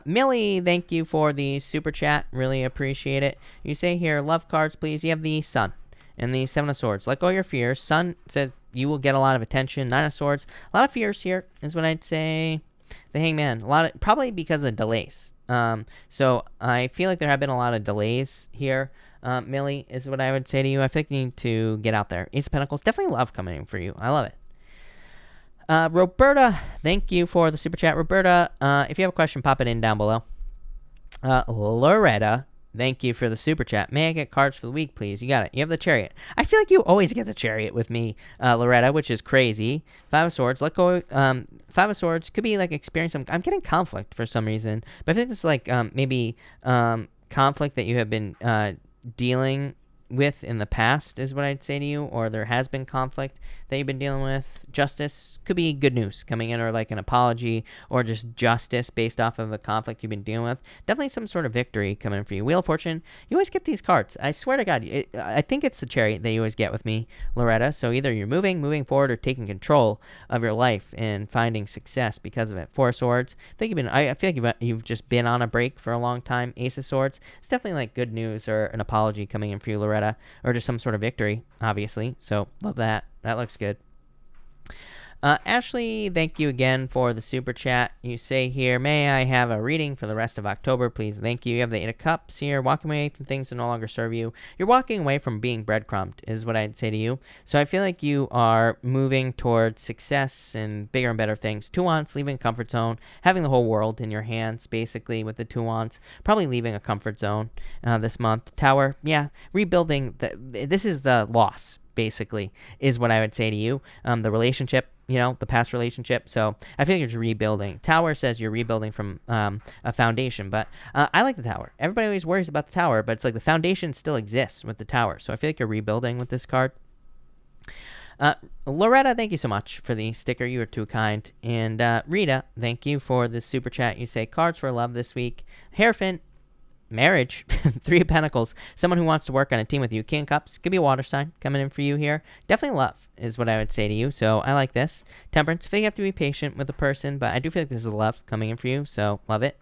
Millie, thank you for the super chat. Really appreciate it. You say here, love cards, please. You have the Sun and the 7 of Swords. Let go of your fears. Sun says you will get a lot of attention. 9 of Swords. A lot of fears here is what I'd say. The Hangman. Probably because of delays. So I feel like there have been a lot of delays here. Millie, is what I would say to you. I think you need to get out there. Ace of Pentacles. Definitely love coming in for you. I love it. Roberta, thank you for the super chat. Roberta, if you have a question, pop it in down below. Loretta, thank you for the super chat. May I get cards for the week, please? You got it. You have the Chariot. I feel like you always get the Chariot with me, Loretta, which is crazy. 5 of Swords. Let go. 5 of Swords could be like experiencing. I'm getting conflict for some reason, but I think this is like maybe conflict that you have been dealing with in the past, is what I'd say to you, or there has been conflict that you've been dealing with. Justice could be good news coming in, or like an apology, or just justice based off of a conflict you've been dealing with. Definitely some sort of victory coming in for you. Wheel of Fortune, you always get these cards. I swear to God, I think it's the Chariot that you always get with me, Loretta. So either you're moving forward, or taking control of your life and finding success because of it. 4 of Swords. I feel like you've just been on a break for a long time. Ace of Swords. It's definitely like good news or an apology coming in for you, Loretta. Or just some sort of victory, obviously. So love that. That looks good. Ashley, thank you again for the super chat. You say here, may I have a reading for the rest of October, please? Thank you. You have the 8 of Cups here. Walking away from things that no longer serve you. You're walking away from being breadcrumbed, is what I'd say to you. So I feel like you are moving towards success and bigger and better things. 2 Wands, leaving a comfort zone. Having the whole world in your hands, basically, with the 2 Wands. Probably leaving a comfort zone this month. Tower, yeah. Rebuilding. This is the loss, basically, is what I would say to you. The relationship the past relationship. So I feel like you're just rebuilding. Tower says you're rebuilding from a foundation, but I like the Tower. Everybody always worries about the Tower, but it's like the foundation still exists with the Tower. So I feel like you're rebuilding with this card. Loretta, thank you so much for the sticker. You are too kind. And Rita, thank you for the super chat. You say cards for love this week. Hierophant, marriage. Three of Pentacles, someone who wants to work on a team with you. King of Cups, could be a water sign coming in for you here. Definitely love is what I would say to you. So I like this. Temperance, I feel you have to be patient with the person, but I do feel like this is love coming in for you. So love it.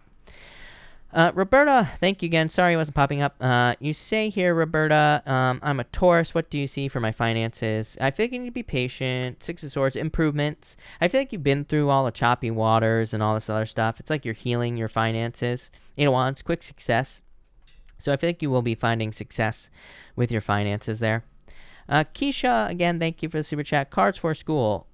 Roberta, thank you again. Sorry it wasn't popping up. You say here, Roberta, I'm a Taurus. What do you see for my finances? I feel like you need to be patient. Six of Swords, improvements. I feel like you've been through all the choppy waters and all this other stuff. It's like you're healing your finances. Eight of Wands, quick success. So I feel like you will be finding success with your finances there. Keisha, again, thank you for the super chat. Cards for school.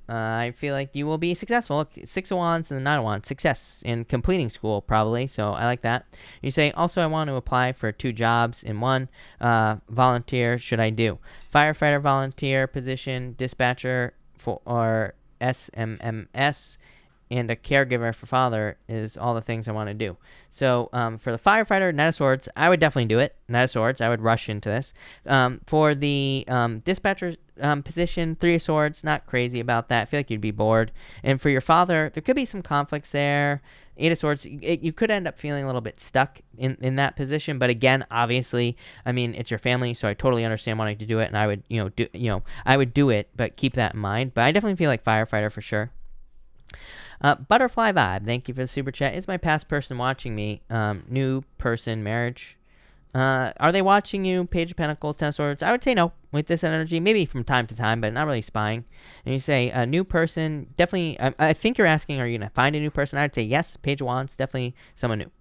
I feel like you will be successful. Six of Wands and the Nine of Wands. Success in completing school, probably. So I like that. You say, also, I want to apply for 2 jobs in one. Volunteer, should I do? Firefighter volunteer position, dispatcher or SMMS, and a caregiver for father is all the things I want to do. So for the firefighter, Knight of Swords, I would definitely do it. Knight of Swords, I would rush into this. For the dispatcher position, Three of Swords, not crazy about that. I feel like you'd be bored. And for your father, there could be some conflicts there. Eight of Swords, you could end up feeling a little bit stuck in that position. But again, obviously, I mean, it's your family, so I totally understand wanting to do it, and I would, I would do it, but keep that in mind. But I definitely feel like firefighter for sure. Butterfly Vibe, thank you for the super chat. Is my past person watching me? New person, marriage. Are they watching you? Page of Pentacles, Ten of Swords. I would say no with this energy. Maybe from time to time, but not really spying. And you say a new person. Definitely, I think you're asking, are you going to find a new person? I would say yes. Page of Wands, definitely someone new.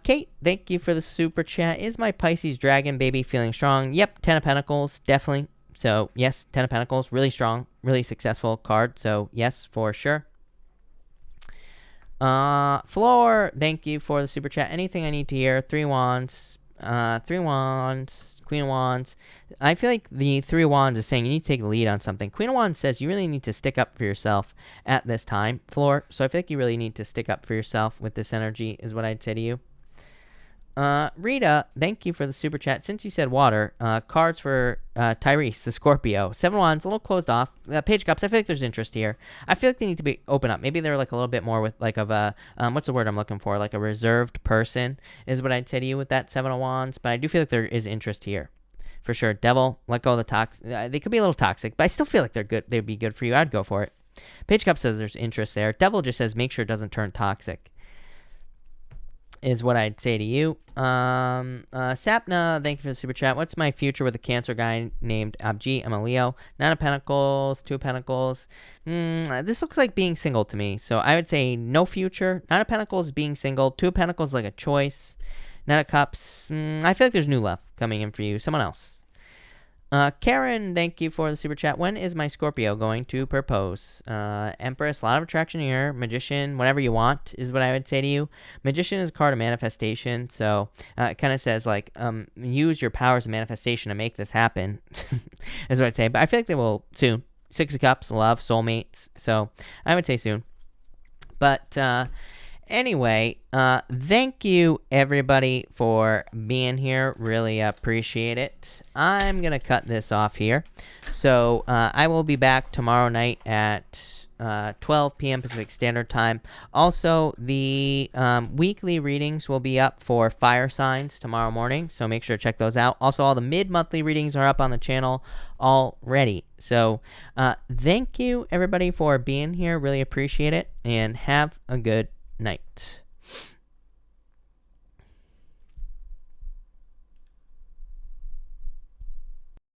Kate, thank you for the super chat. Is my Pisces dragon baby feeling strong? Yep. Ten of Pentacles, definitely. So yes, Ten of Pentacles, really strong, really successful card. So yes, for sure. Floor, thank you for the super chat. Anything I need to hear? Three Wands, Queen of Wands. I feel like the Three of Wands is saying you need to take the lead on something. Queen of Wands says you really need to stick up for yourself at this time, Floor. So I feel like you really need to stick up for yourself with this energy is what I'd say to you. Rita, thank you for the super chat. Since you said water, cards for Tyrese, the Scorpio. Seven of Wands, a little closed off. Page of Cups, I feel like there's interest here. I feel like they need to be open up. Maybe they're like a little bit more with like of a, what's the word I'm looking for? Like a reserved person is what I'd say to you with that Seven of Wands. But I do feel like there is interest here. For sure. Devil, let go of the toxic. They could be a little toxic, but I still feel like they're good. They'd be good for you. I'd go for it. Page of Cups says there's interest there. Devil just says make sure it doesn't turn toxic. Is what I'd say to you. Sapna, thank you for the super chat. What's my future with a Cancer guy named Abji? I'm a Leo. Nine of Pentacles, Two of Pentacles. This looks like being single to me. So I would say no future. Nine of Pentacles, being single. Two of Pentacles, like a choice. Nine of Cups. I feel like there's new love coming in for you. Someone else. Karen, thank you for the super chat. When is my Scorpio going to propose? Empress, a lot of attraction here. Magician, whatever you want is what I would say to you. Magician is a card of manifestation. So it kind of says like, use your powers of manifestation to make this happen is what I'd say. But I feel like they will soon. Six of Cups, love, soulmates. So I would say soon. But anyway, thank you everybody for being here. Really appreciate it. I'm going to cut this off here. So I will be back tomorrow night at 12 p.m. Pacific Standard Time. Also, the weekly readings will be up for fire signs tomorrow morning. So make sure to check those out. Also, all the mid-monthly readings are up on the channel already. So thank you everybody for being here. Really appreciate it. And have a good night.